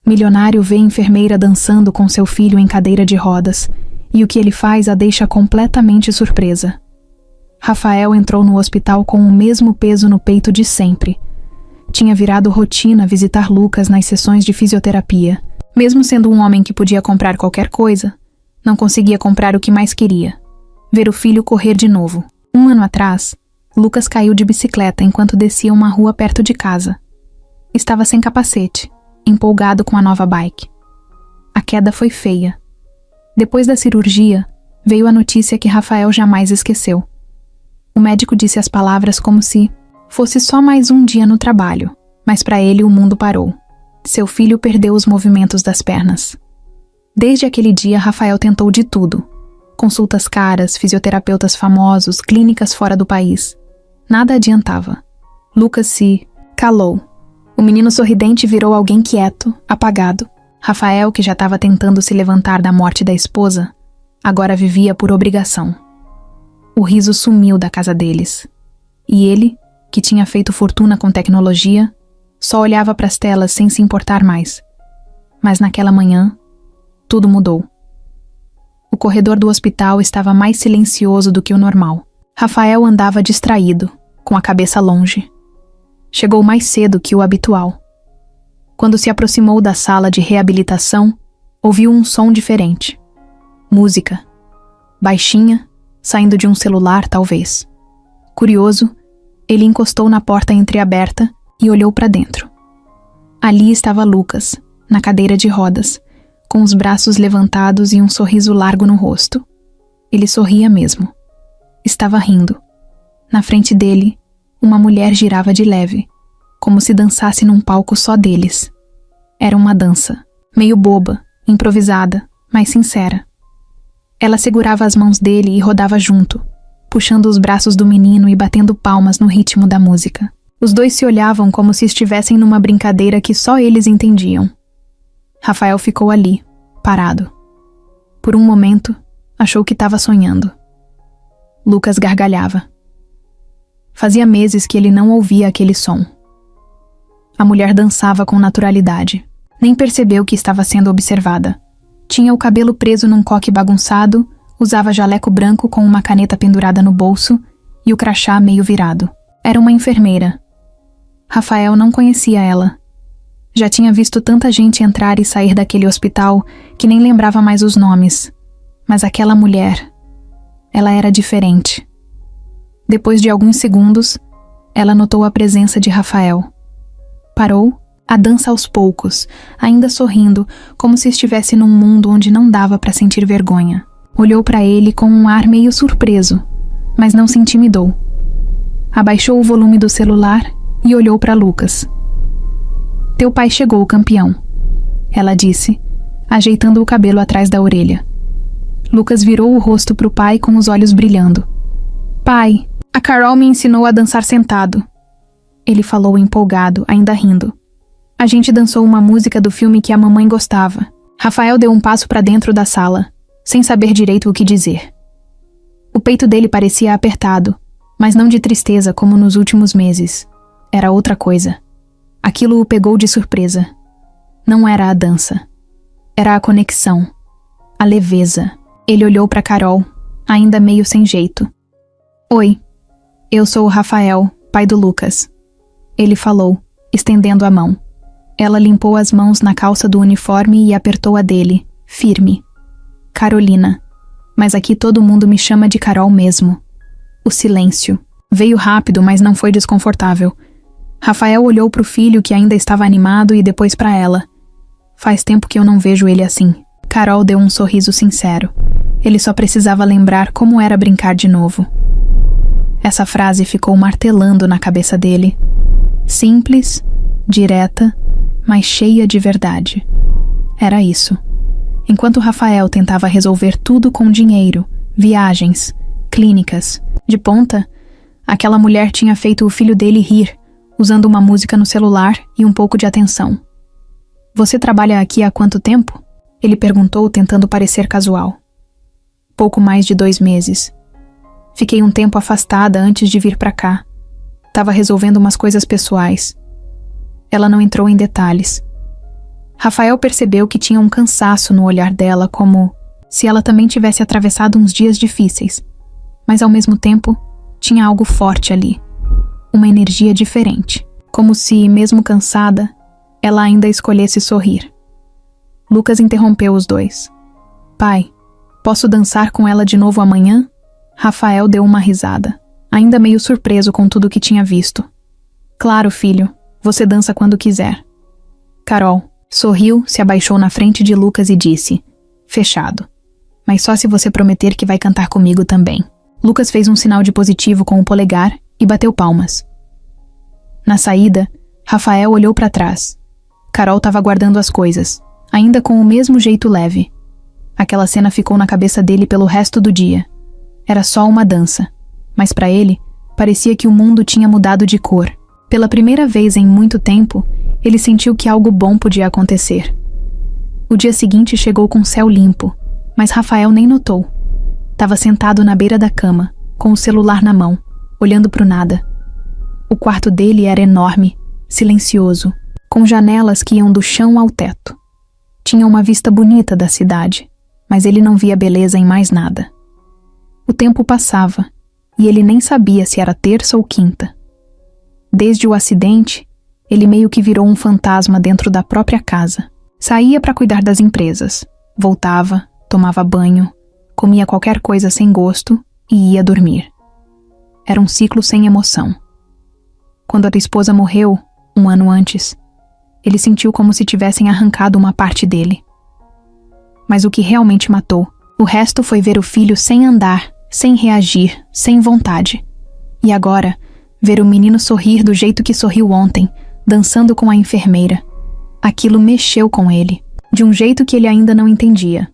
Milionário vê enfermeira dançando com seu filho em cadeira de rodas, e o que ele faz a deixa completamente surpresa. Rafael entrou no hospital com o mesmo peso no peito de sempre. Tinha virado rotina visitar Lucas nas sessões de fisioterapia. Mesmo sendo um homem que podia comprar qualquer coisa, não conseguia comprar o que mais queria: ver o filho correr de novo. 1 ano atrás, Lucas caiu de bicicleta enquanto descia uma rua perto de casa. Estava sem capacete, empolgado com a nova bike. A queda foi feia. Depois da cirurgia, veio a notícia que Rafael jamais esqueceu. O médico disse as palavras como se fosse só mais um dia no trabalho, mas para ele o mundo parou. Seu filho perdeu os movimentos das pernas. Desde aquele dia, Rafael tentou de tudo. Consultas caras, fisioterapeutas famosos, clínicas fora do país. Nada adiantava. Lucas se calou. O menino sorridente virou alguém quieto, apagado. Rafael, que já estava tentando se levantar da morte da esposa, agora vivia por obrigação. O riso sumiu da casa deles. E ele, que tinha feito fortuna com tecnologia, só olhava para as telas sem se importar mais. Mas naquela manhã, tudo mudou. O corredor do hospital estava mais silencioso do que o normal. Rafael andava distraído, com a cabeça longe. Chegou mais cedo que o habitual. Quando se aproximou da sala de reabilitação, ouviu um som diferente. Música. Baixinha, saindo de um celular, talvez. Curioso, ele encostou na porta entreaberta e olhou para dentro. Ali estava Lucas, na cadeira de rodas, com os braços levantados e um sorriso largo no rosto. Ele sorria mesmo. Estava rindo. Na frente dele, uma mulher girava de leve, como se dançasse num palco só deles. Era uma dança, meio boba, improvisada, mas sincera. Ela segurava as mãos dele e rodava junto, puxando os braços do menino e batendo palmas no ritmo da música. Os dois se olhavam como se estivessem numa brincadeira que só eles entendiam. Rafael ficou ali, parado. Por um momento, achou que estava sonhando. Lucas gargalhava. Fazia meses que ele não ouvia aquele som. A mulher dançava com naturalidade. Nem percebeu que estava sendo observada. Tinha o cabelo preso num coque bagunçado, usava jaleco branco com uma caneta pendurada no bolso e o crachá meio virado. Era uma enfermeira. Rafael não conhecia ela. Já tinha visto tanta gente entrar e sair daquele hospital que nem lembrava mais os nomes. Mas aquela mulher, ela era diferente. Depois de alguns segundos, ela notou a presença de Rafael. Parou, a dança aos poucos, ainda sorrindo, como se estivesse num mundo onde não dava para sentir vergonha. Olhou para ele com um ar meio surpreso, mas não se intimidou. Abaixou o volume do celular e olhou para Lucas. "Teu pai chegou, campeão", ela disse, ajeitando o cabelo atrás da orelha. Lucas virou o rosto para o pai com os olhos brilhando. "Pai, a Carol me ensinou a dançar sentado", ele falou empolgado, ainda rindo. "A gente dançou uma música do filme que a mamãe gostava." Rafael deu um passo para dentro da sala, sem saber direito o que dizer. O peito dele parecia apertado, mas não de tristeza como nos últimos meses. Era outra coisa. Aquilo o pegou de surpresa. Não era a dança. Era a conexão. A leveza. Ele olhou para Carol, ainda meio sem jeito. "Oi, eu sou o Rafael, pai do Lucas", ele falou, estendendo a mão. Ela limpou as mãos na calça do uniforme e apertou a dele, firme. "Carolina, mas aqui todo mundo me chama de Carol mesmo." O silêncio. Veio rápido, mas não foi desconfortável. Rafael olhou para o filho que ainda estava animado e depois para ela. "Faz tempo que eu não vejo ele assim." Carol deu um sorriso sincero. Ele só precisava lembrar como era brincar de novo. Essa frase ficou martelando na cabeça dele. Simples, direta, mas cheia de verdade. Era isso. Enquanto Rafael tentava resolver tudo com dinheiro, viagens, clínicas, de ponta, aquela mulher tinha feito o filho dele rir, usando uma música no celular e um pouco de atenção. "Você trabalha aqui há quanto tempo?" ele perguntou, tentando parecer casual. "Pouco mais de 2 meses. Fiquei um tempo afastada antes de vir pra cá. Tava resolvendo umas coisas pessoais." Ela não entrou em detalhes. Rafael percebeu que tinha um cansaço no olhar dela, como se ela também tivesse atravessado uns dias difíceis. Mas ao mesmo tempo, tinha algo forte ali. Uma energia diferente. Como se, mesmo cansada, ela ainda escolhesse sorrir. Lucas interrompeu os dois. Pai, posso dançar com ela de novo amanhã? Rafael deu uma risada, ainda meio surpreso com tudo o que tinha visto. Claro, filho, você dança quando quiser. Carol sorriu, se abaixou na frente de Lucas e disse, fechado. Mas só se você prometer que vai cantar comigo também. Lucas fez um sinal de positivo com o polegar e bateu palmas. Na saída, Rafael olhou para trás. Carol estava guardando as coisas, ainda com o mesmo jeito leve. Aquela cena ficou na cabeça dele pelo resto do dia. Era só uma dança, mas para ele, parecia que o mundo tinha mudado de cor. Pela primeira vez em muito tempo, ele sentiu que algo bom podia acontecer. O dia seguinte chegou com céu limpo, mas Rafael nem notou. Estava sentado na beira da cama, com o celular na mão, olhando para o nada. O quarto dele era enorme, silencioso, com janelas que iam do chão ao teto. Tinha uma vista bonita da cidade, mas ele não via beleza em mais nada. O tempo passava, e ele nem sabia se era terça ou quinta. Desde o acidente, ele meio que virou um fantasma dentro da própria casa. Saía para cuidar das empresas, voltava, tomava banho, comia qualquer coisa sem gosto e ia dormir. Era um ciclo sem emoção. Quando a esposa morreu, 1 ano antes, ele sentiu como se tivessem arrancado uma parte dele. Mas o que realmente matou, o resto foi ver o filho sem andar, sem reagir, sem vontade. E agora, ver o menino sorrir do jeito que sorriu ontem, dançando com a enfermeira. Aquilo mexeu com ele, de um jeito que ele ainda não entendia.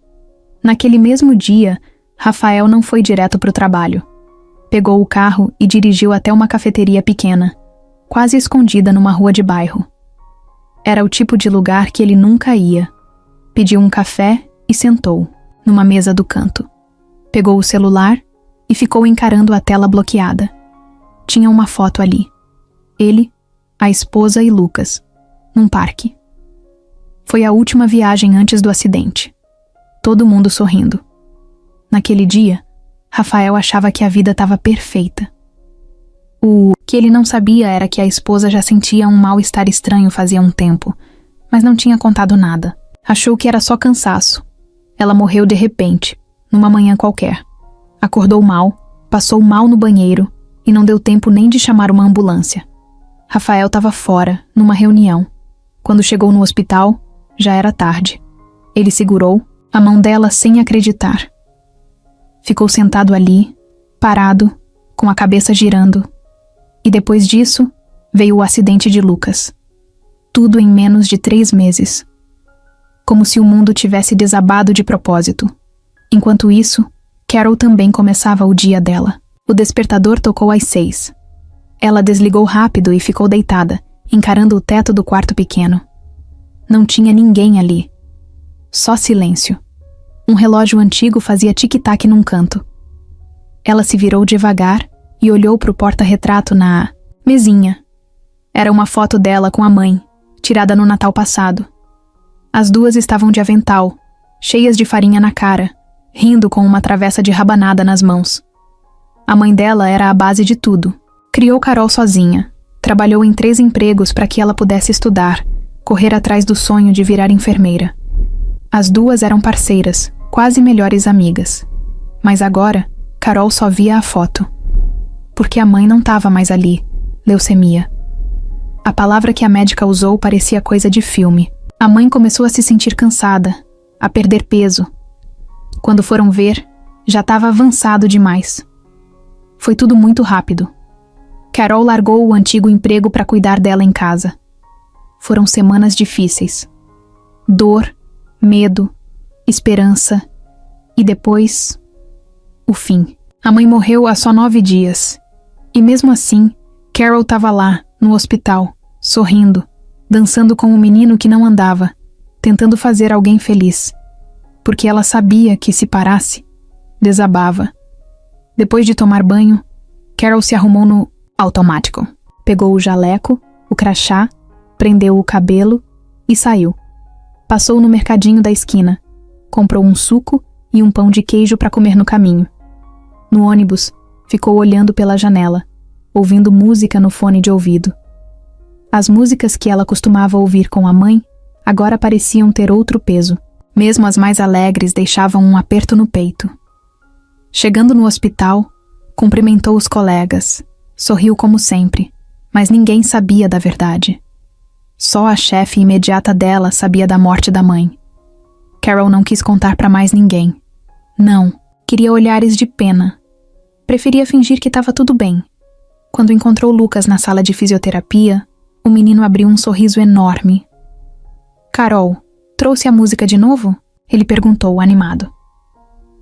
Naquele mesmo dia, Rafael não foi direto para o trabalho. Pegou o carro e dirigiu até uma cafeteria pequena, quase escondida numa rua de bairro. Era o tipo de lugar que ele nunca ia. Pediu um café e sentou, numa mesa do canto. Pegou o celular e ficou encarando a tela bloqueada. Tinha uma foto ali. Ele, a esposa e Lucas, num parque. Foi a última viagem antes do acidente. Todo mundo sorrindo. Naquele dia, Rafael achava que a vida estava perfeita. O que ele não sabia era que a esposa já sentia um mal-estar estranho fazia um tempo, mas não tinha contado nada. Achou que era só cansaço. Ela morreu de repente, numa manhã qualquer. Acordou mal, passou mal no banheiro e não deu tempo nem de chamar uma ambulância. Rafael estava fora, numa reunião. Quando chegou no hospital, já era tarde. Ele segurou a mão dela sem acreditar. Ficou sentado ali, parado, com a cabeça girando. E depois disso, veio o acidente de Lucas. Tudo em menos de 3 meses. Como se o mundo tivesse desabado de propósito. Enquanto isso, Carol também começava o dia dela. O despertador tocou às 6. Ela desligou rápido e ficou deitada, encarando o teto do quarto pequeno. Não tinha ninguém ali. Só silêncio. Um relógio antigo fazia tic-tac num canto. Ela se virou devagar e olhou para o porta-retrato na mesinha. Era uma foto dela com a mãe, tirada no Natal passado. As duas estavam de avental, cheias de farinha na cara, rindo com uma travessa de rabanada nas mãos. A mãe dela era a base de tudo. Criou Carol sozinha, trabalhou em 3 empregos para que ela pudesse estudar, correr atrás do sonho de virar enfermeira. As duas eram parceiras, quase melhores amigas. Mas agora, Carol só via a foto. Porque a mãe não estava mais ali, leucemia. A palavra que a médica usou parecia coisa de filme. A mãe começou a se sentir cansada, a perder peso. Quando foram ver, já estava avançado demais. Foi tudo muito rápido. Carol largou o antigo emprego para cuidar dela em casa. Foram semanas difíceis. Dor, medo, esperança e depois, o fim. A mãe morreu há só 9 dias. E mesmo assim, Carol estava lá, no hospital, sorrindo, dançando com um menino que não andava, tentando fazer alguém feliz. Porque ela sabia que se parasse, desabava. Depois de tomar banho, Carol se arrumou no automático. Pegou o jaleco, o crachá, prendeu o cabelo e saiu. Passou no mercadinho da esquina, comprou um suco e um pão de queijo para comer no caminho. No ônibus, ficou olhando pela janela, ouvindo música no fone de ouvido. As músicas que ela costumava ouvir com a mãe agora pareciam ter outro peso. Mesmo as mais alegres deixavam um aperto no peito. Chegando no hospital, cumprimentou os colegas, sorriu como sempre, mas ninguém sabia da verdade. Só a chefe imediata dela sabia da morte da mãe. Carol não quis contar para mais ninguém. Não, queria olhares de pena. Preferia fingir que estava tudo bem. Quando encontrou Lucas na sala de fisioterapia, o menino abriu um sorriso enorme. Carol, trouxe a música de novo? Ele perguntou, animado.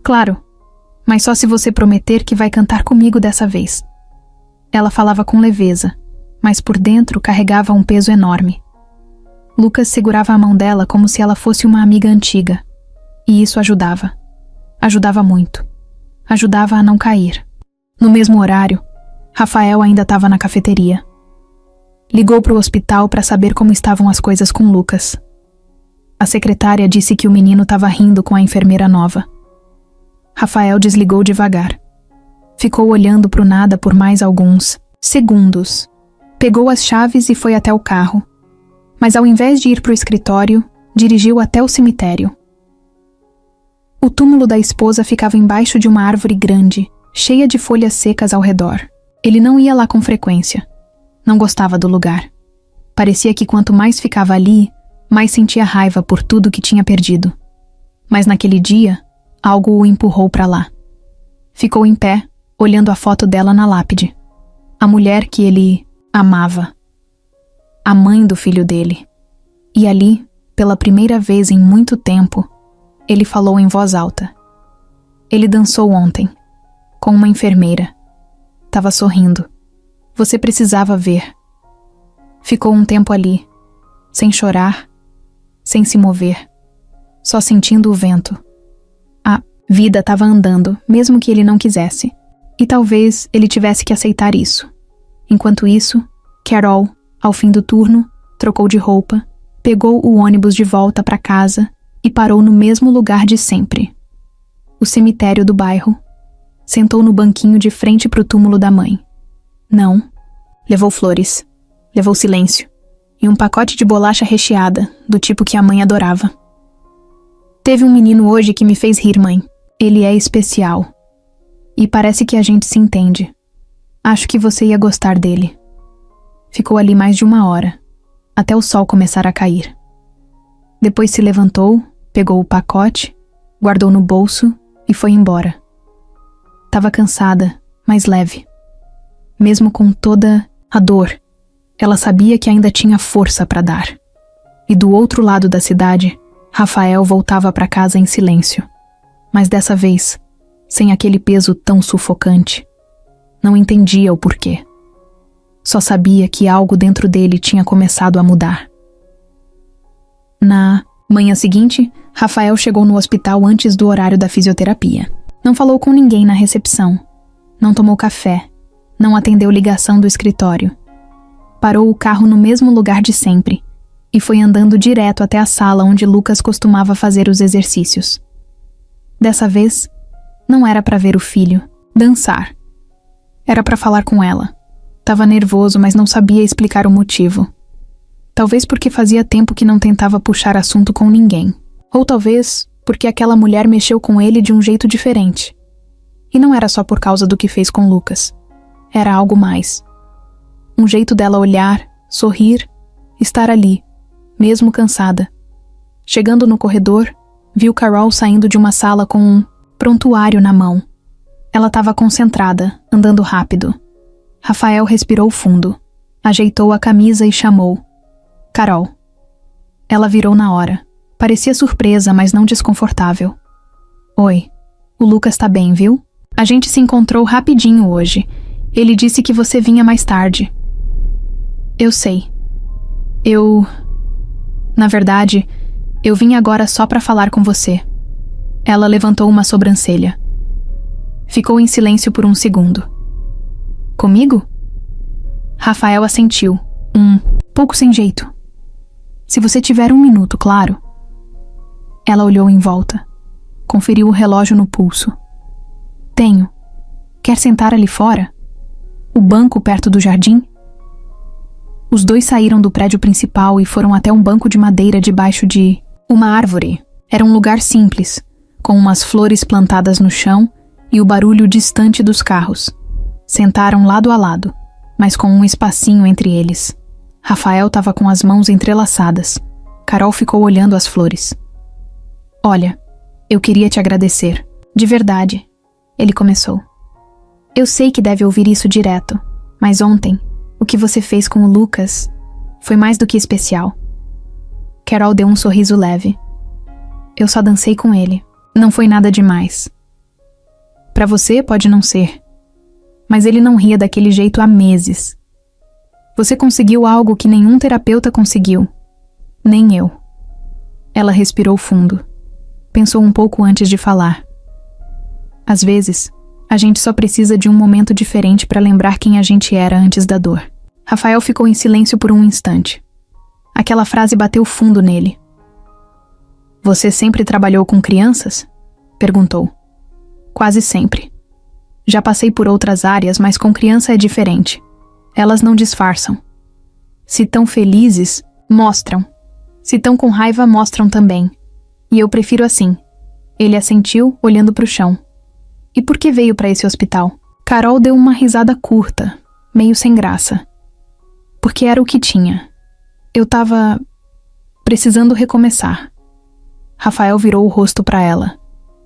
Claro, mas só se você prometer que vai cantar comigo dessa vez. Ela falava com leveza, mas por dentro carregava um peso enorme. Lucas segurava a mão dela como se ela fosse uma amiga antiga. E isso ajudava. Ajudava muito. Ajudava a não cair. No mesmo horário, Rafael ainda estava na cafeteria. Ligou para o hospital para saber como estavam as coisas com Lucas. A secretária disse que o menino estava rindo com a enfermeira nova. Rafael desligou devagar. Ficou olhando para o nada por mais alguns segundos. Pegou as chaves e foi até o carro. Mas ao invés de ir para o escritório, dirigiu até o cemitério. O túmulo da esposa ficava embaixo de uma árvore grande, cheia de folhas secas ao redor. Ele não ia lá com frequência. Não gostava do lugar. Parecia que quanto mais ficava ali, mais sentia raiva por tudo que tinha perdido. Mas naquele dia, algo o empurrou para lá. Ficou em pé, olhando a foto dela na lápide. A mulher que ele amava. A mãe do filho dele. E ali, pela primeira vez em muito tempo, ele falou em voz alta. Ele dançou ontem, com uma enfermeira. Tava sorrindo. Você precisava ver. Ficou um tempo ali, sem chorar, sem se mover, só sentindo o vento. A vida estava andando, mesmo que ele não quisesse. E talvez ele tivesse que aceitar isso. Enquanto isso, Carol, ao fim do turno, trocou de roupa, pegou o ônibus de volta para casa e parou no mesmo lugar de sempre. O cemitério do bairro. Sentou no banquinho de frente para o túmulo da mãe. Não. Levou flores. Levou silêncio. E um pacote de bolacha recheada, do tipo que a mãe adorava. Teve um menino hoje que me fez rir, mãe. Ele é especial. E parece que a gente se entende. Acho que você ia gostar dele. Ficou ali mais de 1 hora, até o sol começar a cair. Depois se levantou, pegou o pacote, guardou no bolso e foi embora. Tava cansada, mas leve. Mesmo com toda a dor, ela sabia que ainda tinha força para dar. E do outro lado da cidade, Rafael voltava para casa em silêncio. Mas dessa vez, sem aquele peso tão sufocante. Não entendia o porquê. Só sabia que algo dentro dele tinha começado a mudar. Na manhã seguinte, Rafael chegou no hospital antes do horário da fisioterapia. Não falou com ninguém na recepção. Não tomou café. Não atendeu ligação do escritório. Parou o carro no mesmo lugar de sempre e foi andando direto até a sala onde Lucas costumava fazer os exercícios. Dessa vez, não era para ver o filho dançar. Era para falar com ela. Tava nervoso, mas não sabia explicar o motivo. Talvez porque fazia tempo que não tentava puxar assunto com ninguém. Ou talvez porque aquela mulher mexeu com ele de um jeito diferente. E não era só por causa do que fez com Lucas. Era algo mais. Um jeito dela olhar, sorrir, estar ali, mesmo cansada. Chegando no corredor, viu Carol saindo de uma sala com um prontuário na mão. Ela estava concentrada, andando rápido. Rafael respirou fundo, ajeitou a camisa e chamou. Carol. Ela virou na hora. Parecia surpresa, mas não desconfortável. Oi, o Lucas tá bem, viu? A gente se encontrou rapidinho hoje. Ele disse que você vinha mais tarde. Eu sei. Na verdade, eu vim agora só pra falar com você. Ela levantou uma sobrancelha. Ficou em silêncio por um segundo. Comigo? Rafael assentiu, pouco sem jeito. Se você tiver 1 minuto, claro. Ela olhou em volta. Conferiu o relógio no pulso. Tenho. Quer sentar ali fora? O banco perto do jardim? Os dois saíram do prédio principal e foram até um banco de madeira debaixo de uma árvore. Era um lugar simples, com umas flores plantadas no chão e o barulho distante dos carros. Sentaram lado a lado, mas com um espacinho entre eles. Rafael estava com as mãos entrelaçadas. Carol ficou olhando as flores. Olha, eu queria te agradecer. De verdade, ele começou. Eu sei que deve ouvir isso direto, mas ontem, o que você fez com o Lucas foi mais do que especial. Carol deu um sorriso leve. Eu só dancei com ele. Não foi nada demais. Pra você pode não ser, mas ele não ria daquele jeito há meses. Você conseguiu algo que nenhum terapeuta conseguiu. Nem eu. Ela respirou fundo. Pensou um pouco antes de falar. Às vezes, a gente só precisa de um momento diferente para lembrar quem a gente era antes da dor. Rafael ficou em silêncio por um instante. Aquela frase bateu fundo nele. Você sempre trabalhou com crianças? Perguntou. Quase sempre. Já passei por outras áreas, mas com criança é diferente. Elas não disfarçam. Se tão felizes, mostram. Se tão com raiva, mostram também. E eu prefiro assim. Ele assentiu, olhando para o chão. E por que veio para esse hospital? Carol deu uma risada curta, meio sem graça. Porque era o que tinha. Eu tava precisando recomeçar. Rafael virou o rosto para ela,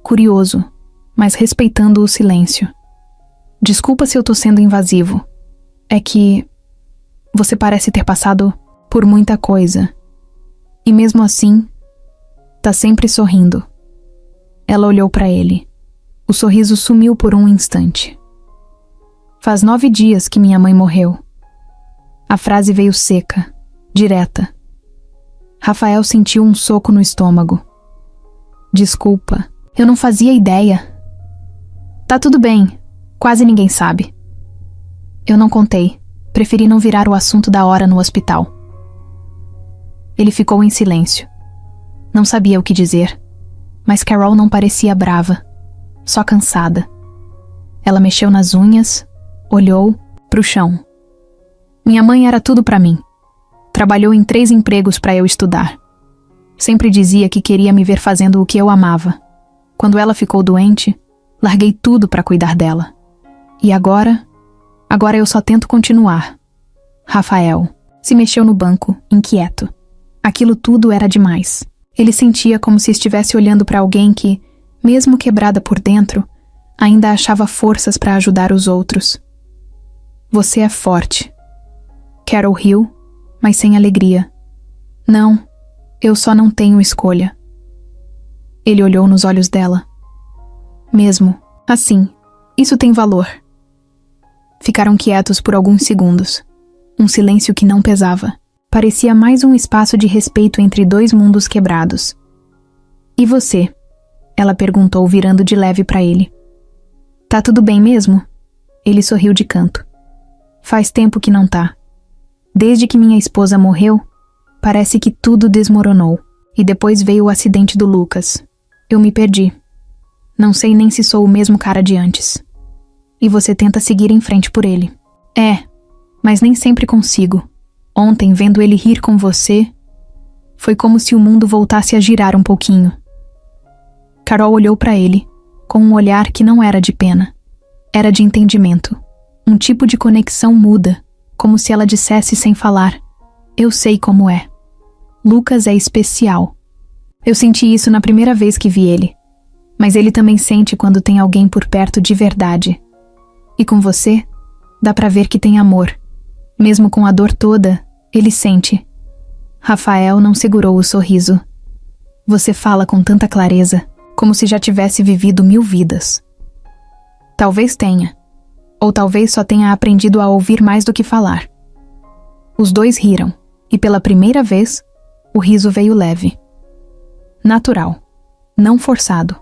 curioso, mas respeitando o silêncio. Desculpa se eu tô sendo invasivo. É que você parece ter passado por muita coisa. E mesmo assim, tá sempre sorrindo. Ela olhou para ele. O sorriso sumiu por um instante. Faz 9 dias que minha mãe morreu. A frase veio seca, direta. Rafael sentiu um soco no estômago. Desculpa, eu não fazia ideia. Tá tudo bem, quase ninguém sabe. Eu não contei, preferi não virar o assunto da hora no hospital. Ele ficou em silêncio. Não sabia o que dizer, mas Carol não parecia brava, só cansada. Ela mexeu nas unhas, olhou pro chão. Minha mãe era tudo pra mim. Trabalhou em 3 empregos pra eu estudar. Sempre dizia que queria me ver fazendo o que eu amava. Quando ela ficou doente, larguei tudo pra cuidar dela. E agora eu só tento continuar. Rafael se mexeu no banco, inquieto. Aquilo tudo era demais. Ele sentia como se estivesse olhando pra alguém que, mesmo quebrada por dentro, ainda achava forças pra ajudar os outros. Você é forte. Carol riu, mas sem alegria. Não, eu só não tenho escolha. Ele olhou nos olhos dela. Mesmo assim, isso tem valor. Ficaram quietos por alguns segundos. Um silêncio que não pesava. Parecia mais um espaço de respeito entre 2 mundos quebrados. E você? Ela perguntou, virando de leve para ele. Tá tudo bem mesmo? Ele sorriu de canto. Faz tempo que não tá. Desde que minha esposa morreu, parece que tudo desmoronou. E depois veio o acidente do Lucas. Eu me perdi. Não sei nem se sou o mesmo cara de antes. E você tenta seguir em frente por ele. É, mas nem sempre consigo. Ontem, vendo ele rir com você, foi como se o mundo voltasse a girar um pouquinho. Carol olhou para ele, com um olhar que não era de pena. Era de entendimento. Um tipo de conexão muda, como se ela dissesse sem falar. Eu sei como é. Lucas é especial. Eu senti isso na primeira vez que vi ele. Mas ele também sente quando tem alguém por perto de verdade. E com você, dá pra ver que tem amor. Mesmo com a dor toda, ele sente. Rafael não segurou o sorriso. Você fala com tanta clareza, como se já tivesse vivido 1000 vidas. Talvez tenha. Ou talvez só tenha aprendido a ouvir mais do que falar. Os dois riram, e pela primeira vez, o riso veio leve. Natural. Não forçado.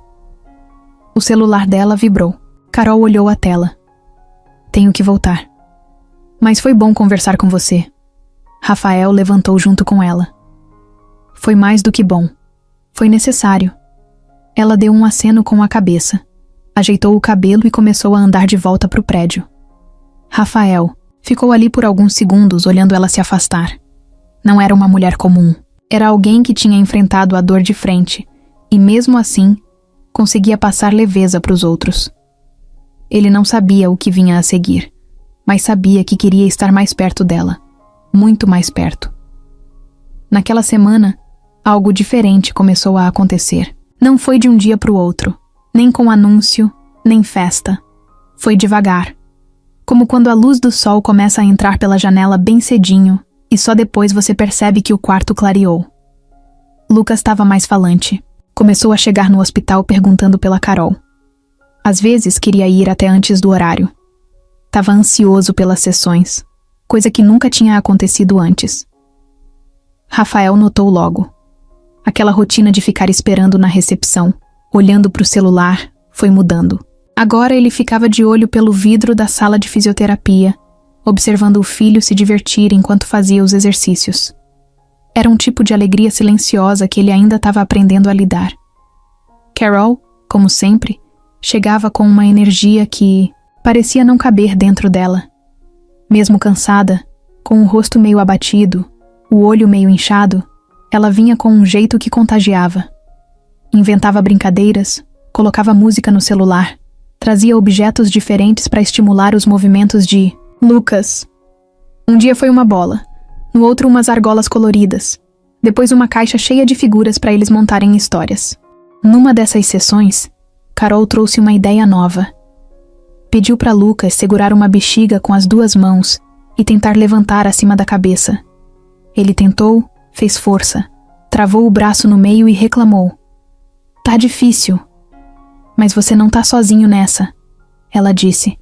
O celular dela vibrou. Carol olhou a tela. Tenho que voltar. Mas foi bom conversar com você. Rafael levantou junto com ela. Foi mais do que bom. Foi necessário. Ela deu um aceno com a cabeça, ajeitou o cabelo e começou a andar de volta para o prédio. Rafael ficou ali por alguns segundos olhando ela se afastar. Não era uma mulher comum. Era alguém que tinha enfrentado a dor de frente e, mesmo assim, conseguia passar leveza para os outros. Ele não sabia o que vinha a seguir, mas sabia que queria estar mais perto dela, muito mais perto. Naquela semana, algo diferente começou a acontecer. Não foi de um dia para o outro, nem com anúncio, nem festa. Foi devagar, como quando a luz do sol começa a entrar pela janela bem cedinho e só depois você percebe que o quarto clareou. Lucas estava mais falante. Começou a chegar no hospital perguntando pela Carol. Às vezes queria ir até antes do horário. Estava ansioso pelas sessões, coisa que nunca tinha acontecido antes. Rafael notou logo. Aquela rotina de ficar esperando na recepção, olhando para o celular, foi mudando. Agora ele ficava de olho pelo vidro da sala de fisioterapia, observando o filho se divertir enquanto fazia os exercícios. Era um tipo de alegria silenciosa que ele ainda estava aprendendo a lidar. Carol, como sempre, chegava com uma energia que parecia não caber dentro dela. Mesmo cansada, com o rosto meio abatido, o olho meio inchado, ela vinha com um jeito que contagiava. Inventava brincadeiras, colocava música no celular, trazia objetos diferentes para estimular os movimentos de Lucas. Um dia foi uma bola, no outro umas argolas coloridas, depois uma caixa cheia de figuras para eles montarem histórias. Numa dessas sessões, Carol trouxe uma ideia nova. Pediu para Lucas segurar uma bexiga com as 2 mãos e tentar levantar acima da cabeça. Ele tentou, fez força, travou o braço no meio e reclamou. Tá difícil. Mas você não tá sozinho nessa, ela disse.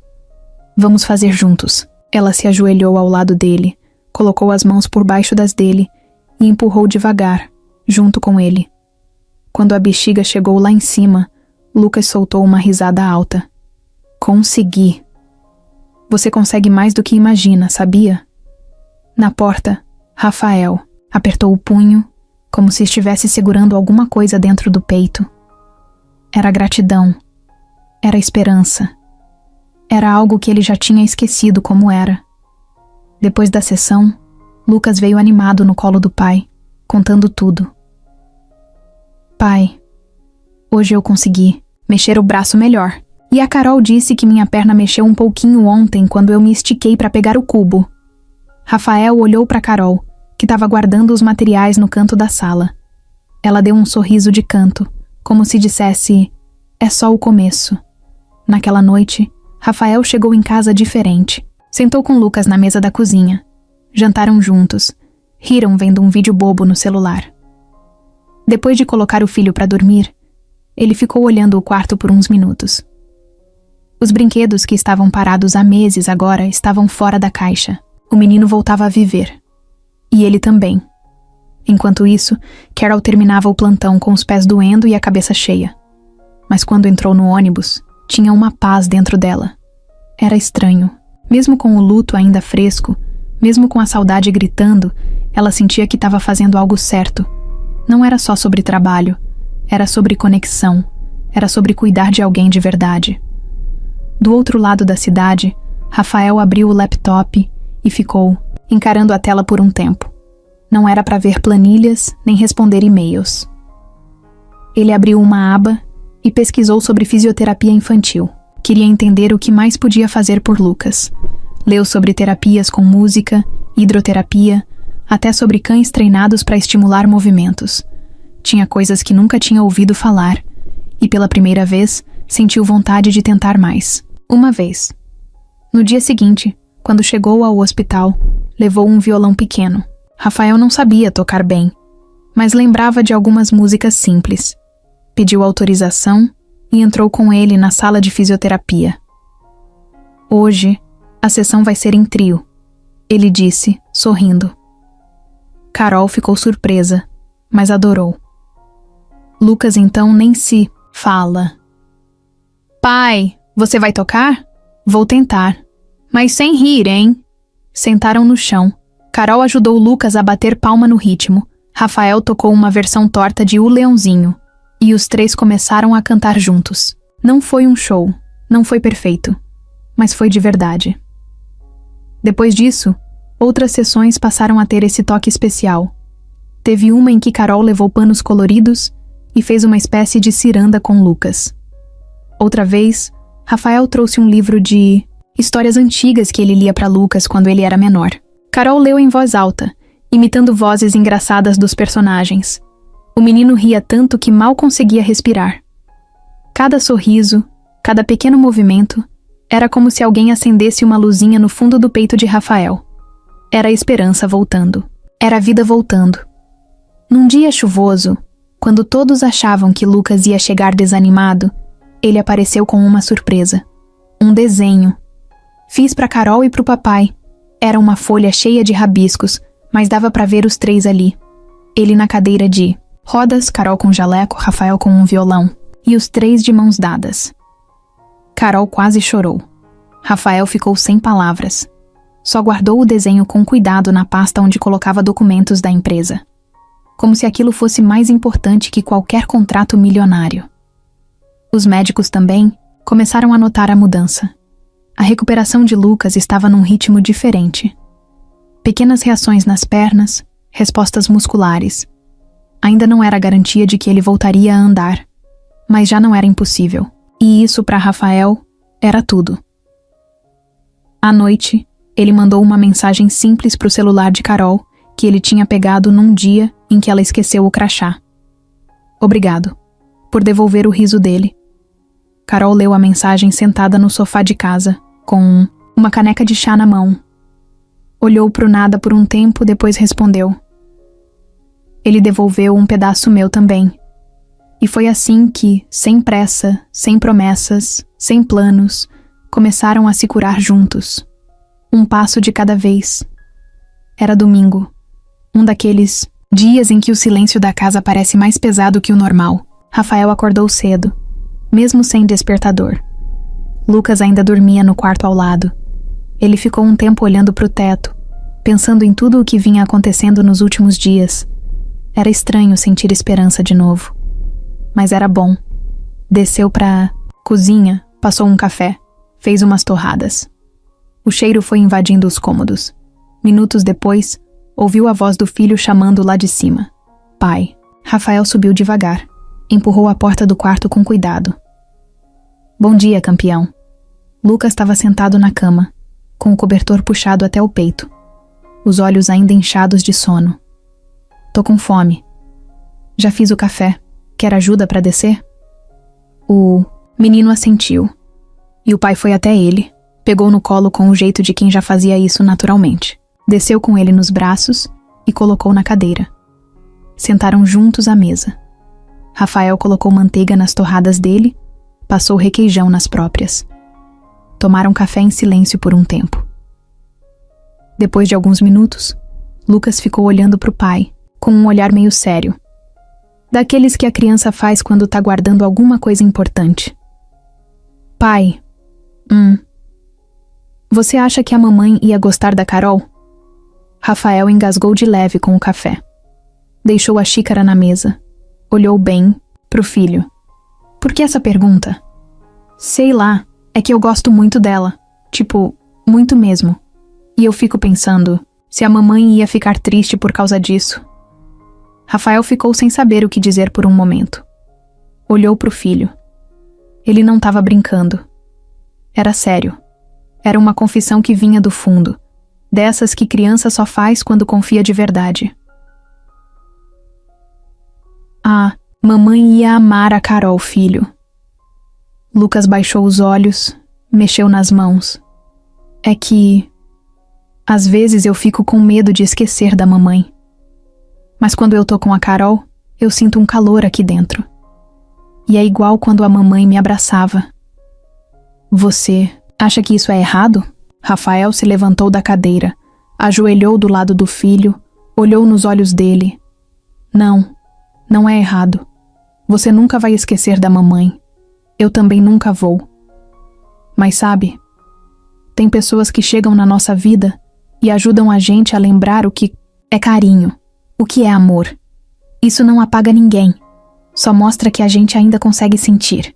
Vamos fazer juntos. Ela se ajoelhou ao lado dele, colocou as mãos por baixo das dele e empurrou devagar, junto com ele. Quando a bexiga chegou lá em cima, Lucas soltou uma risada alta. Consegui. Você consegue mais do que imagina, sabia? Na porta, Rafael apertou o punho, como se estivesse segurando alguma coisa dentro do peito. Era gratidão. Era esperança. Era algo que ele já tinha esquecido como era. Depois da sessão, Lucas veio animado no colo do pai, contando tudo. Pai, hoje eu consegui mexer o braço melhor. E a Carol disse que minha perna mexeu um pouquinho ontem quando eu me estiquei para pegar o cubo. Rafael olhou para Carol, que estava guardando os materiais no canto da sala. Ela deu um sorriso de canto, como se dissesse, é só o começo. Naquela noite, Rafael chegou em casa diferente. Sentou com Lucas na mesa da cozinha. Jantaram juntos. Riram vendo um vídeo bobo no celular. Depois de colocar o filho para dormir, ele ficou olhando o quarto por uns minutos. Os brinquedos que estavam parados há meses agora estavam fora da caixa. O menino voltava a viver. E ele também. Enquanto isso, Carol terminava o plantão com os pés doendo e a cabeça cheia. Mas quando entrou no ônibus, tinha uma paz dentro dela. Era estranho. Mesmo com o luto ainda fresco, mesmo com a saudade gritando, ela sentia que estava fazendo algo certo. Não era só sobre trabalho. Era sobre conexão. Era sobre cuidar de alguém de verdade. Do outro lado da cidade, Rafael abriu o laptop e ficou encarando a tela por um tempo. Não era para ver planilhas nem responder e-mails. Ele abriu uma aba e pesquisou sobre fisioterapia infantil. Queria entender o que mais podia fazer por Lucas. Leu sobre terapias com música, hidroterapia, até sobre cães treinados para estimular movimentos. Tinha coisas que nunca tinha ouvido falar, e pela primeira vez sentiu vontade de tentar mais. Uma vez. No dia seguinte, quando chegou ao hospital, levou um violão pequeno. Rafael não sabia tocar bem, mas lembrava de algumas músicas simples. Pediu autorização e entrou com ele na sala de fisioterapia. Hoje, a sessão vai ser em trio, ele disse, sorrindo. Carol ficou surpresa, mas adorou. Lucas então nem se fala. Pai, você vai tocar? Vou tentar. Mas sem rir, hein? Sentaram no chão. Carol ajudou Lucas a bater palma no ritmo. Rafael tocou uma versão torta de O Leãozinho, e os três começaram a cantar juntos. Não foi um show, não foi perfeito, mas foi de verdade. Depois disso, outras sessões passaram a ter esse toque especial. Teve uma em que Carol levou panos coloridos e fez uma espécie de ciranda com Lucas. Outra vez, Rafael trouxe um livro de histórias antigas que ele lia para Lucas quando ele era menor. Carol leu em voz alta, imitando vozes engraçadas dos personagens. O menino ria tanto que mal conseguia respirar. Cada sorriso, cada pequeno movimento, era como se alguém acendesse uma luzinha no fundo do peito de Rafael. Era a esperança voltando. Era a vida voltando. Num dia chuvoso, quando todos achavam que Lucas ia chegar desanimado, ele apareceu com uma surpresa. Um desenho. Fiz para Carol e para o papai. Era uma folha cheia de rabiscos, mas dava para ver os três ali. Ele na cadeira de rodas, Carol com jaleco, Rafael com um violão, e os três de mãos dadas. Carol quase chorou. Rafael ficou sem palavras. Só guardou o desenho com cuidado na pasta onde colocava documentos da empresa. Como se aquilo fosse mais importante que qualquer contrato milionário. Os médicos também começaram a notar a mudança. A recuperação de Lucas estava num ritmo diferente. Pequenas reações nas pernas, respostas musculares. Ainda não era garantia de que ele voltaria a andar, mas já não era impossível. E isso, para Rafael, era tudo. À noite, ele mandou uma mensagem simples para o celular de Carol, que ele tinha pegado num dia em que ela esqueceu o crachá. Obrigado, por devolver o riso dele. Carol leu a mensagem sentada no sofá de casa, com uma caneca de chá na mão. Olhou pro nada por um tempo, depois respondeu. Ele devolveu um pedaço meu também. E foi assim que, sem pressa, sem promessas, sem planos, começaram a se curar juntos. Um passo de cada vez. Era domingo. Um daqueles dias em que o silêncio da casa parece mais pesado que o normal. Rafael acordou cedo, mesmo sem despertador. Lucas ainda dormia no quarto ao lado. Ele ficou um tempo olhando pro teto, pensando em tudo o que vinha acontecendo nos últimos dias. Era estranho sentir esperança de novo. Mas era bom. Desceu pra cozinha, passou um café, fez umas torradas. O cheiro foi invadindo os cômodos. Minutos depois, ouviu a voz do filho chamando lá de cima. Pai. Rafael subiu devagar. Empurrou a porta do quarto com cuidado. Bom dia, campeão. Lucas estava sentado na cama, com o cobertor puxado até o peito, os olhos ainda inchados de sono. Tô com fome. Já fiz o café. Quer ajuda para descer? O menino assentiu. E o pai foi até ele, pegou no colo com o jeito de quem já fazia isso naturalmente. Desceu com ele nos braços e colocou na cadeira. Sentaram juntos à mesa. Rafael colocou manteiga nas torradas dele, passou requeijão nas próprias. Tomaram café em silêncio por um tempo. Depois de alguns minutos, Lucas ficou olhando para o pai, com um olhar meio sério. Daqueles que a criança faz quando tá guardando alguma coisa importante. Pai, você acha que a mamãe ia gostar da Carol? Rafael engasgou de leve com o café. Deixou a xícara na mesa. Olhou bem pro filho. Por que essa pergunta? Sei lá, é que eu gosto muito dela. Tipo, muito mesmo. E eu fico pensando, se a mamãe ia ficar triste por causa disso. Rafael ficou sem saber o que dizer por um momento. Olhou pro filho. Ele não estava brincando. Era sério. Era uma confissão que vinha do fundo, dessas que criança só faz quando confia de verdade. Ah, mamãe ia amar a Carol, filho. Lucas baixou os olhos, mexeu nas mãos. É que, às vezes eu fico com medo de esquecer da mamãe. Mas quando eu tô com a Carol, eu sinto um calor aqui dentro. E é igual quando a mamãe me abraçava. Você acha que isso é errado? Rafael se levantou da cadeira, ajoelhou do lado do filho, olhou nos olhos dele. Não, não é errado. Você nunca vai esquecer da mamãe. Eu também nunca vou. Mas sabe, tem pessoas que chegam na nossa vida e ajudam a gente a lembrar o que é carinho. O que é amor? Isso não apaga ninguém. Só mostra que a gente ainda consegue sentir.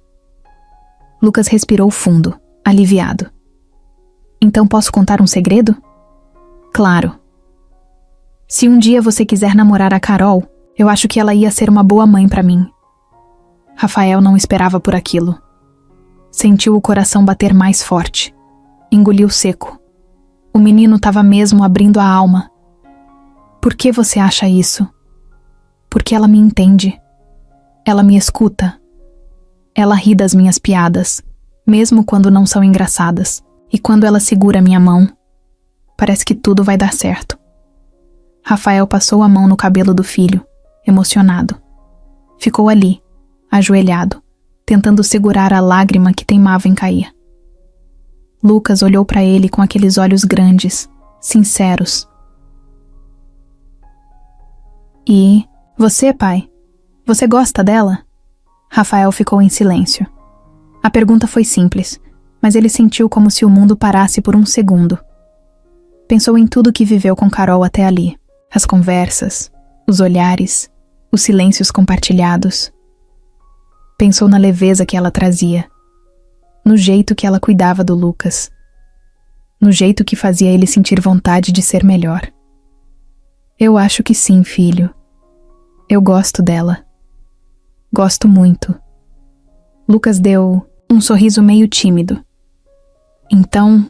Lucas respirou fundo, aliviado. Então posso contar um segredo? Claro. Se um dia você quiser namorar a Carol, eu acho que ela ia ser uma boa mãe pra mim. Rafael não esperava por aquilo. Sentiu o coração bater mais forte. Engoliu seco. O menino estava mesmo abrindo a alma. Por que você acha isso? Porque ela me entende. Ela me escuta. Ela ri das minhas piadas, mesmo quando não são engraçadas. E quando ela segura minha mão, parece que tudo vai dar certo. Rafael passou a mão no cabelo do filho, emocionado. Ficou ali, ajoelhado, tentando segurar a lágrima que teimava em cair. Lucas olhou para ele com aqueles olhos grandes, sinceros. E você, pai? Você gosta dela? Rafael ficou em silêncio. A pergunta foi simples, mas ele sentiu como se o mundo parasse por um segundo. Pensou em tudo que viveu com Carol até ali. As conversas, os olhares, os silêncios compartilhados. Pensou na leveza que ela trazia, no jeito que ela cuidava do Lucas, no jeito que fazia ele sentir vontade de ser melhor. Eu acho que sim, filho. Eu gosto dela. Gosto muito. Lucas deu um sorriso meio tímido. Então,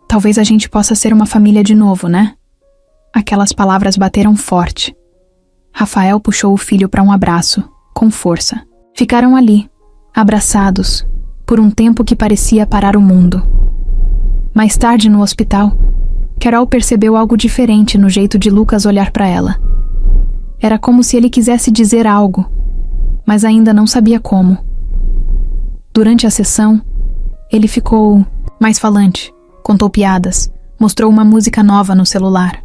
talvez a gente possa ser uma família de novo, né? Aquelas palavras bateram forte. Rafael puxou o filho para um abraço, com força. Ficaram ali, abraçados, por um tempo que parecia parar o mundo. Mais tarde, no hospital, Carol percebeu algo diferente no jeito de Lucas olhar para ela. Era como se ele quisesse dizer algo, mas ainda não sabia como. Durante a sessão, ele ficou mais falante, contou piadas, mostrou uma música nova no celular.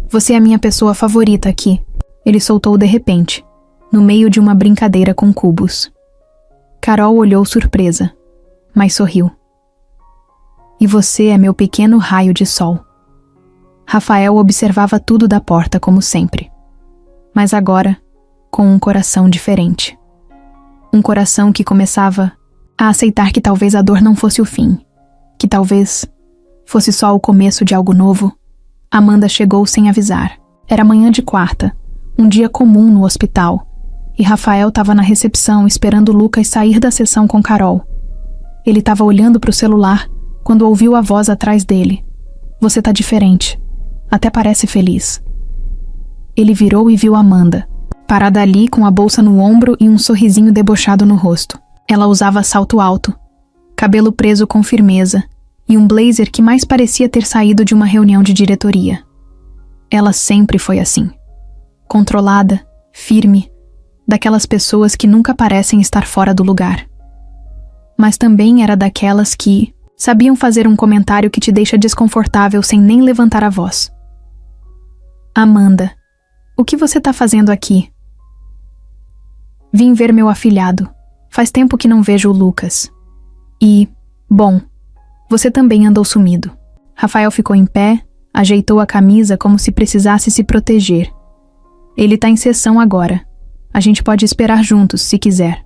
Você é a minha pessoa favorita aqui, ele soltou de repente, no meio de uma brincadeira com cubos. Carol olhou surpresa, mas sorriu. E você é meu pequeno raio de sol. Rafael observava tudo da porta como sempre, mas agora com um coração diferente. Um coração que começava a aceitar que talvez a dor não fosse o fim, que talvez fosse só o começo de algo novo. Amanda chegou sem avisar. Era manhã de quarta, um dia comum no hospital, e Rafael estava na recepção esperando Lucas sair da sessão com Carol. Ele estava olhando para o celular quando ouviu a voz atrás dele. Você tá diferente. Até parece feliz. Ele virou e viu Amanda, parada ali com a bolsa no ombro e um sorrisinho debochado no rosto. Ela usava salto alto, cabelo preso com firmeza e um blazer que mais parecia ter saído de uma reunião de diretoria. Ela sempre foi assim. Controlada, firme, daquelas pessoas que nunca parecem estar fora do lugar. Mas também era daquelas que sabiam fazer um comentário que te deixa desconfortável sem nem levantar a voz. Amanda, o que você tá fazendo aqui? Vim ver meu afilhado. Faz tempo que não vejo o Lucas. E, bom, você também andou sumido. Rafael ficou em pé, ajeitou a camisa como se precisasse se proteger. Ele tá em sessão agora. A gente pode esperar juntos, se quiser.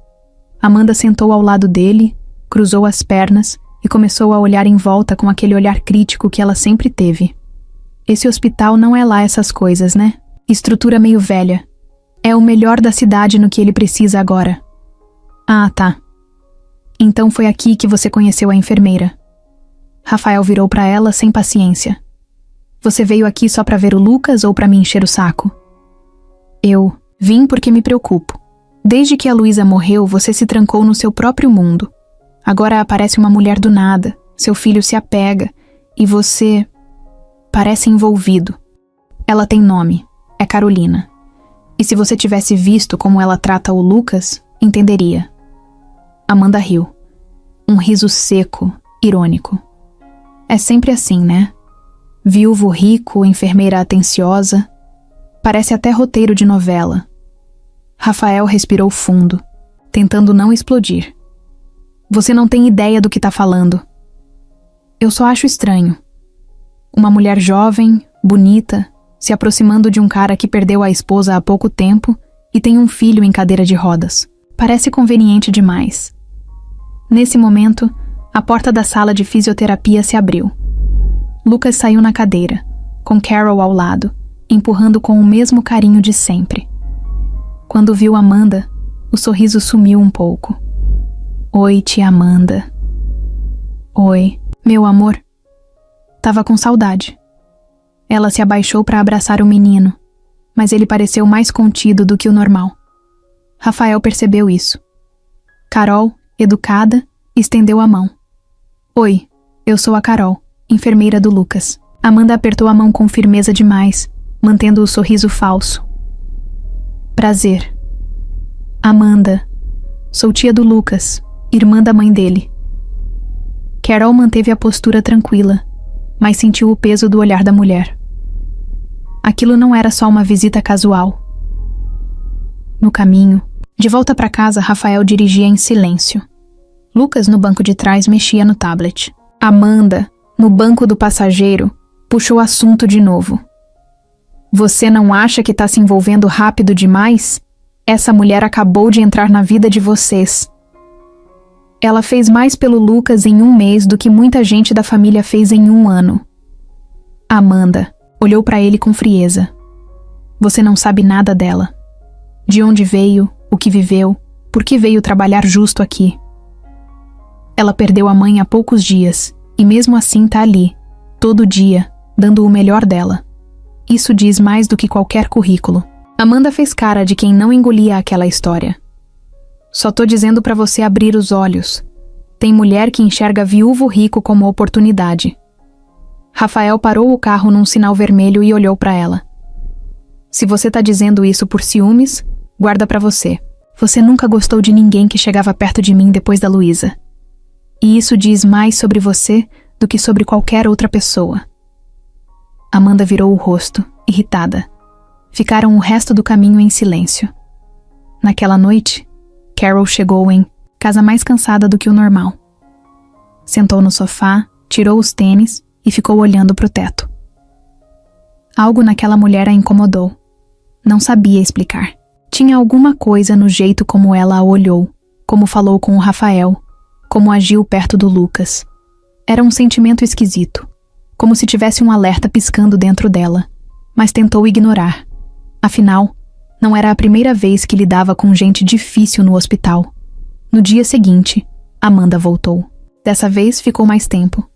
Amanda sentou ao lado dele, cruzou as pernas e começou a olhar em volta com aquele olhar crítico que ela sempre teve. Esse hospital não é lá essas coisas, né? Estrutura meio velha. É o melhor da cidade no que ele precisa agora. Ah, tá. Então foi aqui que você conheceu a enfermeira. Rafael virou para ela sem paciência. Você veio aqui só para ver o Lucas ou para me encher o saco? Eu vim porque me preocupo. Desde que a Luísa morreu, você se trancou no seu próprio mundo. Agora aparece uma mulher do nada, seu filho se apega, e você parece envolvido. Ela tem nome, é Carolina. E se você tivesse visto como ela trata o Lucas, entenderia. Amanda riu. Um riso seco, irônico. É sempre assim, né? Viúvo rico, enfermeira atenciosa. Parece até roteiro de novela. Rafael respirou fundo, tentando não explodir. Você não tem ideia do que tá falando. Eu só acho estranho. Uma mulher jovem, bonita, se aproximando de um cara que perdeu a esposa há pouco tempo e tem um filho em cadeira de rodas. Parece conveniente demais. Nesse momento, a porta da sala de fisioterapia se abriu. Lucas saiu na cadeira, com Carol ao lado, empurrando com o mesmo carinho de sempre. Quando viu Amanda, o sorriso sumiu um pouco. Oi, tia Amanda. Oi, meu amor. Tava com saudade. Ela se abaixou para abraçar o menino, mas ele pareceu mais contido do que o normal. Rafael percebeu isso. Carol, educada, estendeu a mão. Oi, eu sou a Carol, enfermeira do Lucas. Amanda apertou a mão com firmeza demais, mantendo o sorriso falso. Prazer. Amanda. Sou tia do Lucas, irmã da mãe dele. Carol manteve a postura tranquila, mas sentiu o peso do olhar da mulher. Aquilo não era só uma visita casual. No caminho, de volta para casa, Rafael dirigia em silêncio. Lucas, no banco de trás, mexia no tablet. Amanda, no banco do passageiro, puxou o assunto de novo. Você não acha que tá se envolvendo rápido demais? Essa mulher acabou de entrar na vida de vocês. Ela fez mais pelo Lucas em 1 mês do que muita gente da família fez em 1 ano. Amanda olhou para ele com frieza. Você não sabe nada dela. De onde veio, o que viveu, por que veio trabalhar justo aqui. Ela perdeu a mãe há poucos dias, e mesmo assim tá ali, todo dia, dando o melhor dela. Isso diz mais do que qualquer currículo. Amanda fez cara de quem não engolia aquela história. Só tô dizendo pra você abrir os olhos. Tem mulher que enxerga viúvo rico como oportunidade. Rafael parou o carro num sinal vermelho e olhou pra ela. Se você tá dizendo isso por ciúmes, guarda pra você. Você nunca gostou de ninguém que chegava perto de mim depois da Luísa. E isso diz mais sobre você do que sobre qualquer outra pessoa. Amanda virou o rosto, irritada. Ficaram o resto do caminho em silêncio. Naquela noite, Carol chegou em casa mais cansada do que o normal. Sentou no sofá, tirou os tênis e ficou olhando para o teto. Algo naquela mulher a incomodou. Não sabia explicar. Tinha alguma coisa no jeito como ela a olhou, como falou com o Rafael, como agiu perto do Lucas. Era um sentimento esquisito, como se tivesse um alerta piscando dentro dela, mas tentou ignorar. Afinal, não era a primeira vez que lidava com gente difícil no hospital. No dia seguinte, Amanda voltou. Dessa vez ficou mais tempo.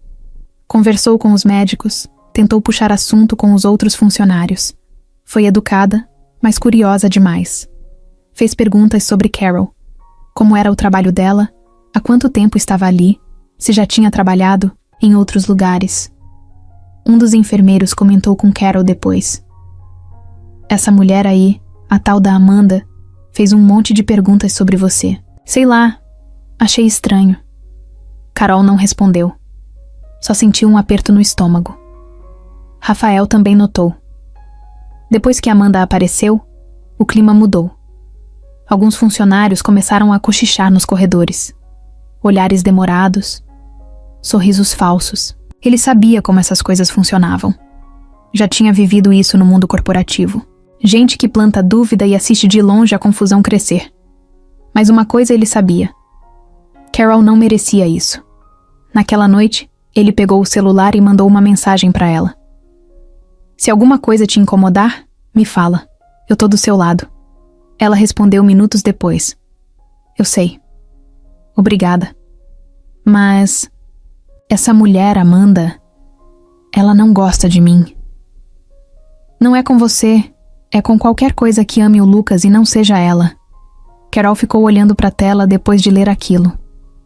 Conversou com os médicos, tentou puxar assunto com os outros funcionários. Foi educada, mas curiosa demais. Fez perguntas sobre Carol. Como era o trabalho dela, há quanto tempo estava ali, se já tinha trabalhado em outros lugares. Um dos enfermeiros comentou com Carol depois. Essa mulher aí, a tal da Amanda, fez um monte de perguntas sobre você. Sei lá, achei estranho. Carol não respondeu. Só sentiu um aperto no estômago. Rafael também notou. Depois que Amanda apareceu, o clima mudou. Alguns funcionários começaram a cochichar nos corredores. Olhares demorados, sorrisos falsos. Ele sabia como essas coisas funcionavam. Já tinha vivido isso no mundo corporativo. Gente que planta dúvida e assiste de longe a confusão crescer. Mas uma coisa ele sabia. Carol não merecia isso. Naquela noite, ele pegou o celular e mandou uma mensagem para ela. Se alguma coisa te incomodar, me fala. Eu tô do seu lado. Ela respondeu minutos depois. Eu sei. Obrigada. Mas essa mulher, Amanda, ela não gosta de mim. Não é com você, é com qualquer coisa que ame o Lucas e não seja ela. Carol ficou olhando para a tela depois de ler aquilo.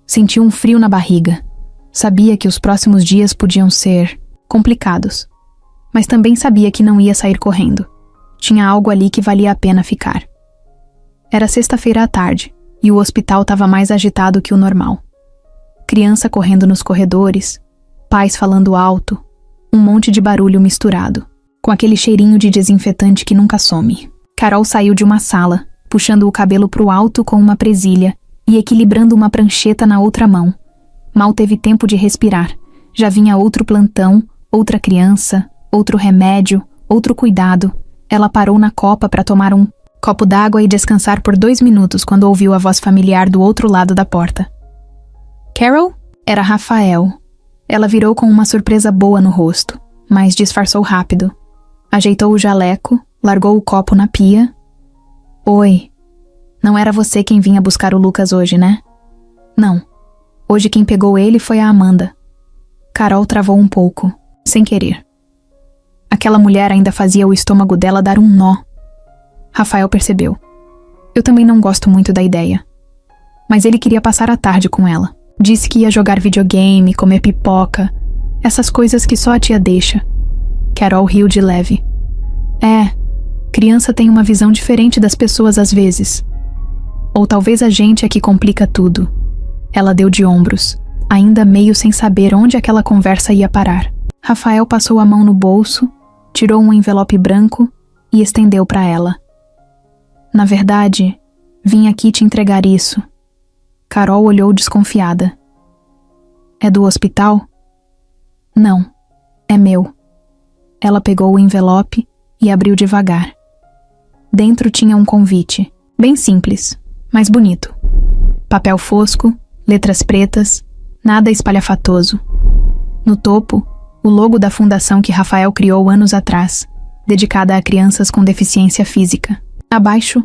Sentiu um frio na barriga. Sabia que os próximos dias podiam ser complicados, mas também sabia que não ia sair correndo. Tinha algo ali que valia a pena ficar. Era sexta-feira à tarde, e o hospital estava mais agitado que o normal. Criança correndo nos corredores, pais falando alto, um monte de barulho misturado, com aquele cheirinho de desinfetante que nunca some. Carol saiu de uma sala, puxando o cabelo pro alto com uma presilha e equilibrando uma prancheta na outra mão. Mal teve tempo de respirar. Já vinha outro plantão, outra criança, outro remédio, outro cuidado, ela parou na copa para tomar um copo d'água e descansar por 2 minutos quando ouviu a voz familiar do outro lado da porta. Carol? Era Rafael. Ela virou com uma surpresa boa no rosto, mas disfarçou rápido. Ajeitou o jaleco, largou o copo na pia. Oi. Não era você quem vinha buscar o Lucas hoje, né? Não. Hoje quem pegou ele foi a Amanda. Carol travou um pouco, sem querer. Aquela mulher ainda fazia o estômago dela dar um nó. Rafael percebeu. Eu também não gosto muito da ideia. Mas ele queria passar a tarde com ela. Disse que ia jogar videogame, comer pipoca, essas coisas que só a tia deixa. Carol riu de leve. Criança tem uma visão diferente das pessoas às vezes. Ou talvez a gente é que complica tudo. Ela deu de ombros, ainda meio sem saber onde aquela conversa ia parar. Rafael passou a mão no bolso, tirou um envelope branco e estendeu para ela. Na verdade, vim aqui te entregar isso. Carol olhou desconfiada. É do hospital? Não, é meu. Ela pegou o envelope e abriu devagar. Dentro tinha um convite, bem simples, mas bonito. Papel fosco, letras pretas, nada espalhafatoso. No topo, o logo da fundação que Rafael criou anos atrás, dedicada a crianças com deficiência física. Abaixo,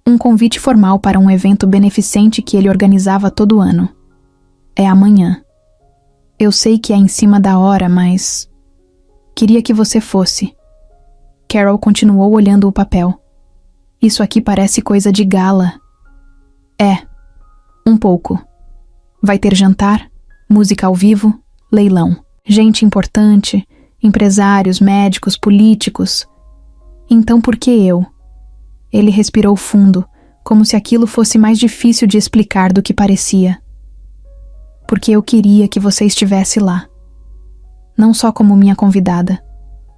um convite formal para um evento beneficente que ele organizava todo ano. É amanhã. Eu sei que é em cima da hora, mas... queria que você fosse. Carol continuou olhando o papel. Isso aqui parece coisa de gala. É, um pouco. Vai ter jantar, música ao vivo, leilão. Gente importante, empresários, médicos, políticos. Então por que eu? Ele respirou fundo, como se aquilo fosse mais difícil de explicar do que parecia. Porque eu queria que você estivesse lá. Não só como minha convidada,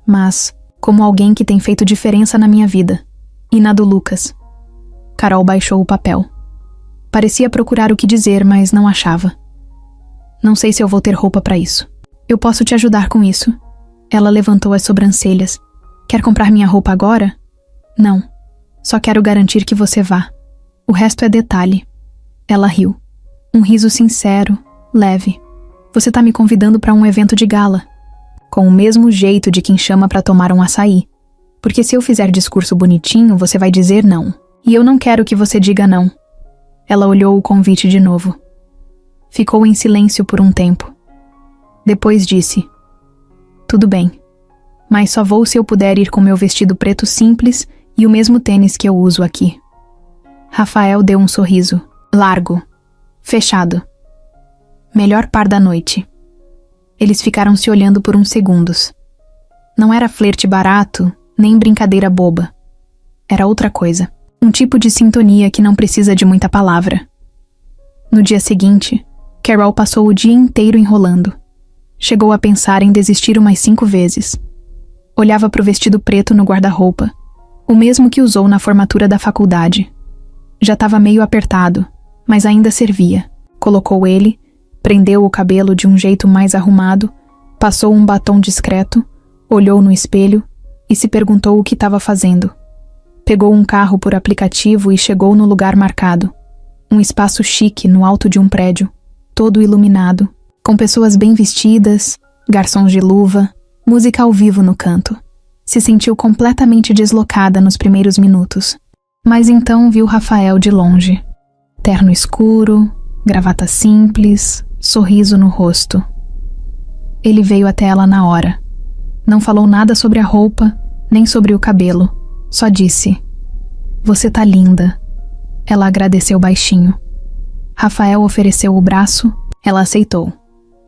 mas como alguém que tem feito diferença na minha vida. E na do Lucas. Carol baixou o papel. Parecia procurar o que dizer, mas não achava. Não sei se eu vou ter roupa para isso. Eu posso te ajudar com isso. Ela levantou as sobrancelhas. Quer comprar minha roupa agora? Não. Só quero garantir que você vá. O resto é detalhe. Ela riu. Um riso sincero, leve. Você tá me convidando para um evento de gala. Com o mesmo jeito de quem chama para tomar um açaí. Porque se eu fizer discurso bonitinho, você vai dizer não. E eu não quero que você diga não. Ela olhou o convite de novo. Ficou em silêncio por um tempo. Depois disse: tudo bem. Mas só vou se eu puder ir com meu vestido preto simples e o mesmo tênis que eu uso aqui. Rafael deu um sorriso, largo, fechado. Melhor par da noite. Eles ficaram se olhando por uns segundos. Não era flerte barato, nem brincadeira boba. Era outra coisa. Um tipo de sintonia que não precisa de muita palavra. No dia seguinte, Carol passou o dia inteiro enrolando. Chegou a pensar em desistir umas 5 vezes. Olhava para o vestido preto no guarda-roupa, o mesmo que usou na formatura da faculdade. Já estava meio apertado, mas ainda servia. Colocou ele, prendeu o cabelo de um jeito mais arrumado, passou um batom discreto, olhou no espelho e se perguntou o que estava fazendo. Pegou um carro por aplicativo e chegou no lugar marcado. Um espaço chique no alto de um prédio, todo iluminado, com pessoas bem vestidas, garçons de luva, música ao vivo no canto. Se sentiu completamente deslocada nos primeiros minutos. Mas então viu Rafael de longe. Terno escuro, gravata simples, sorriso no rosto. Ele veio até ela na hora. Não falou nada sobre a roupa, nem sobre o cabelo. Só disse: você tá linda. Ela agradeceu baixinho. Rafael ofereceu o braço, ela aceitou.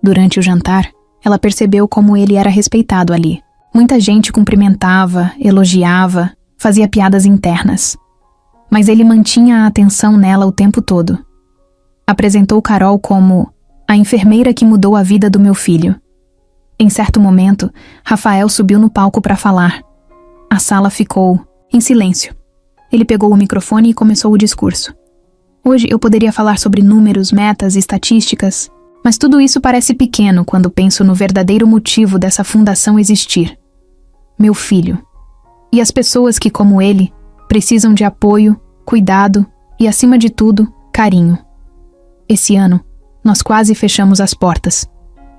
Durante o jantar, ela percebeu como ele era respeitado ali. Muita gente cumprimentava, elogiava, fazia piadas internas. Mas ele mantinha a atenção nela o tempo todo. Apresentou Carol como a enfermeira que mudou a vida do meu filho. Em certo momento, Rafael subiu no palco para falar. A sala ficou em silêncio. Ele pegou o microfone e começou o discurso. Hoje eu poderia falar sobre números, metas e estatísticas, mas tudo isso parece pequeno quando penso no verdadeiro motivo dessa fundação existir. Meu filho. E as pessoas que, como ele, precisam de apoio, cuidado e, acima de tudo, carinho. Esse ano, nós quase fechamos as portas.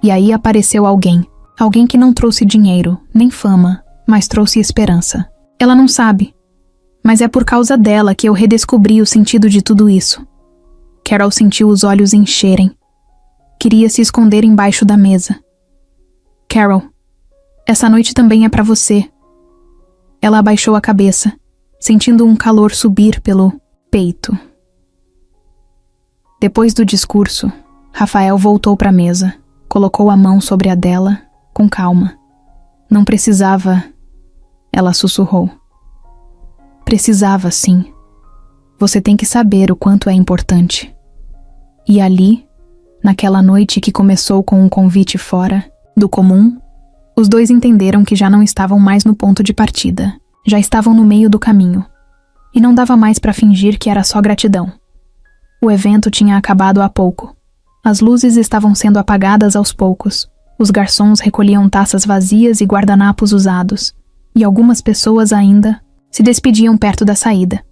E aí apareceu alguém. Alguém que não trouxe dinheiro, nem fama, mas trouxe esperança. Ela não sabe, mas é por causa dela que eu redescobri o sentido de tudo isso. Carol sentiu os olhos encherem. Queria se esconder embaixo da mesa. Carol, essa noite também é pra você. Ela abaixou a cabeça, sentindo um calor subir pelo peito. Depois do discurso, Rafael voltou pra mesa, colocou a mão sobre a dela, com calma. Não precisava, ela sussurrou. Precisava, sim. Você tem que saber o quanto é importante. E ali, naquela noite que começou com um convite fora do comum, os dois entenderam que já não estavam mais no ponto de partida. Já estavam no meio do caminho. E não dava mais para fingir que era só gratidão. O evento tinha acabado há pouco. As luzes estavam sendo apagadas aos poucos. Os garçons recolhiam taças vazias e guardanapos usados. E algumas pessoas ainda se despediam perto da saída.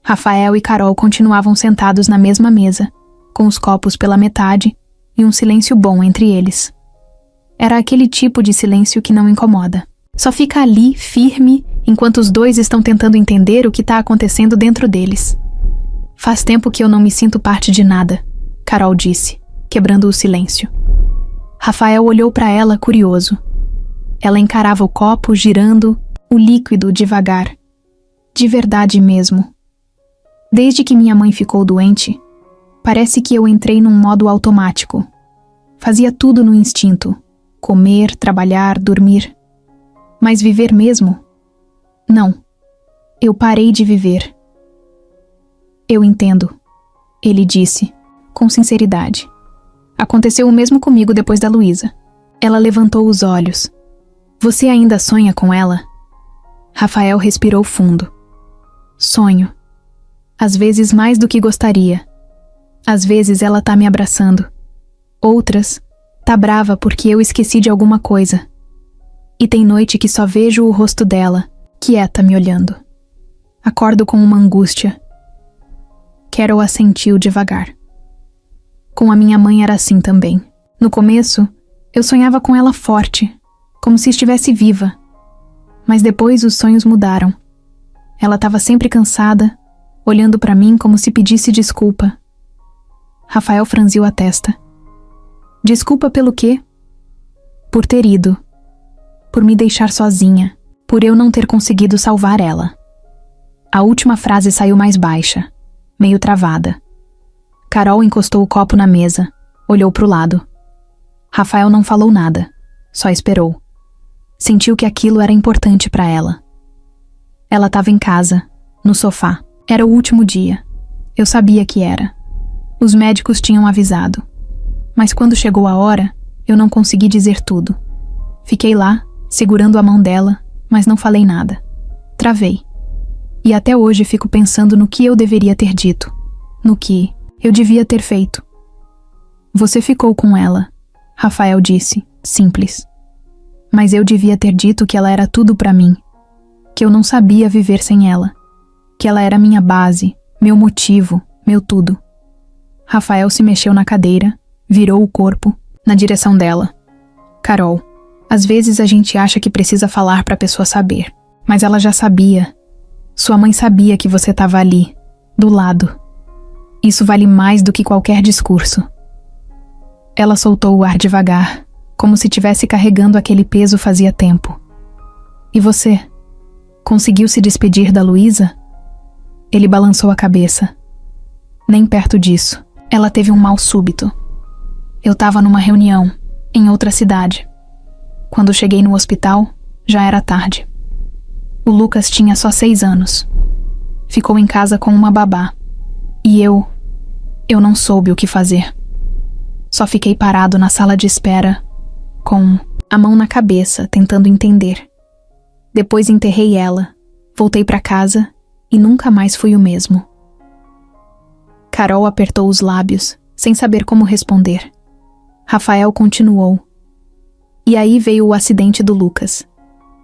Rafael e Carol continuavam sentados na mesma mesa, com os copos pela metade e um silêncio bom entre eles. Era aquele tipo de silêncio que não incomoda. Só fica ali, firme, enquanto os dois estão tentando entender o que está acontecendo dentro deles. Faz tempo que eu não me sinto parte de nada, Carol disse, quebrando o silêncio. Rafael olhou para ela curioso. Ela encarava o copo girando, o líquido devagar. De verdade mesmo. Desde que minha mãe ficou doente, parece que eu entrei num modo automático. Fazia tudo no instinto. Comer, trabalhar, dormir. Mas viver mesmo? Não. Eu parei de viver. Eu entendo, ele disse, com sinceridade. Aconteceu o mesmo comigo depois da Luísa. Ela levantou os olhos. Você ainda sonha com ela? Rafael respirou fundo. Sonho. Às vezes mais do que gostaria. Às vezes ela tá me abraçando. Outras, tá brava porque eu esqueci de alguma coisa. E tem noite que só vejo o rosto dela, quieta me olhando. Acordo com uma angústia. Carol assentiu devagar. Com a minha mãe era assim também. No começo, eu sonhava com ela forte, como se estivesse viva. Mas depois os sonhos mudaram. Ela estava sempre cansada, olhando para mim como se pedisse desculpa. Rafael franziu a testa. Desculpa pelo quê? Por ter ido. Por me deixar sozinha. Por eu não ter conseguido salvar ela. A última frase saiu mais baixa, meio travada. Carol encostou o copo na mesa, olhou pro lado. Rafael não falou nada, só esperou. Sentiu que aquilo era importante para ela. Ela estava em casa, no sofá. Era o último dia. Eu sabia que era. Os médicos tinham avisado. Mas quando chegou a hora, eu não consegui dizer tudo. Fiquei lá, segurando a mão dela, mas não falei nada. Travei. E até hoje fico pensando no que eu deveria ter dito. No que eu devia ter feito. Você ficou com ela, Rafael disse, simples. Mas eu devia ter dito que ela era tudo pra mim. Que eu não sabia viver sem ela. Que ela era minha base, meu motivo, meu tudo. Rafael se mexeu na cadeira, virou o corpo, na direção dela. Carol, às vezes a gente acha que precisa falar pra pessoa saber. Mas ela já sabia. Sua mãe sabia que você estava ali, do lado. Isso vale mais do que qualquer discurso. Ela soltou o ar devagar, como se tivesse carregando aquele peso fazia tempo. E você? Conseguiu se despedir da Luísa? Ele balançou a cabeça. Nem perto disso. Ela teve um mal súbito. Eu estava numa reunião, em outra cidade. Quando cheguei no hospital, já era tarde. O Lucas tinha só 6 anos. Ficou em casa com uma babá. E eu não soube o que fazer. Só fiquei parado na sala de espera, com a mão na cabeça, tentando entender. Depois enterrei ela, voltei para casa e nunca mais fui o mesmo. Carol apertou os lábios, sem saber como responder. Rafael continuou. E aí veio o acidente do Lucas.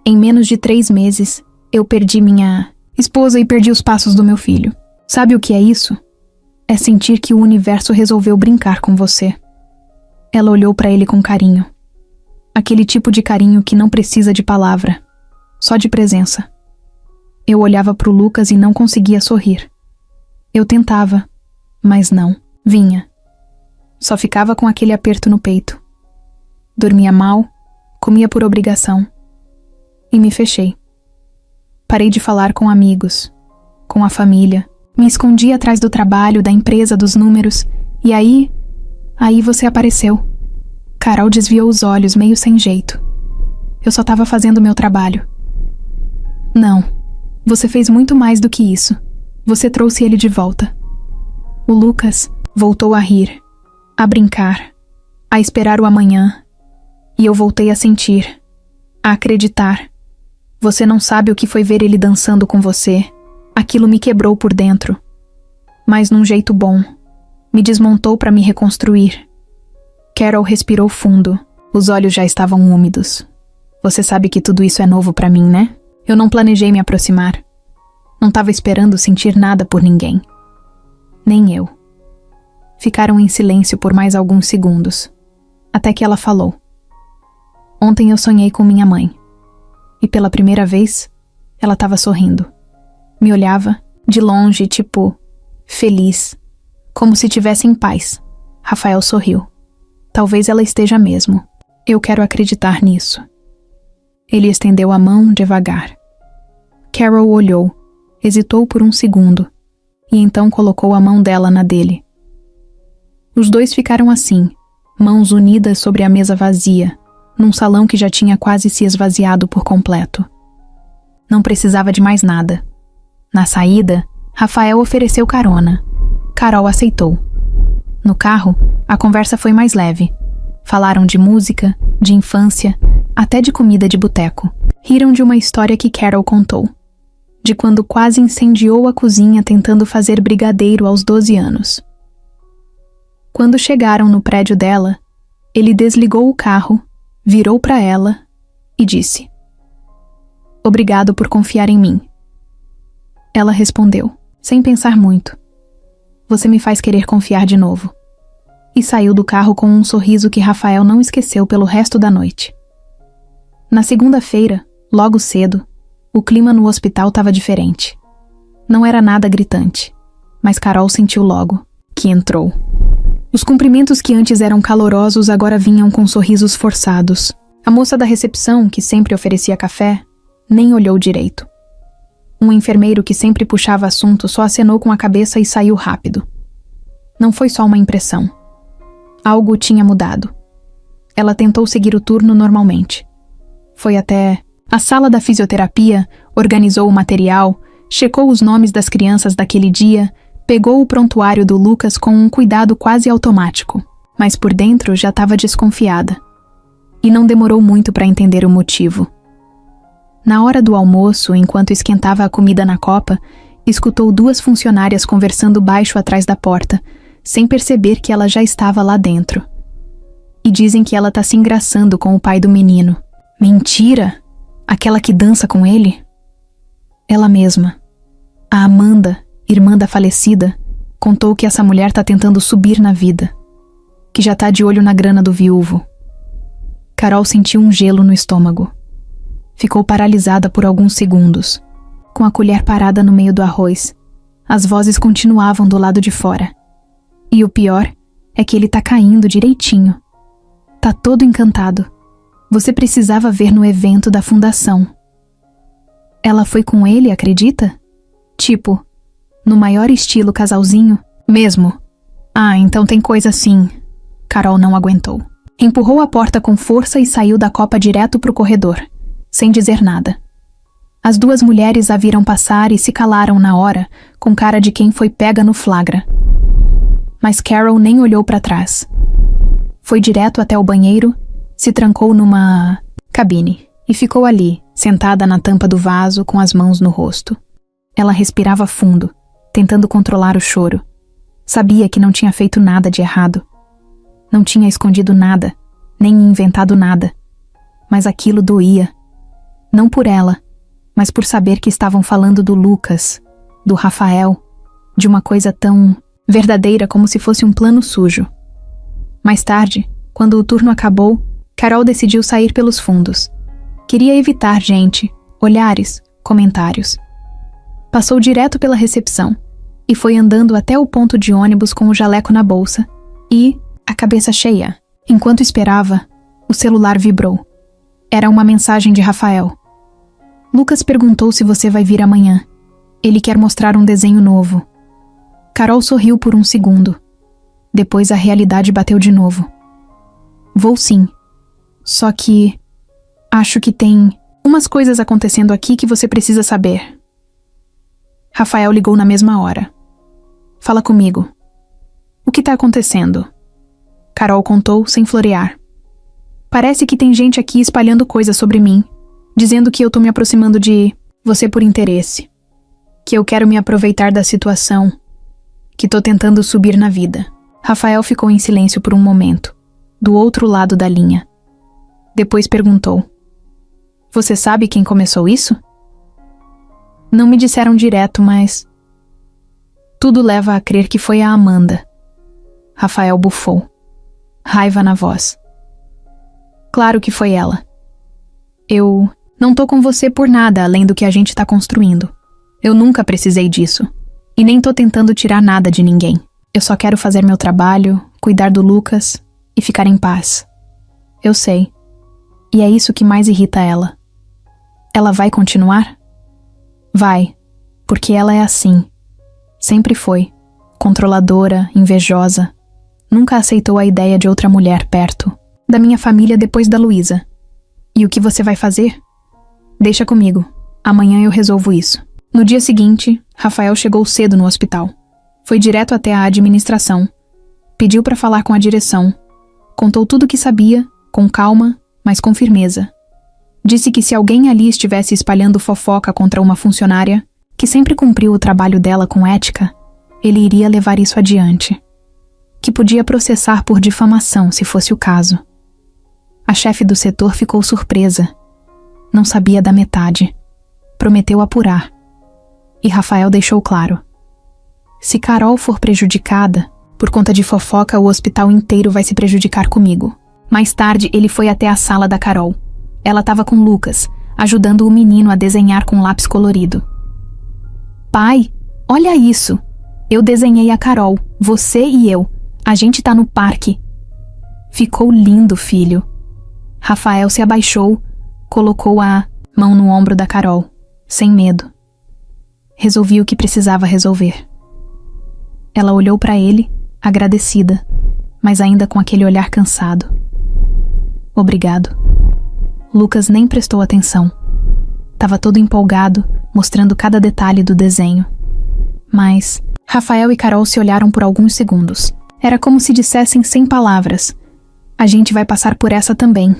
Em menos de 3 meses, Eu perdi minha esposa e perdi os passos do meu filho. Sabe o que é isso? É sentir que o universo resolveu brincar com você. Ela olhou para ele com carinho. Aquele tipo de carinho que não precisa de palavra, só de presença. Eu olhava pro Lucas e não conseguia sorrir. Eu tentava, mas não, vinha. Só ficava com aquele aperto no peito. Dormia mal, comia por obrigação. E me fechei. Parei de falar com amigos, com a família. Me escondi atrás do trabalho, da empresa, dos números. E aí você apareceu. Carol desviou os olhos, meio sem jeito. Eu só estava fazendo o meu trabalho. Não, você fez muito mais do que isso. Você trouxe ele de volta. O Lucas voltou a rir, a brincar, a esperar o amanhã. E eu voltei a sentir, a acreditar. Você não sabe o que foi ver ele dançando com você. Aquilo me quebrou por dentro. Mas num jeito bom. Me desmontou para me reconstruir. Carol respirou fundo. Os olhos já estavam úmidos. Você sabe que tudo isso é novo para mim, né? Eu não planejei me aproximar. Não estava esperando sentir nada por ninguém. Nem eu. Ficaram em silêncio por mais alguns segundos. Até que ela falou. Ontem eu sonhei com minha mãe. E pela primeira vez, ela estava sorrindo. Me olhava, de longe, tipo, feliz. Como se tivesse em paz. Rafael sorriu. Talvez ela esteja mesmo. Eu quero acreditar nisso. Ele estendeu a mão devagar. Carol olhou, hesitou por um segundo, e então colocou a mão dela na dele. Os dois ficaram assim, mãos unidas sobre a mesa vazia, num salão que já tinha quase se esvaziado por completo. Não precisava de mais nada. Na saída, Rafael ofereceu carona. Carol aceitou. No carro, a conversa foi mais leve. Falaram de música, de infância, até de comida de boteco. Riram de uma história que Carol contou. De quando quase incendiou a cozinha tentando fazer brigadeiro aos 12 anos. Quando chegaram no prédio dela, ele desligou o carro, virou para ela e disse: "Obrigado por confiar em mim." Ela respondeu, sem pensar muito: "Você me faz querer confiar de novo." E saiu do carro com um sorriso que Rafael não esqueceu pelo resto da noite. Na segunda-feira, logo cedo, o clima no hospital estava diferente. Não era nada gritante, mas Carol sentiu logo que entrou. Os cumprimentos que antes eram calorosos agora vinham com sorrisos forçados. A moça da recepção, que sempre oferecia café, nem olhou direito. Um enfermeiro que sempre puxava assunto só acenou com a cabeça e saiu rápido. Não foi só uma impressão. Algo tinha mudado. Ela tentou seguir o turno normalmente. Foi até a sala da fisioterapia, organizou o material, checou os nomes das crianças daquele dia, pegou o prontuário do Lucas com um cuidado quase automático, mas por dentro já estava desconfiada. E não demorou muito para entender o motivo. Na hora do almoço, enquanto esquentava a comida na copa, escutou duas funcionárias conversando baixo atrás da porta, sem perceber que ela já estava lá dentro. E dizem que ela tá se engraçando com o pai do menino. Mentira! Aquela que dança com ele? Ela mesma. A Amanda, irmã da falecida, contou que essa mulher tá tentando subir na vida, que já tá de olho na grana do viúvo. Carol sentiu um gelo no estômago. Ficou paralisada por alguns segundos, com a colher parada no meio do arroz. As vozes continuavam do lado de fora. E o pior é que ele tá caindo direitinho. Tá todo encantado. Você precisava ver no evento da fundação. Ela foi com ele, acredita? Tipo, no maior estilo casalzinho? Mesmo. Ah, então tem coisa assim. Carol não aguentou. Empurrou a porta com força e saiu da copa direto pro corredor, sem dizer nada. As duas mulheres a viram passar e se calaram na hora, com cara de quem foi pega no flagra. Mas Carol nem olhou para trás. Foi direto até o banheiro, se trancou numa cabine e ficou ali, sentada na tampa do vaso com as mãos no rosto. Ela respirava fundo, tentando controlar o choro. Sabia que não tinha feito nada de errado. Não tinha escondido nada, nem inventado nada. Mas aquilo doía. Não por ela, mas por saber que estavam falando do Lucas, do Rafael, de uma coisa tão verdadeira como se fosse um plano sujo. Mais tarde, quando o turno acabou, Carol decidiu sair pelos fundos. Queria evitar gente, olhares, comentários. Passou direto pela recepção e foi andando até o ponto de ônibus com o jaleco na bolsa e, a cabeça cheia. Enquanto esperava, o celular vibrou. Era uma mensagem de Rafael. Lucas perguntou se você vai vir amanhã. Ele quer mostrar um desenho novo. Carol sorriu por um segundo. Depois a realidade bateu de novo. Vou sim. Só que acho que tem umas coisas acontecendo aqui que você precisa saber. Rafael ligou na mesma hora. Fala comigo. O que tá acontecendo? Carol contou sem florear. Parece que tem gente aqui espalhando coisas sobre mim, dizendo que eu tô me aproximando de você por interesse, que eu quero me aproveitar da situação, que tô tentando subir na vida. Rafael ficou em silêncio por um momento, do outro lado da linha. Depois perguntou: Você sabe quem começou isso? Não me disseram direto, mas tudo leva a crer que foi a Amanda. Rafael bufou, raiva na voz. Claro que foi ela. Eu não tô com você por nada além do que a gente tá construindo. Eu nunca precisei disso. E nem tô tentando tirar nada de ninguém. Eu só quero fazer meu trabalho, cuidar do Lucas e ficar em paz. Eu sei. E é isso que mais irrita ela. Ela vai continuar? Vai, porque ela é assim. Sempre foi. Controladora, invejosa. Nunca aceitou a ideia de outra mulher perto. Da minha família depois da Luísa. E o que você vai fazer? Deixa comigo. Amanhã eu resolvo isso. No dia seguinte, Rafael chegou cedo no hospital. Foi direto até a administração. Pediu para falar com a direção. Contou tudo o que sabia, com calma, mas com firmeza. Disse que se alguém ali estivesse espalhando fofoca contra uma funcionária, que sempre cumpriu o trabalho dela com ética, ele iria levar isso adiante. Que podia processar por difamação, se fosse o caso. A chefe do setor ficou surpresa. Não sabia da metade. Prometeu apurar. E Rafael deixou claro: se Carol for prejudicada, por conta de fofoca, o hospital inteiro vai se prejudicar comigo. Mais tarde, ele foi até a sala da Carol. Ela estava com Lucas, ajudando o menino a desenhar com lápis colorido. Pai, olha isso! Eu desenhei a Carol, você e eu. A gente tá no parque. Ficou lindo, filho. Rafael se abaixou, colocou a mão no ombro da Carol, sem medo. Resolvi o que precisava resolver. Ela olhou para ele, agradecida, mas ainda com aquele olhar cansado. Obrigado. Lucas nem prestou atenção. Tava todo empolgado, mostrando cada detalhe do desenho. Mas Rafael e Carol se olharam por alguns segundos. Era como se dissessem sem palavras: a gente vai passar por essa também.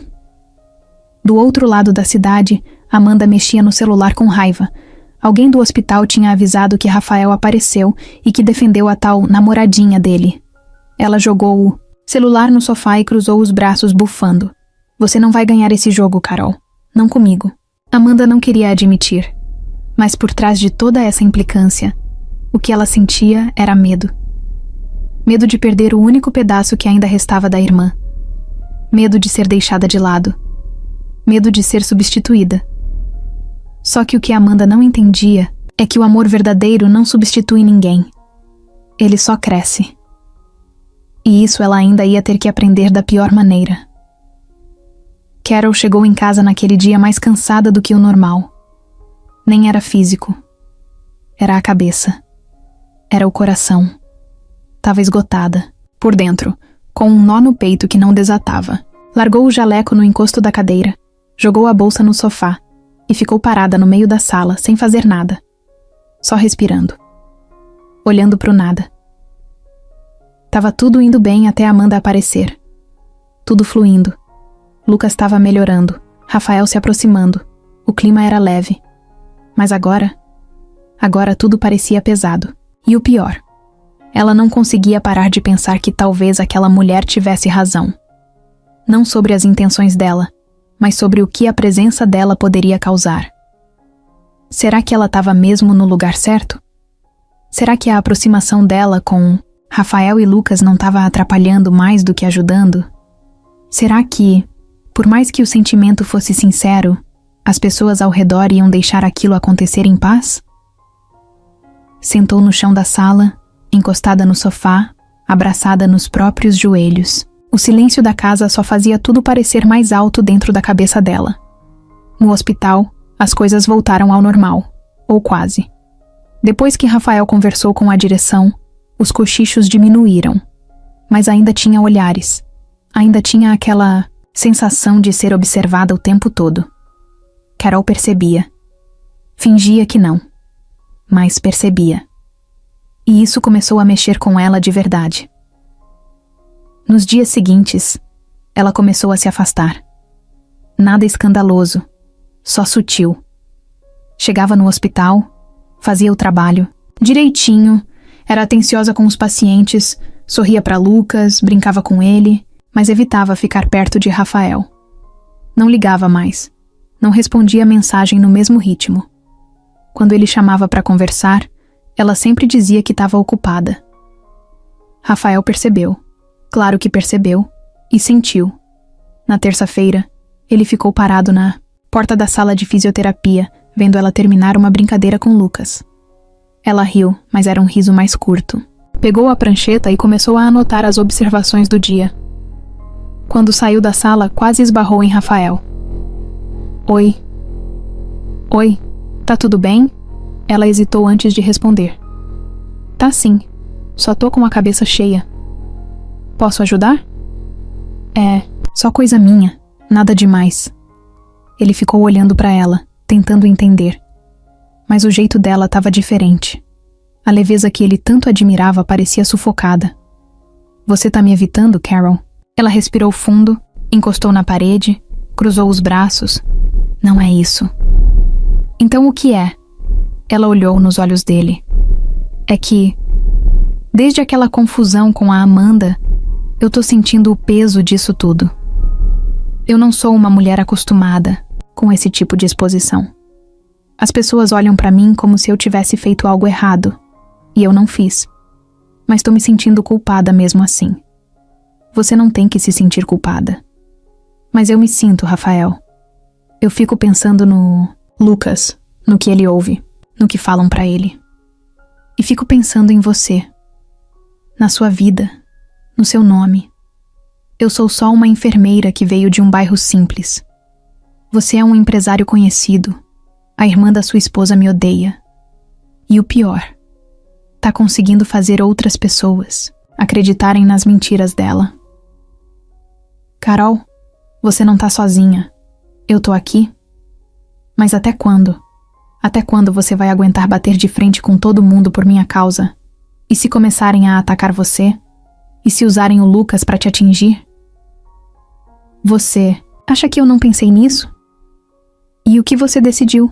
Do outro lado da cidade, Amanda mexia no celular com raiva. Alguém do hospital tinha avisado que Rafael apareceu e que defendeu a tal namoradinha dele. Ela jogou o celular no sofá e cruzou os braços bufando. Você não vai ganhar esse jogo, Carol. Não comigo. Amanda não queria admitir. Mas por trás de toda essa implicância, o que ela sentia era medo. Medo de perder o único pedaço que ainda restava da irmã. Medo de ser deixada de lado. Medo de ser substituída. Só que o que Amanda não entendia é que o amor verdadeiro não substitui ninguém. Ele só cresce. E isso ela ainda ia ter que aprender da pior maneira. Carol chegou em casa naquele dia mais cansada do que o normal. Nem era físico. Era a cabeça. Era o coração. Tava esgotada, por dentro, com um nó no peito que não desatava. Largou o jaleco no encosto da cadeira, jogou a bolsa no sofá e ficou parada no meio da sala, sem fazer nada. Só respirando. Olhando pro nada. Tava tudo indo bem até Amanda aparecer. Tudo fluindo. Lucas estava melhorando, Rafael se aproximando. O clima era leve. Mas agora tudo parecia pesado. E o pior, ela não conseguia parar de pensar que talvez aquela mulher tivesse razão. Não sobre as intenções dela, mas sobre o que a presença dela poderia causar. Será que ela estava mesmo no lugar certo? Será que a aproximação dela com Rafael e Lucas não estava atrapalhando mais do que ajudando? Será que, por mais que o sentimento fosse sincero, as pessoas ao redor iam deixar aquilo acontecer em paz? Sentou no chão da sala, encostada no sofá, abraçada nos próprios joelhos. O silêncio da casa só fazia tudo parecer mais alto dentro da cabeça dela. No hospital, as coisas voltaram ao normal, ou quase. Depois que Rafael conversou com a direção, os cochichos diminuíram. Mas ainda tinha olhares. Ainda tinha aquela sensação de ser observada o tempo todo. Carol percebia. Fingia que não. Mas percebia. E isso começou a mexer com ela de verdade. Nos dias seguintes, ela começou a se afastar. Nada escandaloso, só sutil. Chegava no hospital, fazia o trabalho, direitinho, era atenciosa com os pacientes, sorria para Lucas, brincava com ele, mas evitava ficar perto de Rafael. Não ligava mais, não respondia a mensagem no mesmo ritmo. Quando ele chamava para conversar, ela sempre dizia que estava ocupada. Rafael percebeu, claro que percebeu, e sentiu. Na terça-feira, ele ficou parado na porta da sala de fisioterapia, vendo ela terminar uma brincadeira com Lucas. Ela riu, mas era um riso mais curto. Pegou a prancheta e começou a anotar as observações do dia. Quando saiu da sala, quase esbarrou em Rafael. Oi. Oi, tá tudo bem? Ela hesitou antes de responder. Tá sim, só tô com a cabeça cheia. Posso ajudar? É, só coisa minha, nada demais. Ele ficou olhando pra ela, tentando entender. Mas o jeito dela estava diferente. A leveza que ele tanto admirava parecia sufocada. Você tá me evitando, Carol? Ela respirou fundo, encostou na parede, cruzou os braços. Não é isso. Então o que é? Ela olhou nos olhos dele. É que, desde aquela confusão com a Amanda, eu tô sentindo o peso disso tudo. Eu não sou uma mulher acostumada com esse tipo de exposição. As pessoas olham pra mim como se eu tivesse feito algo errado, e eu não fiz. Mas tô me sentindo culpada mesmo assim. Você não tem que se sentir culpada. Mas eu me sinto, Rafael. Eu fico pensando no Lucas, no que ele ouve, no que falam pra ele. E fico pensando em você, na sua vida, no seu nome. Eu sou só uma enfermeira que veio de um bairro simples. Você é um empresário conhecido. A irmã da sua esposa me odeia. E o pior, tá conseguindo fazer outras pessoas acreditarem nas mentiras dela. Carol, você não tá sozinha. Eu tô aqui. Mas até quando? Até quando você vai aguentar bater de frente com todo mundo por minha causa? E se começarem a atacar você? E se usarem o Lucas pra te atingir? Você acha que eu não pensei nisso? E o que você decidiu?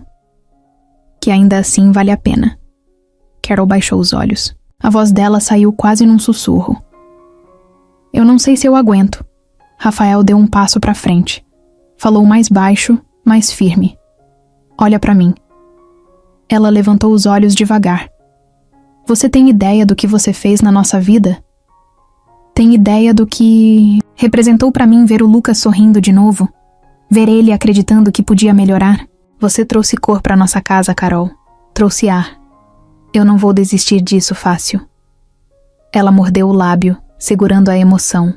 Que ainda assim vale a pena. Carol baixou os olhos. A voz dela saiu quase num sussurro. Eu não sei se eu aguento. Rafael deu um passo pra frente. Falou mais baixo, mais firme. Olha pra mim. Ela levantou os olhos devagar. Você tem ideia do que você fez na nossa vida? Tem ideia do que representou pra mim ver o Lucas sorrindo de novo? Ver ele acreditando que podia melhorar? Você trouxe cor pra nossa casa, Carol. Trouxe ar. Eu não vou desistir disso fácil. Ela mordeu o lábio, segurando a emoção.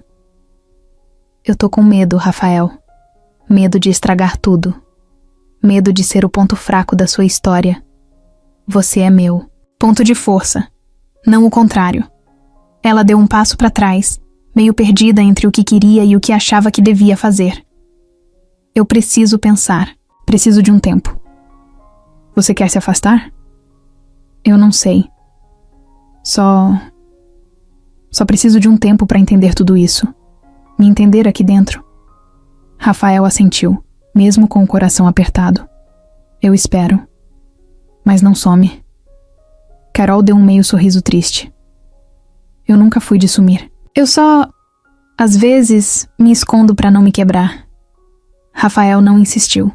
Eu tô com medo, Rafael. Medo de estragar tudo. Medo de ser o ponto fraco da sua história. Você é meu ponto de força, não o contrário. Ela deu um passo para trás, meio perdida entre o que queria e o que achava que devia fazer. Eu preciso pensar. Preciso de um tempo. Você quer se afastar? Eu não sei. Só preciso de um tempo para entender tudo isso. Me entender aqui dentro. Rafael assentiu, mesmo com o coração apertado. Eu espero. Mas não some. Carol deu um meio sorriso triste. Eu nunca fui de sumir. Eu só, às vezes, me escondo para não me quebrar. Rafael não insistiu.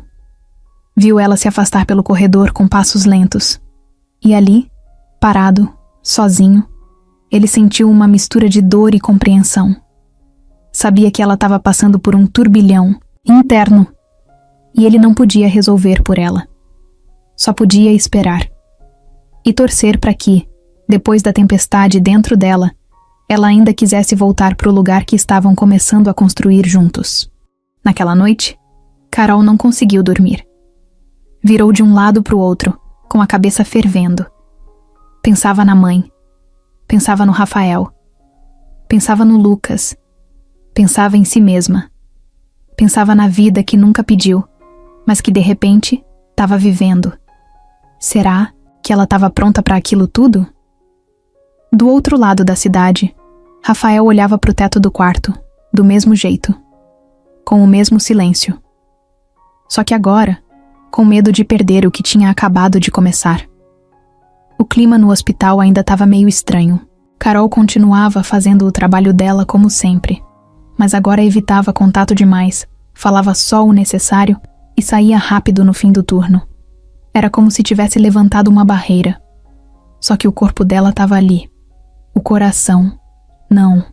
Viu ela se afastar pelo corredor com passos lentos. E ali, parado, sozinho, ele sentiu uma mistura de dor e compreensão. Sabia que ela estava passando por um turbilhão interno e ele não podia resolver por ela. Só podia esperar. E torcer para que, depois da tempestade dentro dela, ela ainda quisesse voltar para o lugar que estavam começando a construir juntos. Naquela noite, Carol não conseguiu dormir. Virou de um lado para o outro, com a cabeça fervendo. Pensava na mãe. Pensava no Rafael. Pensava no Lucas. Pensava em si mesma. Pensava na vida que nunca pediu, mas que de repente estava vivendo. Será que ela estava pronta para aquilo tudo? Do outro lado da cidade, Rafael olhava para o teto do quarto, do mesmo jeito, com o mesmo silêncio. Só que agora, com medo de perder o que tinha acabado de começar. O clima no hospital ainda estava meio estranho. Carol continuava fazendo o trabalho dela como sempre, mas agora evitava contato demais, falava só o necessário e saía rápido no fim do turno. Era como se tivesse levantado uma barreira. Só que o corpo dela estava ali. O coração. Não.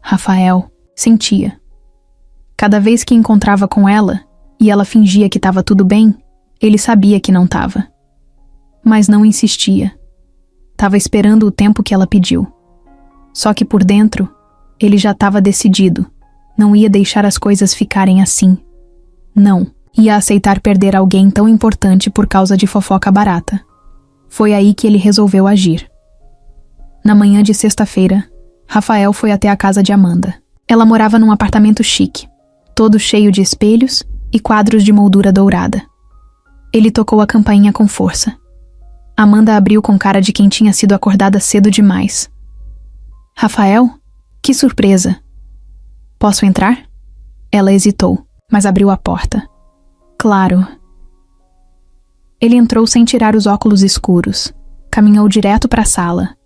Rafael sentia. Cada vez que encontrava com ela, e ela fingia que estava tudo bem, ele sabia que não estava. Mas não insistia. Estava esperando o tempo que ela pediu. Só que por dentro, ele já estava decidido. Não ia deixar as coisas ficarem assim. Não. Ia aceitar perder alguém tão importante por causa de fofoca barata. Foi aí que ele resolveu agir. Na manhã de sexta-feira, Rafael foi até a casa de Amanda. Ela morava num apartamento chique, todo cheio de espelhos e quadros de moldura dourada. Ele tocou a campainha com força. Amanda abriu com cara de quem tinha sido acordada cedo demais. Rafael? Que surpresa! Posso entrar? Ela hesitou, mas abriu a porta. Claro. Ele entrou sem tirar os óculos escuros. Caminhou direto para a sala.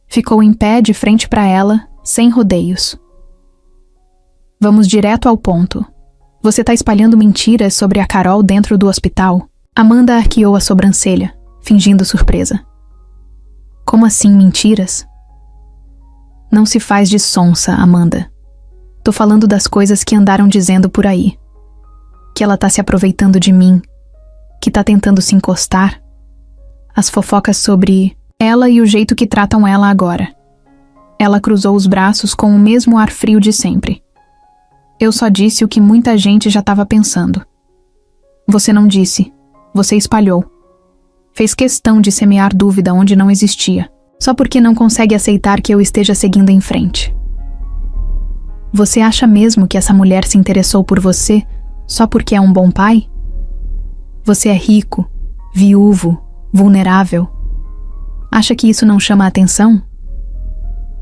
Ficou em pé de frente para ela, sem rodeios. Vamos direto ao ponto. Você tá espalhando mentiras sobre a Carol dentro do hospital? Amanda arqueou a sobrancelha, fingindo surpresa. Como assim mentiras? Não se faz de sonsa, Amanda. Tô falando das coisas que andaram dizendo por aí. Que ela tá se aproveitando de mim, que tá tentando se encostar. As fofocas sobre ela e o jeito que tratam ela agora. Ela cruzou os braços com o mesmo ar frio de sempre. Eu só disse o que muita gente já estava pensando. Você não disse, você espalhou. Fez questão de semear dúvida onde não existia, só porque não consegue aceitar que eu esteja seguindo em frente. Você acha mesmo que essa mulher se interessou por você só porque é um bom pai? Você é rico, viúvo, vulnerável. Acha que isso não chama a atenção?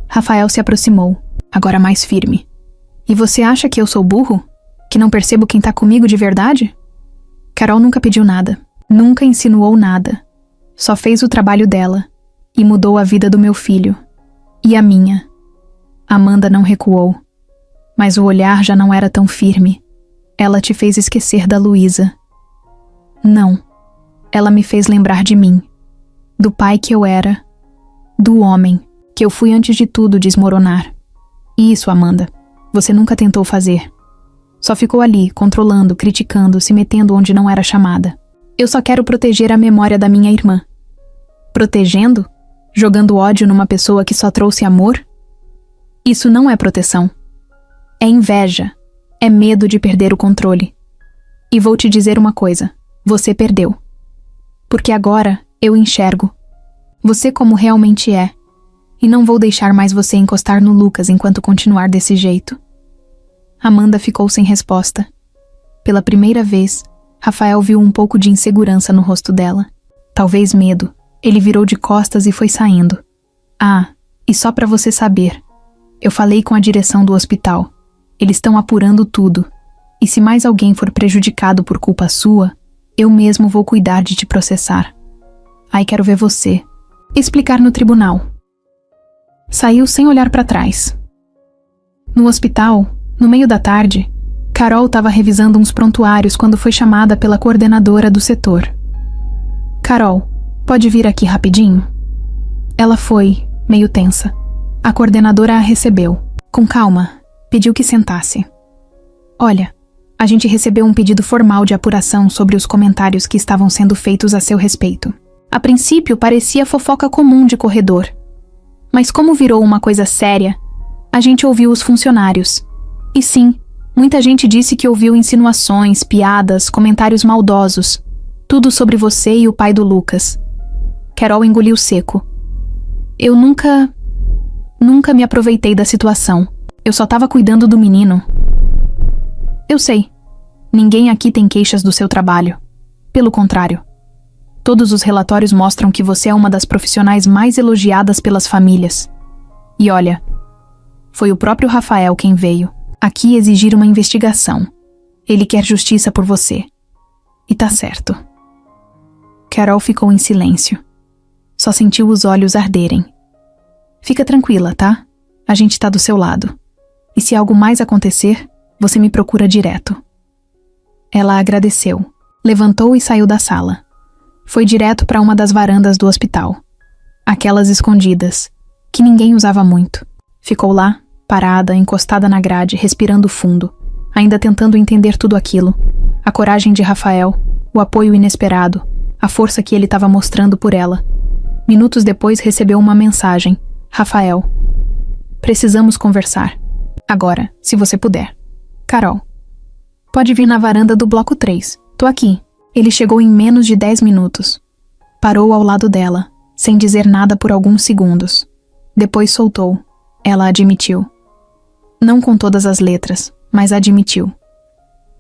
Rafael se aproximou, agora mais firme. E você acha que eu sou burro? Que não percebo quem tá comigo de verdade? Carol nunca pediu nada, nunca insinuou nada. Só fez o trabalho dela e mudou a vida do meu filho. E a minha. Amanda não recuou, mas o olhar já não era tão firme. Ela te fez esquecer da Luísa. Não. Ela me fez lembrar de mim. Do pai que eu era. Do homem que eu fui antes de tudo desmoronar. Isso, Amanda, você nunca tentou fazer. Só ficou ali, controlando, criticando, se metendo onde não era chamada. Eu só quero proteger a memória da minha irmã. Protegendo? Jogando ódio numa pessoa que só trouxe amor? Isso não é proteção. É inveja. É medo de perder o controle. E vou te dizer uma coisa. Você perdeu. Porque agora eu enxergo. Você como realmente é. E não vou deixar mais você encostar no Lucas enquanto continuar desse jeito. Amanda ficou sem resposta. Pela primeira vez, Rafael viu um pouco de insegurança no rosto dela. Talvez medo. Ele virou de costas e foi saindo. Ah, e só pra você saber. Eu falei com a direção do hospital. Eles estão apurando tudo. E se mais alguém for prejudicado por culpa sua, eu mesmo vou cuidar de te processar. Aí quero ver você. Explicar no tribunal. Saiu sem olhar para trás. No hospital, no meio da tarde, Carol estava revisando uns prontuários quando foi chamada pela coordenadora do setor. Carol, pode vir aqui rapidinho? Ela foi, meio tensa. A coordenadora a recebeu. Com calma, pediu que sentasse. Olha, a gente recebeu um pedido formal de apuração sobre os comentários que estavam sendo feitos a seu respeito. A princípio parecia fofoca comum de corredor. Mas como virou uma coisa séria, a gente ouviu os funcionários. E sim, muita gente disse que ouviu insinuações, piadas, comentários maldosos. Tudo sobre você e o pai do Lucas. Carol engoliu seco. Eu nunca me aproveitei da situação. Eu só estava cuidando do menino. Eu sei. Ninguém aqui tem queixas do seu trabalho. Pelo contrário. Todos os relatórios mostram que você é uma das profissionais mais elogiadas pelas famílias. E olha, foi o próprio Rafael quem veio aqui exigir uma investigação. Ele quer justiça por você. E tá certo. Carol ficou em silêncio. Só sentiu os olhos arderem. Fica tranquila, tá? A gente tá do seu lado. E se algo mais acontecer, você me procura direto. Ela agradeceu, levantou e saiu da sala. Foi direto para uma das varandas do hospital. Aquelas escondidas, que ninguém usava muito. Ficou lá, parada, encostada na grade, respirando fundo, ainda tentando entender tudo aquilo. A coragem de Rafael, o apoio inesperado, a força que ele estava mostrando por ela. Minutos depois recebeu uma mensagem. Rafael. Precisamos conversar. Agora, se você puder. Carol. Pode vir na varanda do bloco 3. Tô aqui. Ele chegou em menos de 10 minutos. Parou ao lado dela, sem dizer nada por alguns segundos. Depois soltou. Ela admitiu. Não com todas as letras, mas admitiu.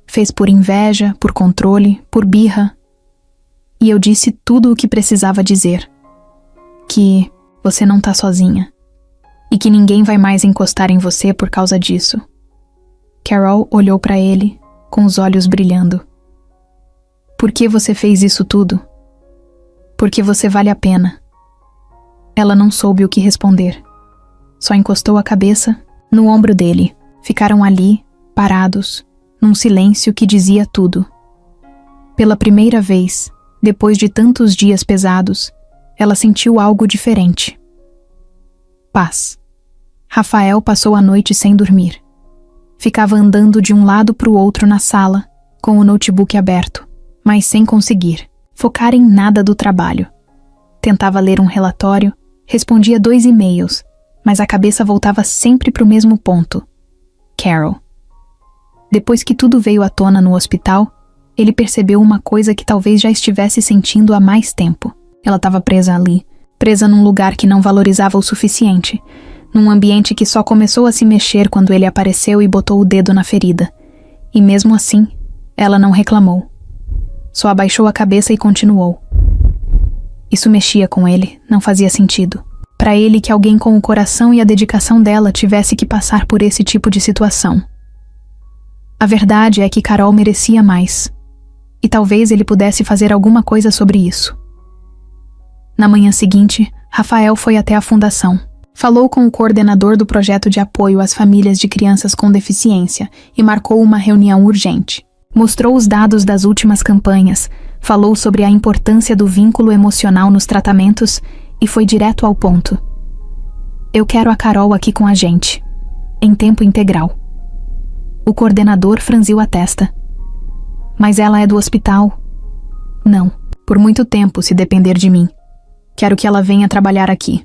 Fez por inveja, por controle, por birra. E eu disse tudo o que precisava dizer. Que você não tá sozinha. E que ninguém vai mais encostar em você por causa disso. Carol olhou para ele, com os olhos brilhando. Por que você fez isso tudo? Porque você vale a pena. Ela não soube o que responder. Só encostou a cabeça no ombro dele. Ficaram ali, parados, num silêncio que dizia tudo. Pela primeira vez, depois de tantos dias pesados, ela sentiu algo diferente. Paz. Rafael passou a noite sem dormir. Ficava andando de um lado para o outro na sala, com o notebook aberto, mas sem conseguir focar em nada do trabalho. Tentava ler um relatório, respondia 2 e-mails, mas a cabeça voltava sempre para o mesmo ponto. Carol. Depois que tudo veio à tona no hospital, ele percebeu uma coisa que talvez já estivesse sentindo há mais tempo. Ela estava presa ali, presa num lugar que não valorizava o suficiente, num ambiente que só começou a se mexer quando ele apareceu e botou o dedo na ferida. E mesmo assim, ela não reclamou. Só abaixou a cabeça e continuou. Isso mexia com ele, não fazia sentido. Para ele que alguém com o coração e a dedicação dela tivesse que passar por esse tipo de situação. A verdade é que Carol merecia mais. E talvez ele pudesse fazer alguma coisa sobre isso. Na manhã seguinte, Rafael foi até a fundação. Falou com o coordenador do projeto de apoio às famílias de crianças com deficiência e marcou uma reunião urgente. Mostrou os dados das últimas campanhas, falou sobre a importância do vínculo emocional nos tratamentos e foi direto ao ponto. Eu quero a Carol aqui com a gente, em tempo integral. O coordenador franziu a testa. Mas ela é do hospital? Não, por muito tempo, se depender de mim. Quero que ela venha trabalhar aqui,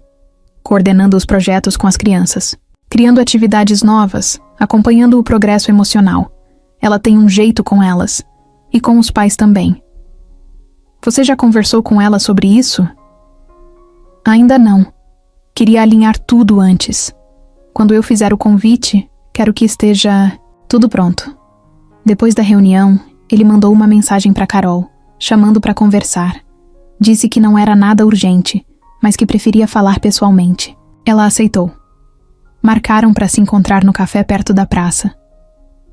coordenando os projetos com as crianças, criando atividades novas, acompanhando o progresso emocional. Ela tem um jeito com elas, e com os pais também. Você já conversou com ela sobre isso? Ainda não. Queria alinhar tudo antes. Quando eu fizer o convite, quero que esteja tudo pronto. Depois da reunião, ele mandou uma mensagem para Carol, chamando para conversar. Disse que não era nada urgente, mas que preferia falar pessoalmente. Ela aceitou. Marcaram para se encontrar no café perto da praça,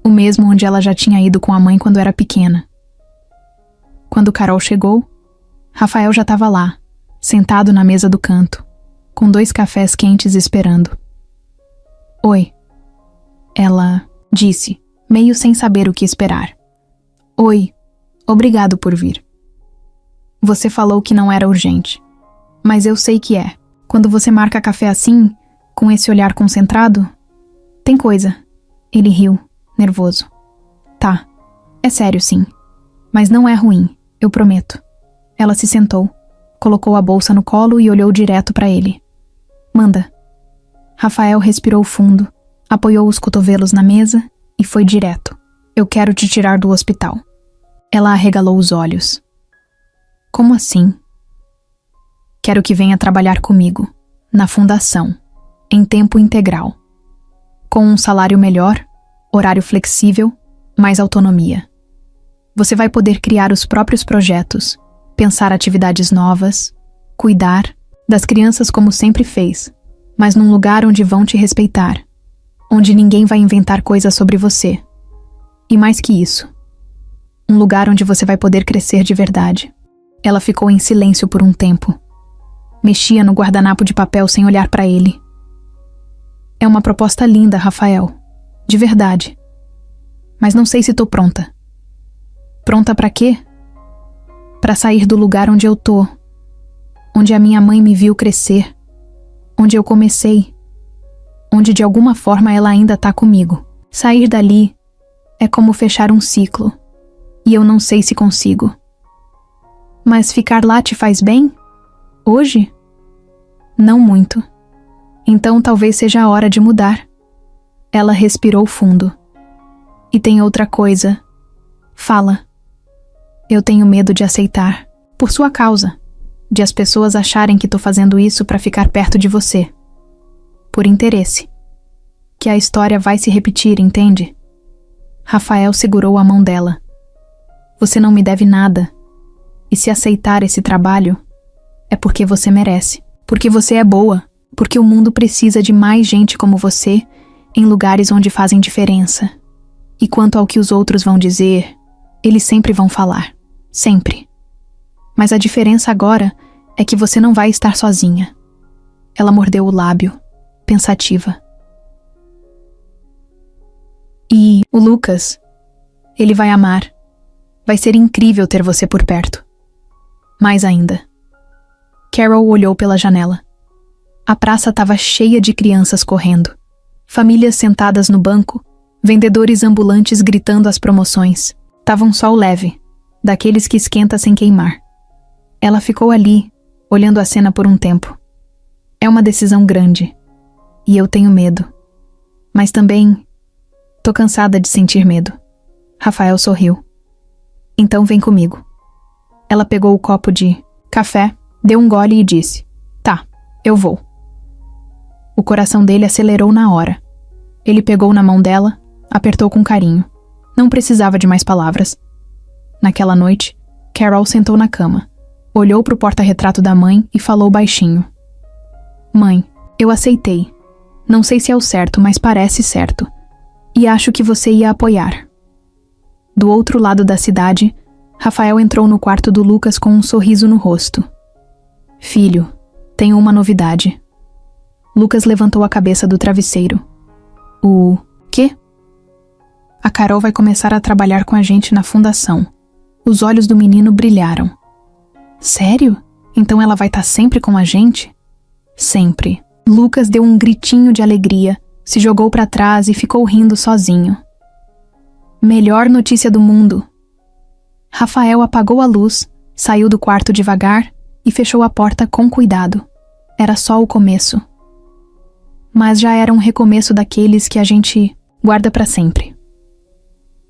o mesmo onde ela já tinha ido com a mãe quando era pequena. Quando Carol chegou, Rafael já estava lá, sentado na mesa do canto, com 2 cafés quentes esperando. Oi, ela disse, meio sem saber o que esperar. Oi, obrigado por vir. Você falou que não era urgente, mas eu sei que é. Quando você marca café assim, com esse olhar concentrado, tem coisa. Ele riu, nervoso. Tá, é sério sim, mas não é ruim, eu prometo. Ela se sentou, colocou a bolsa no colo e olhou direto para ele. Manda. Rafael respirou fundo, apoiou os cotovelos na mesa e foi direto. Eu quero te tirar do hospital. Ela arregalou os olhos. Como assim? Quero que venha trabalhar comigo, na fundação, em tempo integral. Com um salário melhor, horário flexível, mais autonomia. Você vai poder criar os próprios projetos, pensar atividades novas, cuidar das crianças como sempre fez, mas num lugar onde vão te respeitar, onde ninguém vai inventar coisas sobre você. E mais que isso, um lugar onde você vai poder crescer de verdade. Ela ficou em silêncio por um tempo. Mexia no guardanapo de papel sem olhar para ele. É uma proposta linda, Rafael. De verdade. Mas não sei se tô pronta. Pronta pra quê? Pra sair do lugar onde eu tô. Onde a minha mãe me viu crescer. Onde eu comecei. Onde de alguma forma ela ainda tá comigo. Sair dali é como fechar um ciclo. E eu não sei se consigo. Mas ficar lá te faz bem? Hoje? Não muito. Então talvez seja a hora de mudar. Ela respirou fundo. E tem outra coisa. Fala. Eu tenho medo de aceitar. Por sua causa. De as pessoas acharem que tô fazendo isso pra ficar perto de você. Por interesse. Que a história vai se repetir, entende? Rafael segurou a mão dela. Você não me deve nada. E se aceitar esse trabalho, é porque você merece. Porque você é boa. Porque o mundo precisa de mais gente como você em lugares onde fazem diferença. E quanto ao que os outros vão dizer, eles sempre vão falar. Sempre. Mas a diferença agora é que você não vai estar sozinha. Ela mordeu o lábio, pensativa. E o Lucas, ele vai amar. Vai ser incrível ter você por perto. Mais ainda. Carol olhou pela janela. A praça estava cheia de crianças correndo. Famílias sentadas no banco, vendedores ambulantes gritando as promoções. Tava um sol leve, daqueles que esquenta sem queimar. Ela ficou ali, olhando a cena por um tempo. É uma decisão grande, e eu tenho medo. Mas também, tô cansada de sentir medo. Rafael sorriu. Então vem comigo. Ela pegou o copo de café, deu um gole e disse: Tá, eu vou. O coração dele acelerou na hora. Ele pegou na mão dela, apertou com carinho. Não precisava de mais palavras. Naquela noite, Carol sentou na cama, olhou para o porta-retrato da mãe e falou baixinho: Mãe, eu aceitei. Não sei se é o certo, mas parece certo. E acho que você ia apoiar. Do outro lado da cidade, Rafael entrou no quarto do Lucas com um sorriso no rosto. Filho, tenho uma novidade. Lucas levantou a cabeça do travesseiro. O quê? A Carol vai começar a trabalhar com a gente na fundação. Os olhos do menino brilharam. Sério? Então ela vai estar sempre com a gente? Sempre. Lucas deu um gritinho de alegria, se jogou para trás e ficou rindo sozinho. Melhor notícia do mundo. Rafael apagou a luz, saiu do quarto devagar e fechou a porta com cuidado. Era só o começo. Mas já era um recomeço daqueles que a gente guarda para sempre.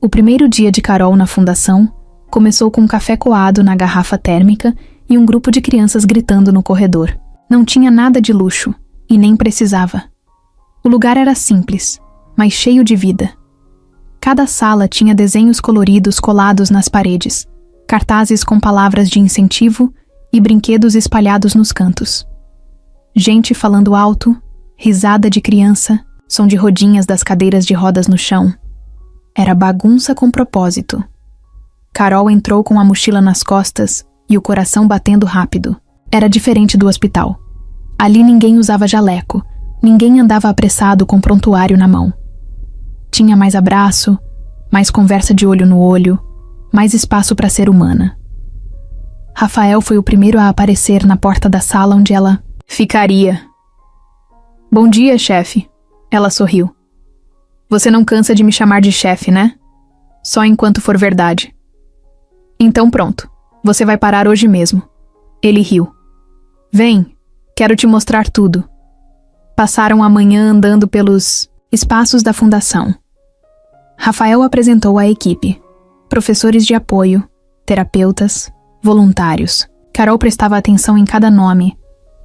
O primeiro dia de Carol na fundação começou com um café coado na garrafa térmica e um grupo de crianças gritando no corredor. Não tinha nada de luxo, e nem precisava. O lugar era simples, mas cheio de vida. Cada sala tinha desenhos coloridos colados nas paredes, cartazes com palavras de incentivo e brinquedos espalhados nos cantos. Gente falando alto, risada de criança, som de rodinhas das cadeiras de rodas no chão. Era bagunça com propósito. Carol entrou com a mochila nas costas e o coração batendo rápido. Era diferente do hospital. Ali ninguém usava jaleco, ninguém andava apressado com prontuário na mão. Tinha mais abraço, mais conversa de olho no olho, mais espaço para ser humana. Rafael foi o primeiro a aparecer na porta da sala onde ela ficaria. Bom dia, chefe. Ela sorriu. Você não cansa de me chamar de chefe, né? Só enquanto for verdade. Então pronto, você vai parar hoje mesmo. Ele riu. Vem, quero te mostrar tudo. Passaram a manhã andando pelos espaços da fundação. Rafael apresentou a equipe. Professores de apoio, terapeutas, voluntários. Carol prestava atenção em cada nome,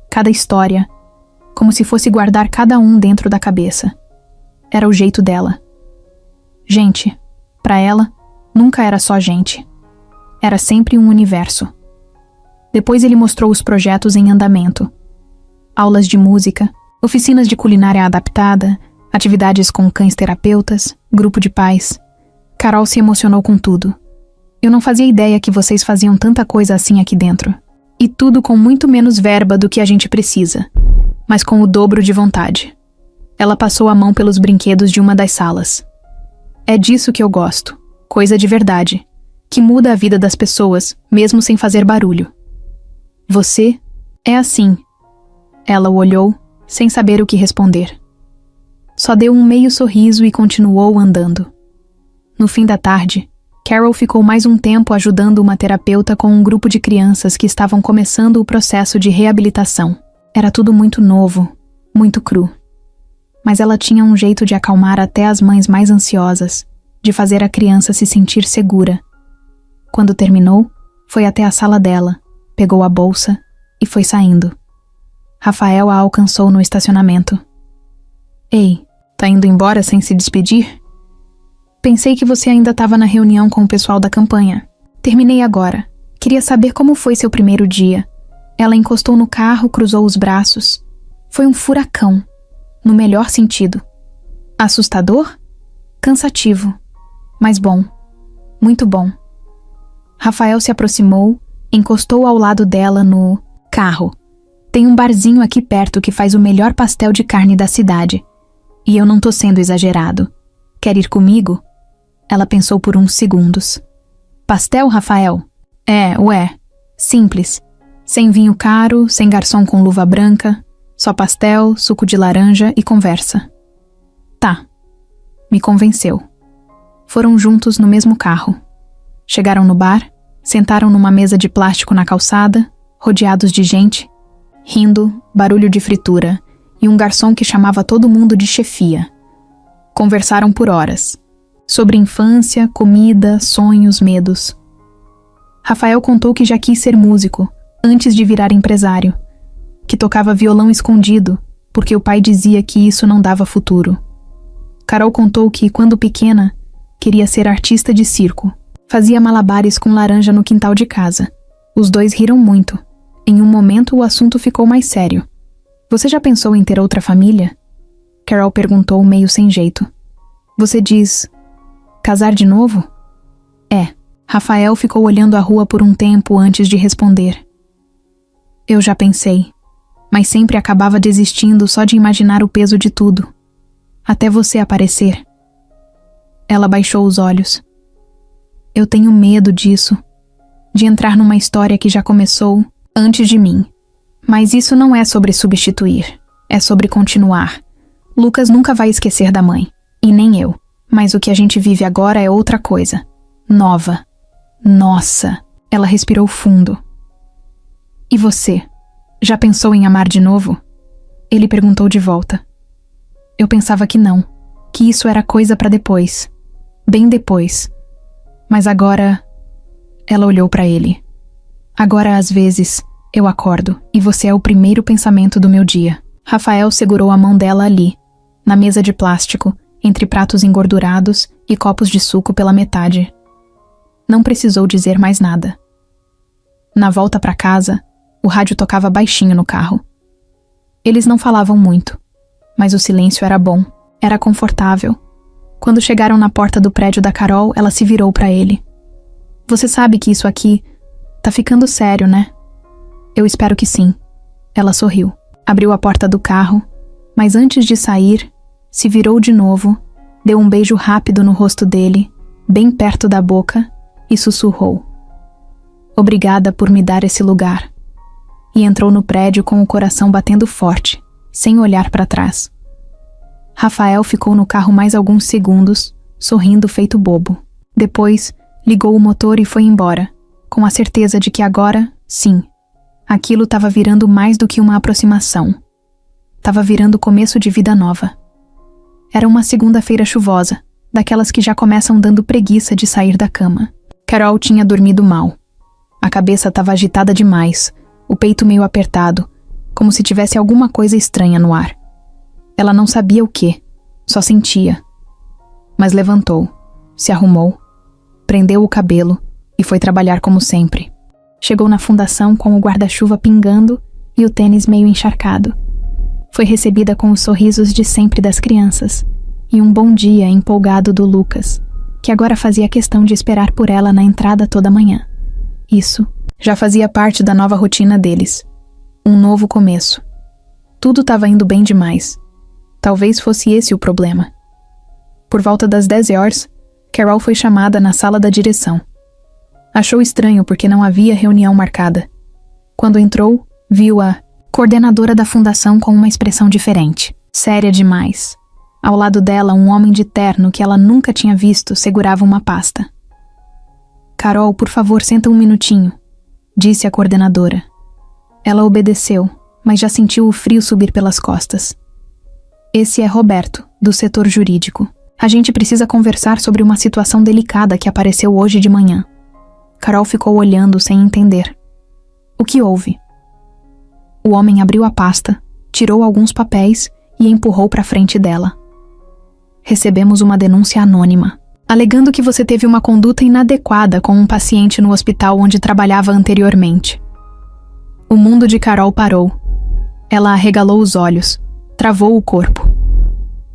cada história, como se fosse guardar cada um dentro da cabeça. Era o jeito dela. Gente, para ela, nunca era só gente. Era sempre um universo. Depois ele mostrou os projetos em andamento. Aulas de música, oficinas de culinária adaptada, atividades com cães terapeutas, grupo de pais. Carol se emocionou com tudo. Eu não fazia ideia que vocês faziam tanta coisa assim aqui dentro. E tudo com muito menos verba do que a gente precisa, mas com o dobro de vontade. Ela passou a mão pelos brinquedos de uma das salas. É disso que eu gosto. Coisa de verdade. Que muda a vida das pessoas, mesmo sem fazer barulho. Você é assim. Ela o olhou, sem saber o que responder. Só deu um meio sorriso e continuou andando. No fim da tarde, Carol ficou mais um tempo ajudando uma terapeuta com um grupo de crianças que estavam começando o processo de reabilitação. Era tudo muito novo, muito cru. Mas ela tinha um jeito de acalmar até as mães mais ansiosas, de fazer a criança se sentir segura. Quando terminou, foi até a sala dela, pegou a bolsa e foi saindo. Rafael a alcançou no estacionamento. Ei, tá indo embora sem se despedir? Pensei que você ainda estava na reunião com o pessoal da campanha. Terminei agora. Queria saber como foi seu primeiro dia. Ela encostou no carro, cruzou os braços. Foi um furacão, no melhor sentido. Assustador? Cansativo. Mas bom. Muito bom. Rafael se aproximou, encostou ao lado dela no carro. Tem um barzinho aqui perto que faz o melhor pastel de carne da cidade. E eu não tô sendo exagerado. Quer ir comigo? Ela pensou por uns segundos. Pastel, Rafael? Ué. Simples. Sem vinho caro, sem garçom com luva branca. Só pastel, suco de laranja e conversa. Tá. Me convenceu. Foram juntos no mesmo carro. Chegaram no bar, sentaram numa mesa de plástico na calçada, rodeados de gente, rindo, barulho de fritura e um garçom que chamava todo mundo de chefia. Conversaram por horas. Sobre infância, comida, sonhos, medos. Rafael contou que já quis ser músico, antes de virar empresário. Que tocava violão escondido, porque o pai dizia que isso não dava futuro. Carol contou que, quando pequena, queria ser artista de circo. Fazia malabares com laranja no quintal de casa. Os dois riram muito. Em um momento, o assunto ficou mais sério. Você já pensou em ter outra família? Carol perguntou meio sem jeito. Você diz... casar de novo? Rafael ficou olhando a rua por um tempo antes de responder. Eu já pensei, mas sempre acabava desistindo só de imaginar o peso de tudo. Até você aparecer. Ela baixou os olhos. Eu tenho medo disso, de entrar numa história que já começou antes de mim. Mas isso não é sobre substituir, é sobre continuar. Lucas nunca vai esquecer da mãe, e nem eu. Mas o que a gente vive agora é outra coisa. Nova. Nossa, ela respirou fundo. E você? Já pensou em amar de novo? Ele perguntou de volta. Eu pensava que não, que isso era coisa pra depois. Bem depois. Mas agora... Ela olhou pra ele. Agora, às vezes, eu acordo e você é o primeiro pensamento do meu dia. Rafael segurou a mão dela ali, na mesa de plástico, entre pratos engordurados e copos de suco pela metade. Não precisou dizer mais nada. Na volta para casa, o rádio tocava baixinho no carro. Eles não falavam muito, mas o silêncio era bom, era confortável. Quando chegaram na porta do prédio da Carol, ela se virou para ele. Você sabe que isso aqui tá ficando sério, né? Eu espero que sim. Ela sorriu, abriu a porta do carro, mas antes de sair, se virou de novo, deu um beijo rápido no rosto dele bem perto da boca, e sussurrou: "Obrigada por me dar esse lugar." E entrou no prédio com o coração batendo forte, sem olhar para trás. Rafael ficou no carro mais alguns segundos, sorrindo feito bobo. Depois, ligou o motor e foi embora, com a certeza de que agora, sim, aquilo estava virando mais do que uma aproximação. Estava virando o começo de vida nova. Era uma segunda-feira chuvosa, daquelas que já começam dando preguiça de sair da cama. Carol tinha dormido mal. A cabeça estava agitada demais, o peito meio apertado, como se tivesse alguma coisa estranha no ar. Ela não sabia o que, só sentia. Mas levantou, se arrumou, prendeu o cabelo e foi trabalhar como sempre. Chegou na fundação com o guarda-chuva pingando e o tênis meio encharcado. Foi recebida com os sorrisos de sempre das crianças e um bom dia empolgado do Lucas, que agora fazia questão de esperar por ela na entrada toda manhã. Isso já fazia parte da nova rotina deles. Um novo começo. Tudo estava indo bem demais. Talvez fosse esse o problema. Por volta das 10 horas, Carol foi chamada na sala da direção. Achou estranho porque não havia reunião marcada. Quando entrou, viu a coordenadora da fundação com uma expressão diferente, séria demais. Ao lado dela, um homem de terno que ela nunca tinha visto segurava uma pasta. "Carol, por favor, senta um minutinho", disse a coordenadora. Ela obedeceu, mas já sentiu o frio subir pelas costas. "Esse é Roberto, do setor jurídico. A gente precisa conversar sobre uma situação delicada que apareceu hoje de manhã." Carol ficou olhando sem entender. O que houve? O homem abriu a pasta, tirou alguns papéis e empurrou para frente dela. "Recebemos uma denúncia anônima, alegando que você teve uma conduta inadequada com um paciente no hospital onde trabalhava anteriormente." O mundo de Carol parou. Ela arregalou os olhos, travou o corpo.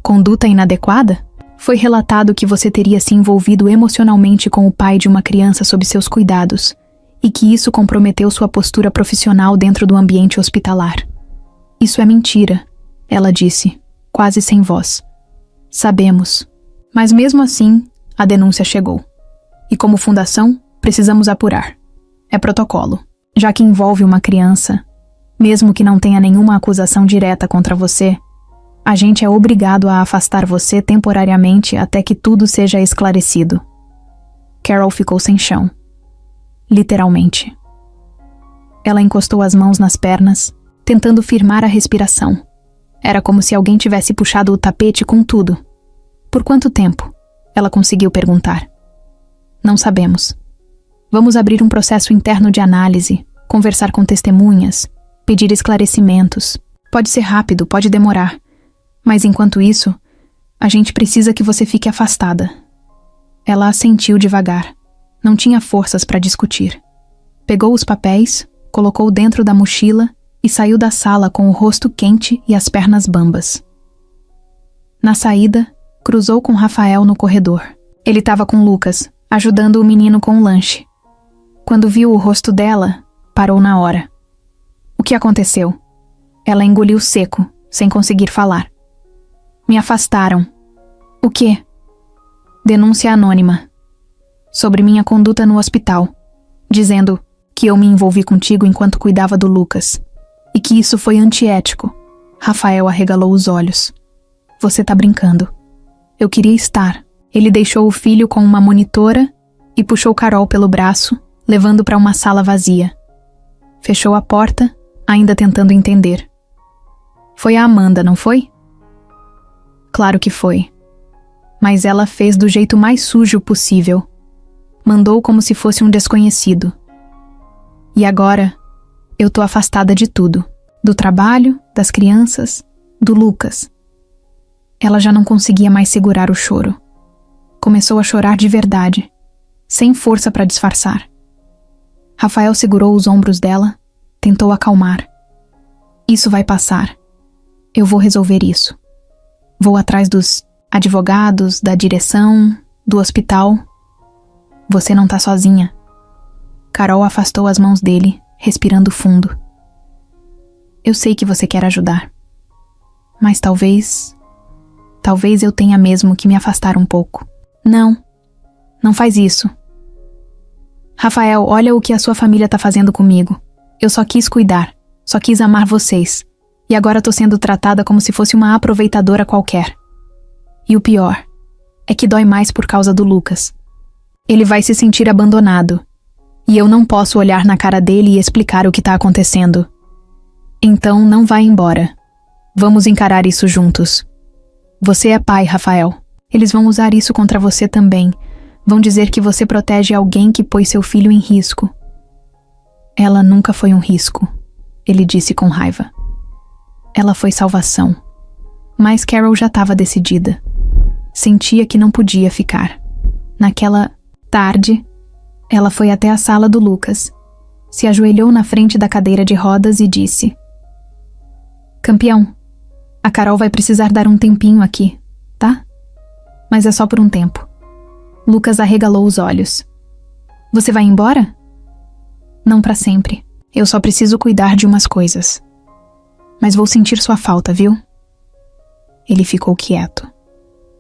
"Conduta inadequada? Foi relatado que você teria se envolvido emocionalmente com o pai de uma criança sob seus cuidados e que isso comprometeu sua postura profissional dentro do ambiente hospitalar." "Isso é mentira", ela disse, quase sem voz. "Sabemos. Mas mesmo assim, a denúncia chegou. E como fundação, precisamos apurar. É protocolo. Já que envolve uma criança, mesmo que não tenha nenhuma acusação direta contra você, a gente é obrigado a afastar você temporariamente até que tudo seja esclarecido." Carol ficou sem chão. Literalmente. Ela encostou as mãos nas pernas, tentando firmar a respiração. Era como se alguém tivesse puxado o tapete com tudo. "Por quanto tempo?" ela conseguiu perguntar. "Não sabemos. Vamos abrir um processo interno de análise, conversar com testemunhas, pedir esclarecimentos. Pode ser rápido, pode demorar. Mas enquanto isso, a gente precisa que você fique afastada." Ela assentiu devagar. Não tinha forças para discutir. Pegou os papéis, colocou dentro da mochila e saiu da sala com o rosto quente e as pernas bambas. Na saída, cruzou com Rafael no corredor. Ele estava com Lucas, ajudando o menino com o lanche. Quando viu o rosto dela, parou na hora. "O que aconteceu?" Ela engoliu seco, sem conseguir falar. "Me afastaram." "O quê?" "Denúncia anônima. Sobre minha conduta no hospital, dizendo que eu me envolvi contigo enquanto cuidava do Lucas. E que isso foi antiético." Rafael arregalou os olhos. "Você tá brincando." "Eu queria estar." Ele deixou o filho com uma monitora e puxou Carol pelo braço, levando para uma sala vazia. Fechou a porta, ainda tentando entender. "Foi a Amanda, não foi?" "Claro que foi. Mas ela fez do jeito mais sujo possível. Mandou como se fosse um desconhecido. E agora, eu tô afastada de tudo. Do trabalho, das crianças, do Lucas." Ela já não conseguia mais segurar o choro. Começou a chorar de verdade, sem força para disfarçar. Rafael segurou os ombros dela, tentou acalmar. "Isso vai passar. Eu vou resolver isso. Vou atrás dos advogados, da direção, do hospital. Você não tá sozinha." Carol afastou as mãos dele, respirando fundo. "Eu sei que você quer ajudar. Mas talvez eu tenha mesmo que me afastar um pouco." "Não. Não faz isso. Rafael, olha o que a sua família tá fazendo comigo. Eu só quis cuidar, só quis amar vocês. E agora tô sendo tratada como se fosse uma aproveitadora qualquer. E o pior é que dói mais por causa do Lucas. Ele vai se sentir abandonado. E eu não posso olhar na cara dele e explicar o que tá acontecendo. Então não vá embora. Vamos encarar isso juntos. Você é pai, Rafael. Eles vão usar isso contra você também. Vão dizer que você protege alguém que pôs seu filho em risco. Ela nunca foi um risco, ele disse com raiva. Ela foi salvação. Mas Carol já estava decidida. Sentia que não podia ficar. Naquela tarde, ela foi até a sala do Lucas, se ajoelhou na frente da cadeira de rodas e disse: Campeão, a Carol vai precisar dar um tempinho aqui, tá? Mas é só por um tempo. Lucas arregalou os olhos. Você vai embora? Não para sempre. Eu só preciso cuidar de umas coisas. Mas vou sentir sua falta, viu? Ele ficou quieto.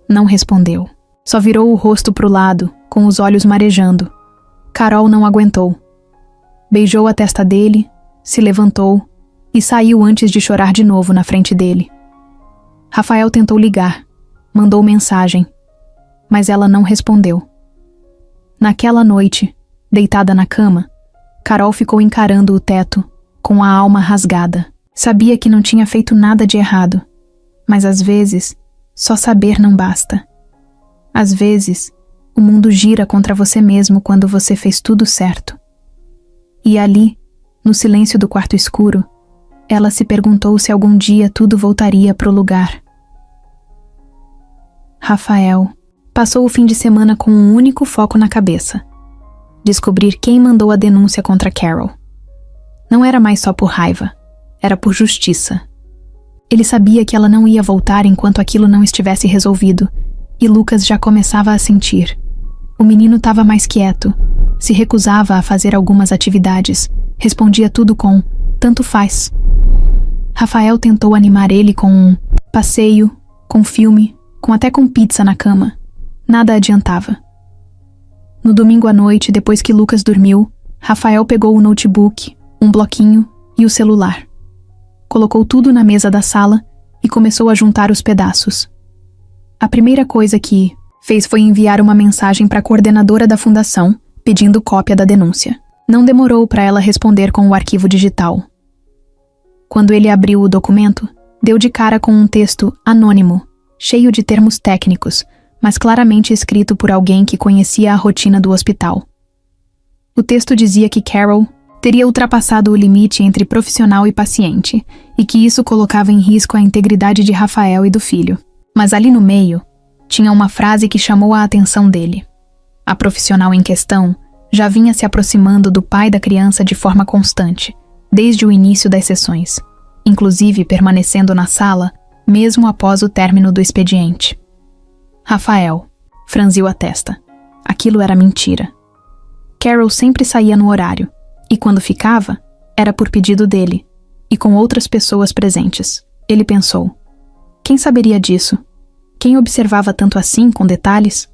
Não respondeu. Só virou o rosto pro lado, com os olhos marejando. Carol não aguentou. Beijou a testa dele, se levantou e saiu antes de chorar de novo na frente dele. Rafael tentou ligar, mandou mensagem, mas ela não respondeu. Naquela noite, deitada na cama, Carol ficou encarando o teto, com a alma rasgada. Sabia que não tinha feito nada de errado, mas às vezes, só saber não basta. Às vezes, o mundo gira contra você mesmo quando você fez tudo certo. E ali, no silêncio do quarto escuro, ela se perguntou se algum dia tudo voltaria pro lugar. Rafael passou o fim de semana com um único foco na cabeça: descobrir quem mandou a denúncia contra Carol. Não era mais só por raiva, era por justiça. Ele sabia que ela não ia voltar enquanto aquilo não estivesse resolvido, e Lucas já começava a sentir. O menino estava mais quieto, se recusava a fazer algumas atividades, respondia tudo com "tanto faz". Rafael tentou animar ele com um passeio, com filme, até com pizza na cama. Nada adiantava. No domingo à noite, depois que Lucas dormiu, Rafael pegou o notebook, um bloquinho e o celular. Colocou tudo na mesa da sala e começou a juntar os pedaços. A primeira coisa que fez foi enviar uma mensagem para a coordenadora da fundação, pedindo cópia da denúncia. Não demorou para ela responder com o arquivo digital. Quando ele abriu o documento, deu de cara com um texto anônimo, cheio de termos técnicos, mas claramente escrito por alguém que conhecia a rotina do hospital. O texto dizia que Carol teria ultrapassado o limite entre profissional e paciente, e que isso colocava em risco a integridade de Rafael e do filho. Mas ali no meio, tinha uma frase que chamou a atenção dele. A profissional em questão já vinha se aproximando do pai da criança de forma constante, desde o início das sessões, inclusive permanecendo na sala, mesmo após o término do expediente. Rafael franziu a testa. Aquilo era mentira. Carol sempre saía no horário, e quando ficava, era por pedido dele, e com outras pessoas presentes. Ele pensou: quem saberia disso? Quem observava tanto assim, com detalhes?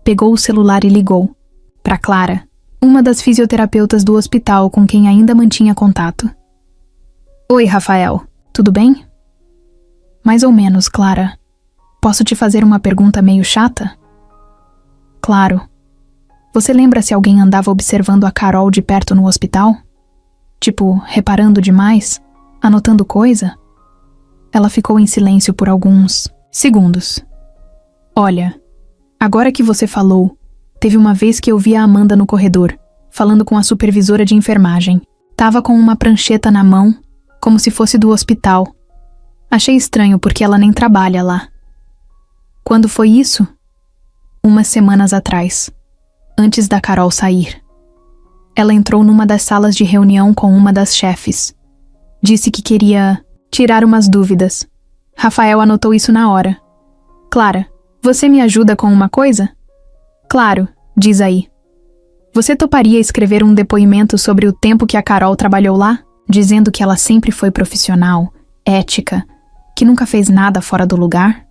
Pegou o celular e ligou para Clara, uma das fisioterapeutas do hospital com quem ainda mantinha contato. Oi, Rafael, tudo bem? Mais ou menos, Clara. Posso te fazer uma pergunta meio chata? Claro. Você lembra se alguém andava observando a Carol de perto no hospital? Tipo, reparando demais? Anotando coisa? Ela ficou em silêncio por alguns segundos. Olha, agora que você falou, teve uma vez que eu vi a Amanda no corredor, falando com a supervisora de enfermagem. Tava com uma prancheta na mão, como se fosse do hospital. Achei estranho porque ela nem trabalha lá. Quando foi isso? Umas semanas atrás, antes da Carol sair. Ela entrou numa das salas de reunião com uma das chefes. Disse que queria tirar umas dúvidas. Rafael anotou isso na hora. Clara, você me ajuda com uma coisa? Claro, diz aí. Você toparia escrever um depoimento sobre o tempo que a Carol trabalhou lá? Dizendo que ela sempre foi profissional, ética, que nunca fez nada fora do lugar?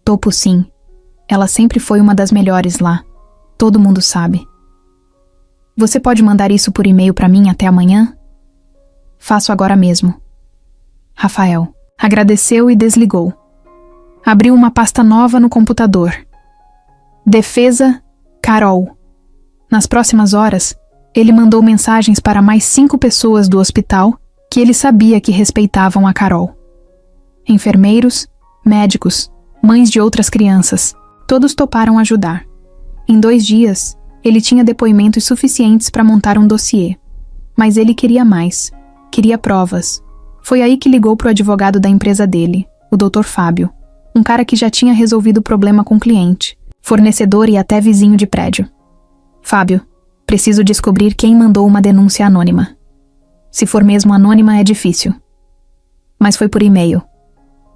Topo sim. Ela sempre foi uma das melhores lá. Todo mundo sabe. Você pode mandar isso por e-mail para mim até amanhã? Faço agora mesmo. Rafael agradeceu e desligou. Abriu uma pasta nova no computador. Defesa, Carol. Nas próximas horas, ele mandou mensagens para mais 5 pessoas do hospital que ele sabia que respeitavam a Carol. Enfermeiros, médicos, mães de outras crianças, todos toparam ajudar. Em 2 dias, ele tinha depoimentos suficientes para montar um dossiê. Mas ele queria mais. Queria provas. Foi aí que ligou para o advogado da empresa dele, o Dr. Fábio, um cara que já tinha resolvido o problema com o cliente, fornecedor e até vizinho de prédio. Fábio, preciso descobrir quem mandou uma denúncia anônima. Se for mesmo anônima, é difícil. Mas foi por e-mail.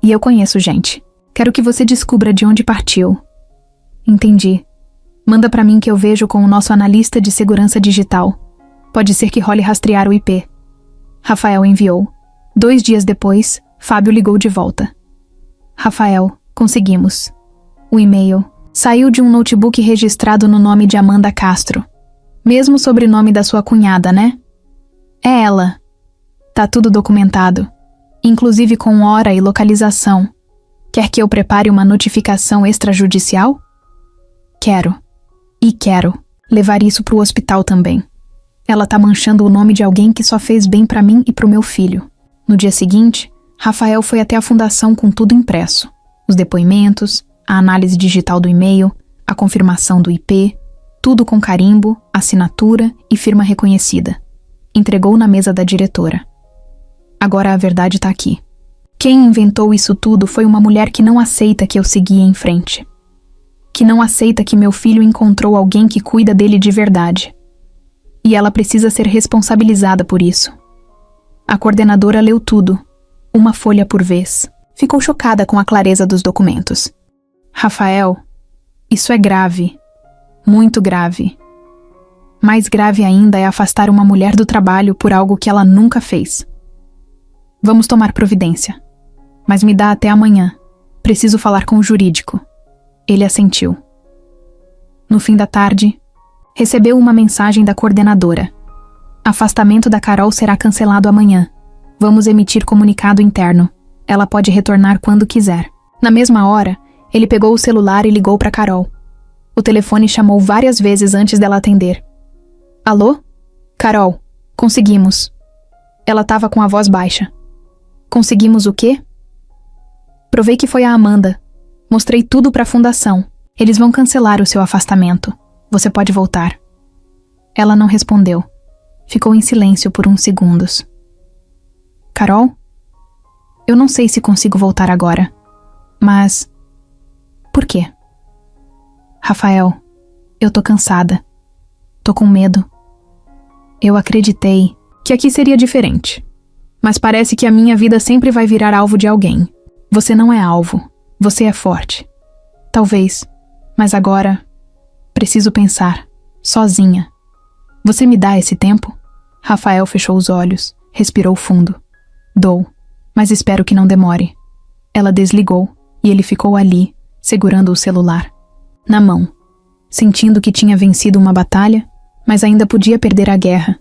E eu conheço gente. Quero que você descubra de onde partiu. Entendi. Manda pra mim que eu vejo com o nosso analista de segurança digital. Pode ser que role rastrear o IP. Rafael enviou. 2 dias depois, Fábio ligou de volta. Rafael, conseguimos. O e-mail saiu de um notebook registrado no nome de Amanda Castro. Mesmo sobrenome da sua cunhada, né? É ela. Tá tudo documentado. Inclusive com hora e localização. Quer que eu prepare uma notificação extrajudicial? Quero. E quero levar isso pro hospital também. Ela tá manchando o nome de alguém que só fez bem pra mim e pro meu filho. No dia seguinte, Rafael foi até a fundação com tudo impresso. Os depoimentos, a análise digital do e-mail, a confirmação do IP, tudo com carimbo, assinatura e firma reconhecida. Entregou na mesa da diretora. Agora a verdade tá aqui. Quem inventou isso tudo foi uma mulher que não aceita que eu seguia em frente. Que não aceita que meu filho encontrou alguém que cuida dele de verdade. E ela precisa ser responsabilizada por isso. A coordenadora leu tudo, uma folha por vez. Ficou chocada com a clareza dos documentos. Rafael, isso é grave. Muito grave. Mais grave ainda é afastar uma mulher do trabalho por algo que ela nunca fez. Vamos tomar providência. Mas me dá até amanhã. Preciso falar com o jurídico. Ele assentiu. No fim da tarde, recebeu uma mensagem da coordenadora. Afastamento da Carol será cancelado amanhã. Vamos emitir comunicado interno. Ela pode retornar quando quiser. Na mesma hora, ele pegou o celular e ligou para Carol. O telefone chamou várias vezes antes dela atender. Alô? Carol, conseguimos. Ela estava com a voz baixa. Conseguimos o quê? Provei que foi a Amanda. Mostrei tudo para a fundação. Eles vão cancelar o seu afastamento. Você pode voltar. Ela não respondeu. Ficou em silêncio por uns segundos. Carol? Eu não sei se consigo voltar agora. Mas... por quê? Rafael, eu tô cansada. Tô com medo. Eu acreditei que aqui seria diferente. Mas parece que a minha vida sempre vai virar alvo de alguém. Você não é alvo. Você é forte. Talvez. Mas agora... preciso pensar. Sozinha. Você me dá esse tempo? Rafael fechou os olhos. Respirou fundo. Dou. Mas espero que não demore. Ela desligou e ele ficou ali, segurando o celular. Na mão. Sentindo que tinha vencido uma batalha, mas ainda podia perder a guerra.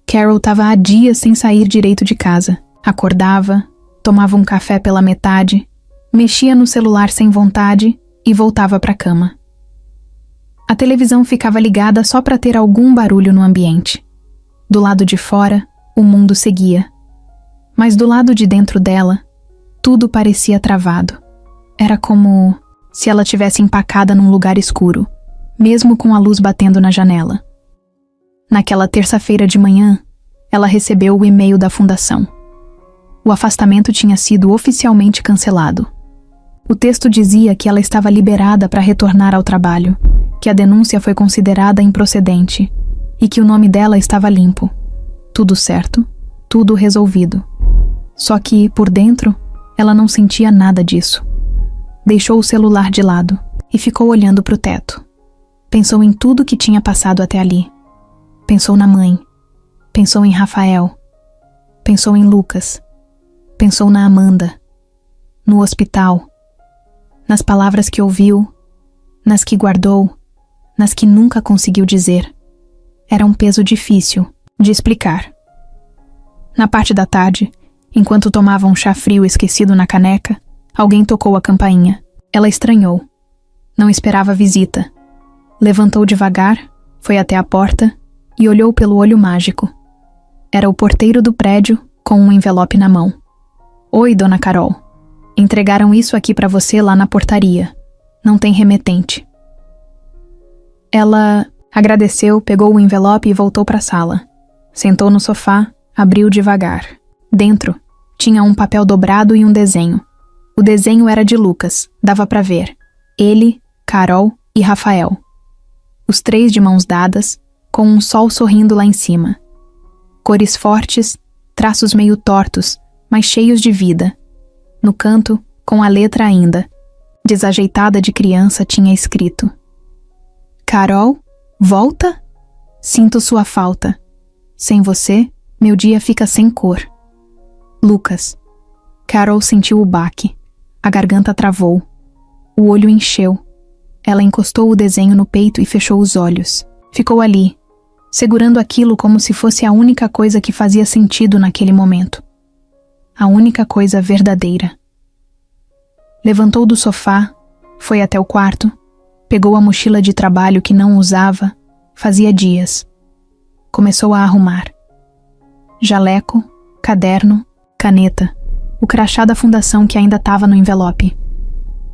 Carol estava há dias sem sair direito de casa. Acordava, tomava um café pela metade, mexia no celular sem vontade e voltava para a cama. A televisão ficava ligada só para ter algum barulho no ambiente. Do lado de fora, o mundo seguia. Mas do lado de dentro dela, tudo parecia travado. Era como se ela tivesse empacada num lugar escuro, mesmo com a luz batendo na janela. Naquela terça-feira de manhã, ela recebeu o e-mail da fundação. O afastamento tinha sido oficialmente cancelado. O texto dizia que ela estava liberada para retornar ao trabalho, que a denúncia foi considerada improcedente e que o nome dela estava limpo. Tudo certo, tudo resolvido. Só que, por dentro, ela não sentia nada disso. Deixou o celular de lado e ficou olhando para o teto. Pensou em tudo que tinha passado até ali. Pensou na mãe. Pensou em Rafael. Pensou em Lucas. Pensou na Amanda. No hospital. Nas palavras que ouviu. Nas que guardou. nas que nunca conseguiu dizer. Era um peso difícil de explicar. Na parte da tarde, enquanto tomava um chá frio esquecido na caneca, alguém tocou a campainha. Ela estranhou. Não esperava a visita. Levantou devagar, foi até a porta e olhou pelo olho mágico. Era o porteiro do prédio com um envelope na mão. Oi, Dona Carol. Entregaram isso aqui para você lá na portaria. Não tem remetente. Ela agradeceu, pegou o envelope e voltou para a sala. Sentou no sofá, abriu devagar. Dentro, tinha um papel dobrado e um desenho. O desenho era de Lucas, dava para ver. Ele, Carol e Rafael. Os três de mãos dadas, com um sol sorrindo lá em cima. Cores fortes, traços meio tortos, mas cheios de vida. No canto, com a letra ainda, desajeitada de criança, tinha escrito: Carol, volta? Sinto sua falta. Sem você, meu dia fica sem cor. Lucas. Carol sentiu o baque. A garganta travou. O olho encheu. Ela encostou o desenho no peito e fechou os olhos. Ficou ali, segurando aquilo como se fosse a única coisa que fazia sentido naquele momento. A única coisa verdadeira. Levantou do sofá, foi até o quarto, pegou a mochila de trabalho que não usava, fazia dias. Começou a arrumar. Jaleco, caderno, caneta, o crachá da fundação que ainda estava no envelope.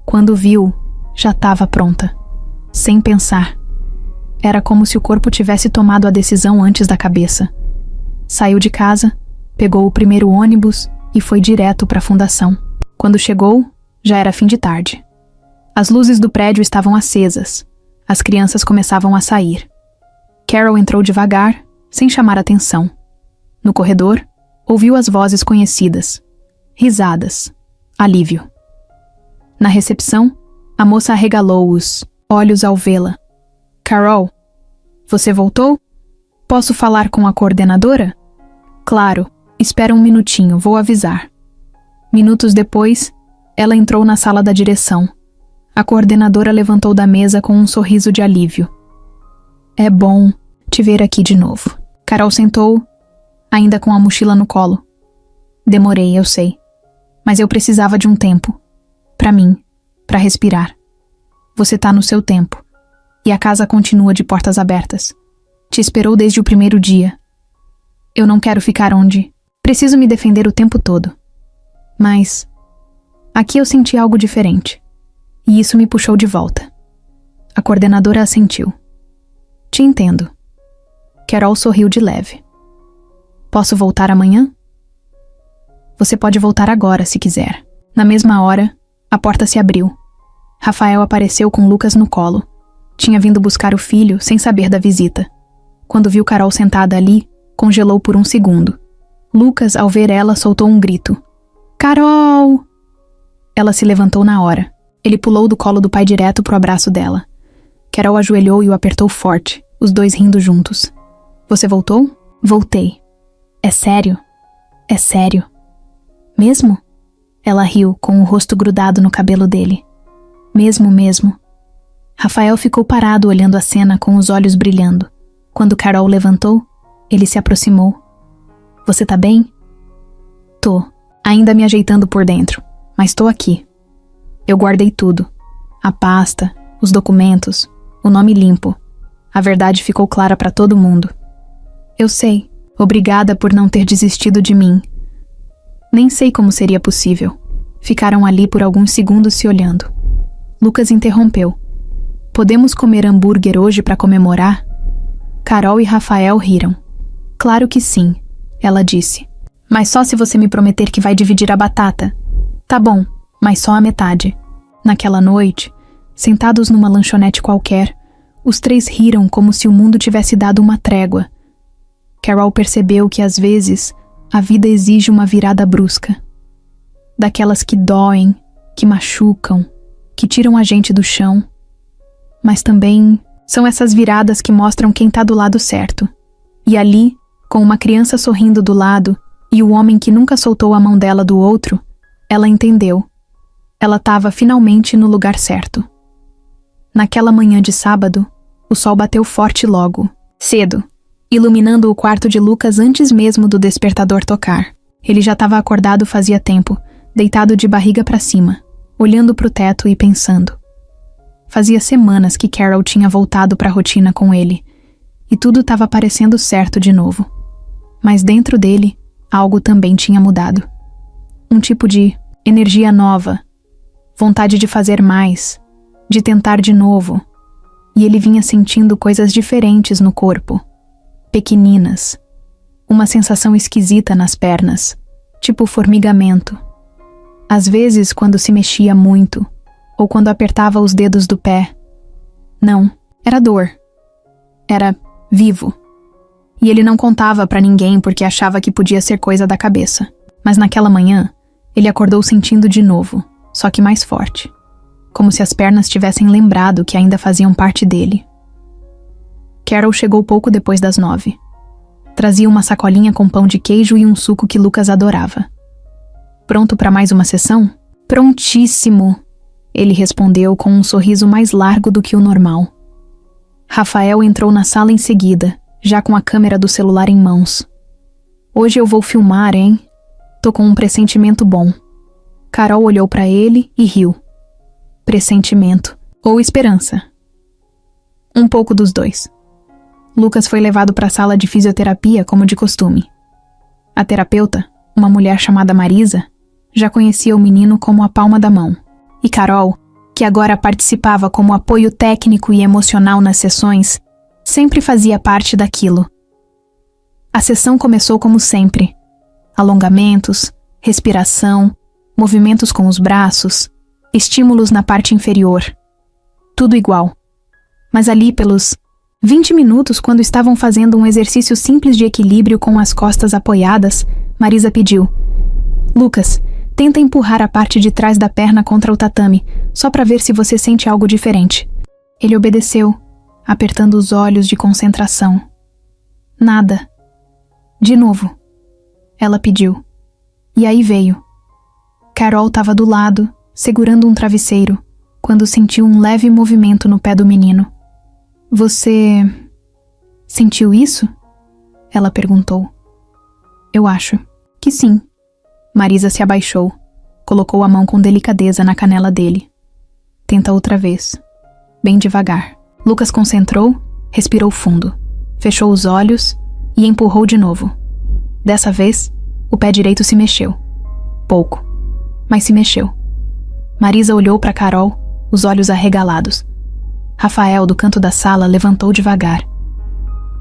Quando viu, já estava pronta. Sem pensar. Era como se o corpo tivesse tomado a decisão antes da cabeça. Saiu de casa, pegou o primeiro ônibus e foi direto para a fundação. Quando chegou, já era fim de tarde. As luzes do prédio estavam acesas. As crianças começavam a sair. Carol entrou devagar, sem chamar atenção. No corredor, ouviu as vozes conhecidas. Risadas. Alívio. Na recepção, a moça arregalou os olhos ao vê-la. Carol, você voltou? Posso falar com a coordenadora? Claro, espera um minutinho, vou avisar. Minutos depois, ela entrou na sala da direção. A coordenadora levantou da mesa com um sorriso de alívio. É bom te ver aqui de novo. Carol sentou, ainda com a mochila no colo. Demorei, eu sei. Mas eu precisava de um tempo. Pra mim, pra respirar. Você tá no seu tempo. E a casa continua de portas abertas. Te esperou desde o primeiro dia. Eu não quero ficar onde preciso me defender o tempo todo. Mas aqui eu senti algo diferente. E isso me puxou de volta. A coordenadora assentiu. Te entendo. Carol sorriu de leve. Posso voltar amanhã? Você pode voltar agora, se quiser. Na mesma hora, a porta se abriu. Rafael apareceu com Lucas no colo. Tinha vindo buscar o filho sem saber da visita. Quando viu Carol sentada ali, congelou por um segundo. Lucas, ao ver ela, soltou um grito. Carol! Ela se levantou na hora. Ele pulou do colo do pai direto pro abraço dela. Carol ajoelhou e o apertou forte, os dois rindo juntos. Você voltou? Voltei. É sério? É sério. Mesmo? Ela riu, com o rosto grudado no cabelo dele. Mesmo. Rafael ficou parado olhando a cena com os olhos brilhando. Quando Carol levantou, ele se aproximou. Você tá bem? Tô, ainda me ajeitando por dentro, mas tô aqui. Eu guardei tudo. A pasta, os documentos, o nome limpo. A verdade ficou clara pra todo mundo. Eu sei, obrigada por não ter desistido de mim. Nem sei como seria possível. Ficaram ali por alguns segundos se olhando. Lucas interrompeu. Podemos comer hambúrguer hoje para comemorar? Carol e Rafael riram. Claro que sim, ela disse. Mas só se você me prometer que vai dividir a batata. Tá bom, mas só a metade. Naquela noite, sentados numa lanchonete qualquer, os três riram como se o mundo tivesse dado uma trégua. Carol percebeu que às vezes a vida exige uma virada brusca. Daquelas que doem, que machucam, que tiram a gente do chão. Mas também são essas viradas que mostram quem tá do lado certo. E ali, com uma criança sorrindo do lado e o homem que nunca soltou a mão dela do outro, ela entendeu. Ela estava finalmente no lugar certo. Naquela manhã de sábado, O sol bateu forte logo, cedo, iluminando o quarto de Lucas antes mesmo do despertador tocar. Ele já estava acordado fazia tempo, deitado de barriga para cima, olhando para o teto e pensando. Fazia semanas que Carol tinha voltado para a rotina com ele, e tudo estava parecendo certo de novo. Mas dentro dele, algo também tinha mudado. Um tipo de energia nova, vontade de fazer mais, de tentar de novo, e ele vinha sentindo coisas diferentes no corpo, pequeninas, uma sensação esquisita nas pernas, tipo formigamento. Às vezes, quando se mexia muito, ou quando apertava os dedos do pé. Não, era dor. Era vivo. E ele não contava pra ninguém porque achava que podia ser coisa da cabeça. Mas naquela manhã, ele acordou sentindo de novo, só que mais forte. Como se as pernas tivessem lembrado que ainda faziam parte dele. Carol chegou pouco depois das 9. Trazia uma sacolinha com pão de queijo e um suco que Lucas adorava. Pronto para mais uma sessão? Prontíssimo! Ele respondeu com um sorriso mais largo do que o normal. Rafael entrou na sala em seguida, já com a câmera do celular em mãos. Hoje eu vou filmar, hein? Tô com um pressentimento bom. Carol olhou para ele e riu. Pressentimento ou esperança? Um pouco dos dois. Lucas foi levado para a sala de fisioterapia como de costume. A terapeuta, uma mulher chamada Marisa, já conhecia o menino como a palma da mão. E Carol, que agora participava como apoio técnico e emocional nas sessões, sempre fazia parte daquilo. A sessão começou como sempre. Alongamentos, respiração, movimentos com os braços, estímulos na parte inferior. Tudo igual. Mas ali pelos 20 minutos, quando estavam fazendo um exercício simples de equilíbrio com as costas apoiadas, Marisa pediu: Lucas, tenta empurrar a parte de trás da perna contra o tatame, só para ver se você sente algo diferente. Ele obedeceu, apertando os olhos de concentração. Nada. De novo. Ela pediu. E aí veio. Carol estava do lado, segurando um travesseiro, quando sentiu um leve movimento no pé do menino. Você sentiu isso? Ela perguntou. Eu acho que sim. Marisa se abaixou, colocou a mão com delicadeza na canela dele. Tenta outra vez. Bem devagar. Lucas concentrou, respirou fundo, fechou os olhos e empurrou de novo. Dessa vez, o pé direito se mexeu. Pouco, mas se mexeu. Marisa olhou para Carol, os olhos arregalados. Rafael, do canto da sala, levantou devagar.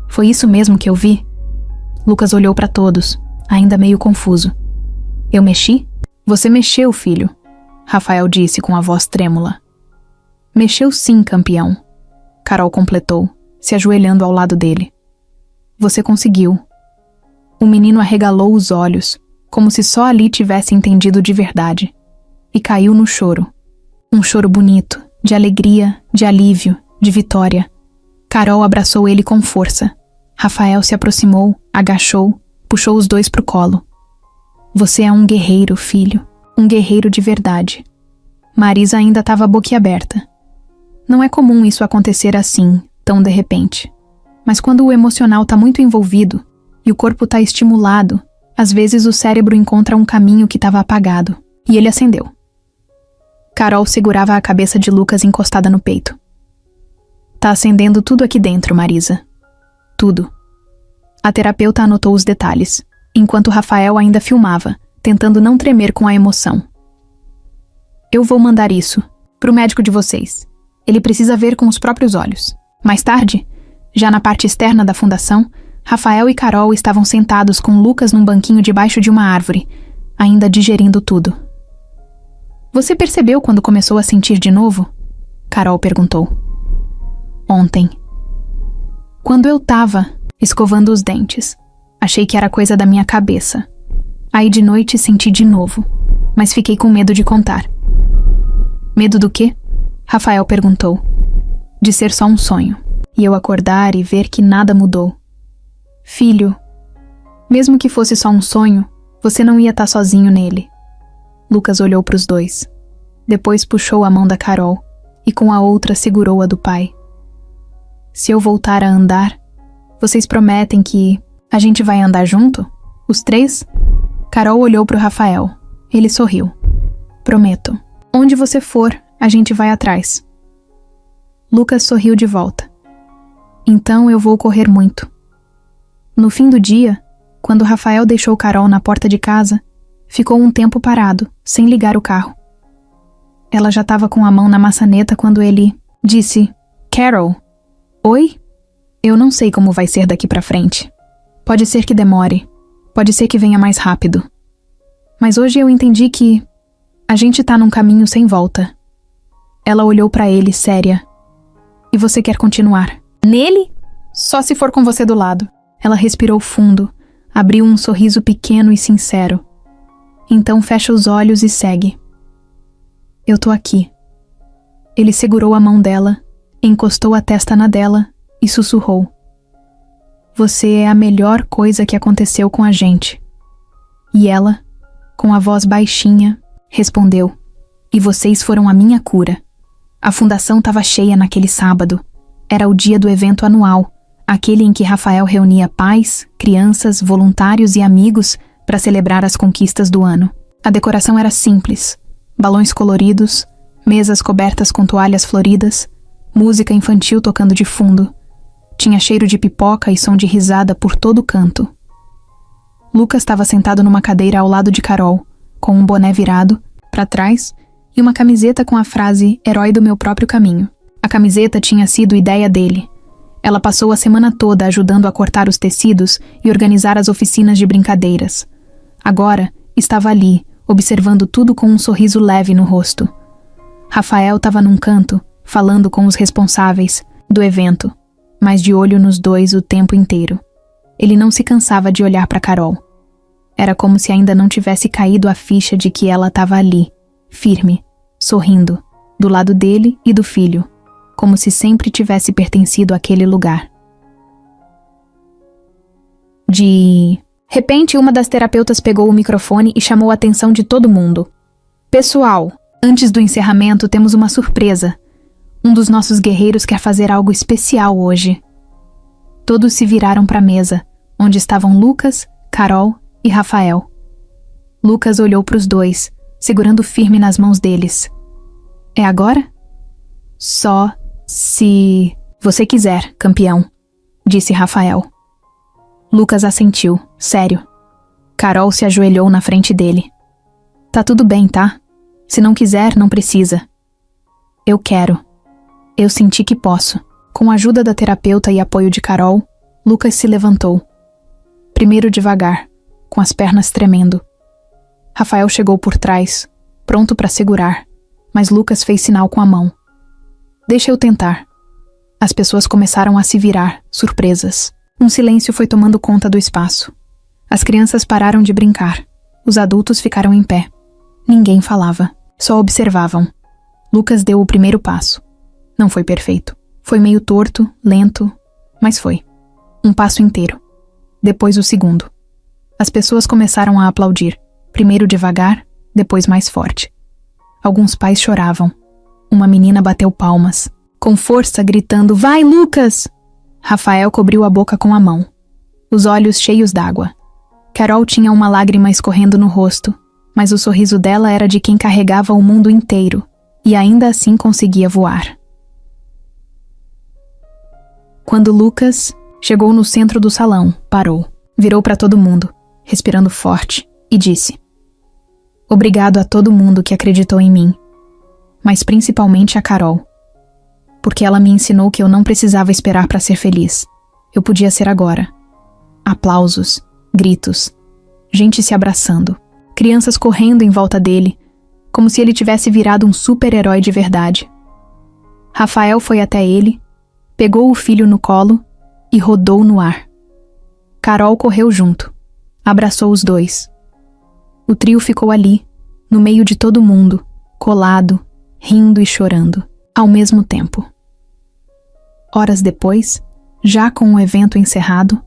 Foi isso mesmo que eu vi? Lucas olhou para todos, ainda meio confuso. Eu mexi? Você mexeu, filho, Rafael disse com a voz trêmula. Mexeu sim, campeão, Carol completou, se ajoelhando ao lado dele. Você conseguiu. O menino arregalou os olhos, como se só ali tivesse entendido de verdade, e caiu no choro. Um choro bonito, de alegria, de alívio, de vitória. Carol abraçou ele com força. Rafael se aproximou, agachou, puxou os dois pro colo. Você é um guerreiro, filho. Um guerreiro de verdade. Marisa ainda estava boquiaberta. Não é comum isso acontecer assim, tão de repente. Mas quando o emocional está muito envolvido e o corpo está estimulado, às vezes o cérebro encontra um caminho que estava apagado. E ele acendeu. Carol segurava a cabeça de Lucas encostada no peito. Tá acendendo tudo aqui dentro, Marisa. Tudo. A terapeuta anotou os detalhes, enquanto Rafael ainda filmava, tentando não tremer com a emoção. Eu vou mandar isso pro médico de vocês. Ele precisa ver com os próprios olhos. Mais tarde, já na parte externa da fundação, Rafael e Carol estavam sentados com Lucas num banquinho debaixo de uma árvore, ainda digerindo tudo. Você percebeu quando começou a sentir de novo? Carol perguntou. Ontem. Quando eu tava escovando os dentes. Achei que era coisa da minha cabeça. Aí de noite senti de novo, mas fiquei com medo de contar. Medo do quê? Rafael perguntou. De ser só um sonho, e eu acordar e ver que nada mudou. Filho, mesmo que fosse só um sonho, você não ia estar sozinho nele. Lucas olhou para os dois. Depois puxou a mão da Carol e com a outra segurou a do pai. se eu voltar a andar, vocês prometem que a gente vai andar junto? Os três? Carol olhou para o Rafael. Ele sorriu. Prometo. Onde você for, a gente vai atrás. Lucas sorriu de volta. Então eu vou correr muito. No fim do dia, quando Rafael deixou Carol na porta de casa, ficou um tempo parado, sem ligar o carro. Ela já estava com a mão na maçaneta quando ele disse: Carol, oi? Eu não sei como vai ser daqui pra frente. Pode ser que demore, pode ser que venha mais rápido. Mas hoje eu entendi que a gente tá num caminho sem volta. Ela olhou pra ele, séria. E você quer continuar? Nele? Só se for com você do lado. Ela respirou fundo, abriu um sorriso pequeno e sincero. Então fecha os olhos e segue. Eu tô aqui. Ele segurou a mão dela, encostou a testa na dela e sussurrou. Você é a melhor coisa que aconteceu com a gente. E ela, com a voz baixinha, respondeu. E vocês foram a minha cura. A fundação estava cheia naquele sábado. Era o dia do evento anual, aquele em que Rafael reunia pais, crianças, voluntários e amigos para celebrar as conquistas do ano. A decoração era simples. Balões coloridos, mesas cobertas com toalhas floridas, música infantil tocando de fundo. Tinha cheiro de pipoca e som de risada por todo canto. Lucas estava sentado numa cadeira ao lado de Carol, com um boné virado, para trás, e uma camiseta com a frase Herói do meu próprio caminho. A camiseta tinha sido ideia dele. Ela passou a semana toda ajudando a cortar os tecidos e organizar as oficinas de brincadeiras. Agora, estava ali, observando tudo com um sorriso leve no rosto. Rafael estava num canto, falando com os responsáveis do evento, mas de olho nos dois o tempo inteiro. Ele não se cansava de olhar para Carol. Era como se ainda não tivesse caído a ficha de que ela estava ali, firme, sorrindo, do lado dele e do filho, como se sempre tivesse pertencido àquele lugar. De repente, uma das terapeutas pegou o microfone e chamou a atenção de todo mundo. Pessoal, antes do encerramento temos uma surpresa. Um dos nossos guerreiros quer fazer algo especial hoje. Todos se viraram para a mesa, onde estavam Lucas, Carol e Rafael. Lucas olhou para os dois, segurando firme nas mãos deles. É agora? Só se você quiser, campeão, disse Rafael. Lucas assentiu, sério. Carol se ajoelhou na frente dele. Tá tudo bem, tá? Se não quiser, não precisa. Eu quero. Eu senti que posso. Com a ajuda da terapeuta e apoio de Carol, Lucas se levantou. Primeiro devagar, com as pernas tremendo. Rafael chegou por trás, pronto para segurar, mas Lucas fez sinal com a mão. Deixa eu tentar. As pessoas começaram a se virar, surpresas. Um silêncio foi tomando conta do espaço. As crianças pararam de brincar. Os adultos ficaram em pé. Ninguém falava, só observavam. Lucas deu o primeiro passo. Não foi perfeito. Foi meio torto, lento, mas foi. Um passo inteiro. Depois o segundo. As pessoas começaram a aplaudir. Primeiro devagar, depois mais forte. Alguns pais choravam. Uma menina bateu palmas, com força, gritando: Vai, Lucas! Rafael cobriu a boca com a mão, os olhos cheios d'água. Carol tinha uma lágrima escorrendo no rosto, mas o sorriso dela era de quem carregava o mundo inteiro e ainda assim conseguia voar. Quando Lucas chegou no centro do salão, parou, virou para todo mundo, respirando forte, e disse: Obrigado a todo mundo que acreditou em mim, mas principalmente a Carol. Porque ela me ensinou que eu não precisava esperar para ser feliz. Eu podia ser agora. Aplausos, gritos, gente se abraçando, crianças correndo em volta dele, como se ele tivesse virado um super-herói de verdade. Rafael foi até ele, pegou o filho no colo e rodou no ar. Carol correu junto, abraçou os dois. O trio ficou ali, no meio de todo mundo, colado, rindo e chorando, ao mesmo tempo. Horas depois, já com o evento encerrado,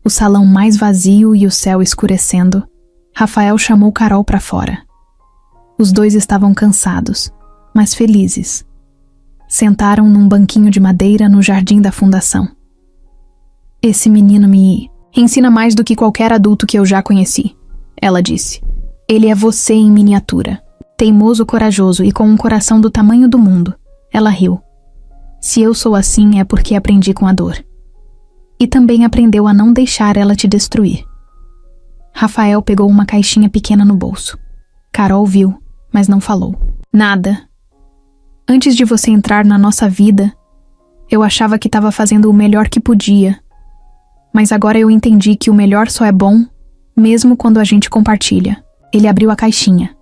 o salão mais vazio e o céu escurecendo, Rafael chamou Carol para fora. Os dois estavam cansados, mas felizes. Sentaram num banquinho de madeira no jardim da fundação. Esse menino me ensina mais do que qualquer adulto que eu já conheci, ela disse. Ele é você em miniatura. Teimoso, corajoso e com um coração do tamanho do mundo. Ela riu. Se eu sou assim é porque aprendi com a dor. E também aprendeu a não deixar ela te destruir. Rafael pegou uma caixinha pequena no bolso. Carol viu, mas não falou. Nada. Antes de você entrar na nossa vida, eu achava que estava fazendo o melhor que podia. Mas agora eu entendi que o melhor só é bom, mesmo quando a gente compartilha. Ele abriu a caixinha.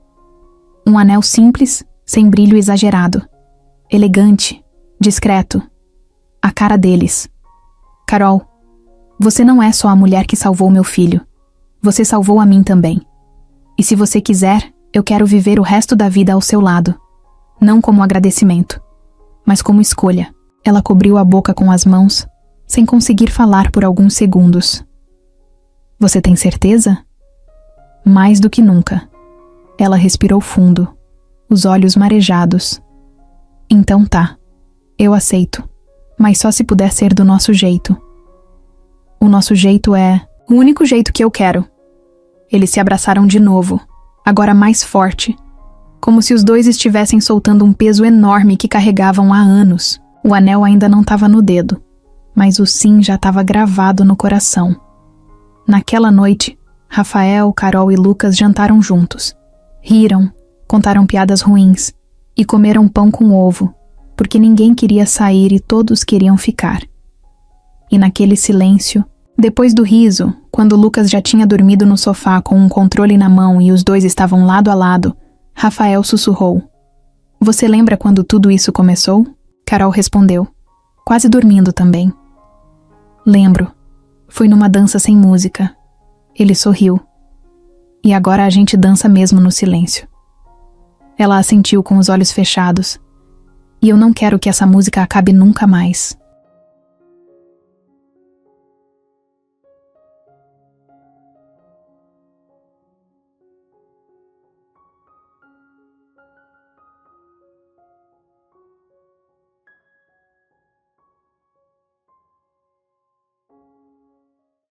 Um anel simples, sem brilho exagerado. Elegante, discreto. A cara deles. Carol, você não é só a mulher que salvou meu filho. Você salvou a mim também. E se você quiser, eu quero viver o resto da vida ao seu lado. Não como agradecimento, mas como escolha. Ela cobriu a boca com as mãos, sem conseguir falar por alguns segundos. Você tem certeza? Mais do que nunca. Ela respirou fundo, os olhos marejados. Então tá, eu aceito, mas só se puder ser do nosso jeito. O nosso jeito é o único jeito que eu quero. Eles se abraçaram de novo, agora mais forte, como se os dois estivessem soltando um peso enorme que carregavam há anos. O anel ainda não estava no dedo, mas o sim já estava gravado no coração. Naquela noite, Rafael, Carol e Lucas jantaram juntos. Riram, contaram piadas ruins e comeram pão com ovo, porque ninguém queria sair e todos queriam ficar. E naquele silêncio, depois do riso, quando Lucas já tinha dormido no sofá com um controle na mão e os dois estavam lado a lado, Rafael sussurrou. Você lembra quando tudo isso começou? Carol respondeu, quase dormindo também. Lembro. Foi numa dança sem música. Ele sorriu. E agora a gente dança mesmo no silêncio. Ela assentiu com os olhos fechados. E eu não quero que essa música acabe nunca mais.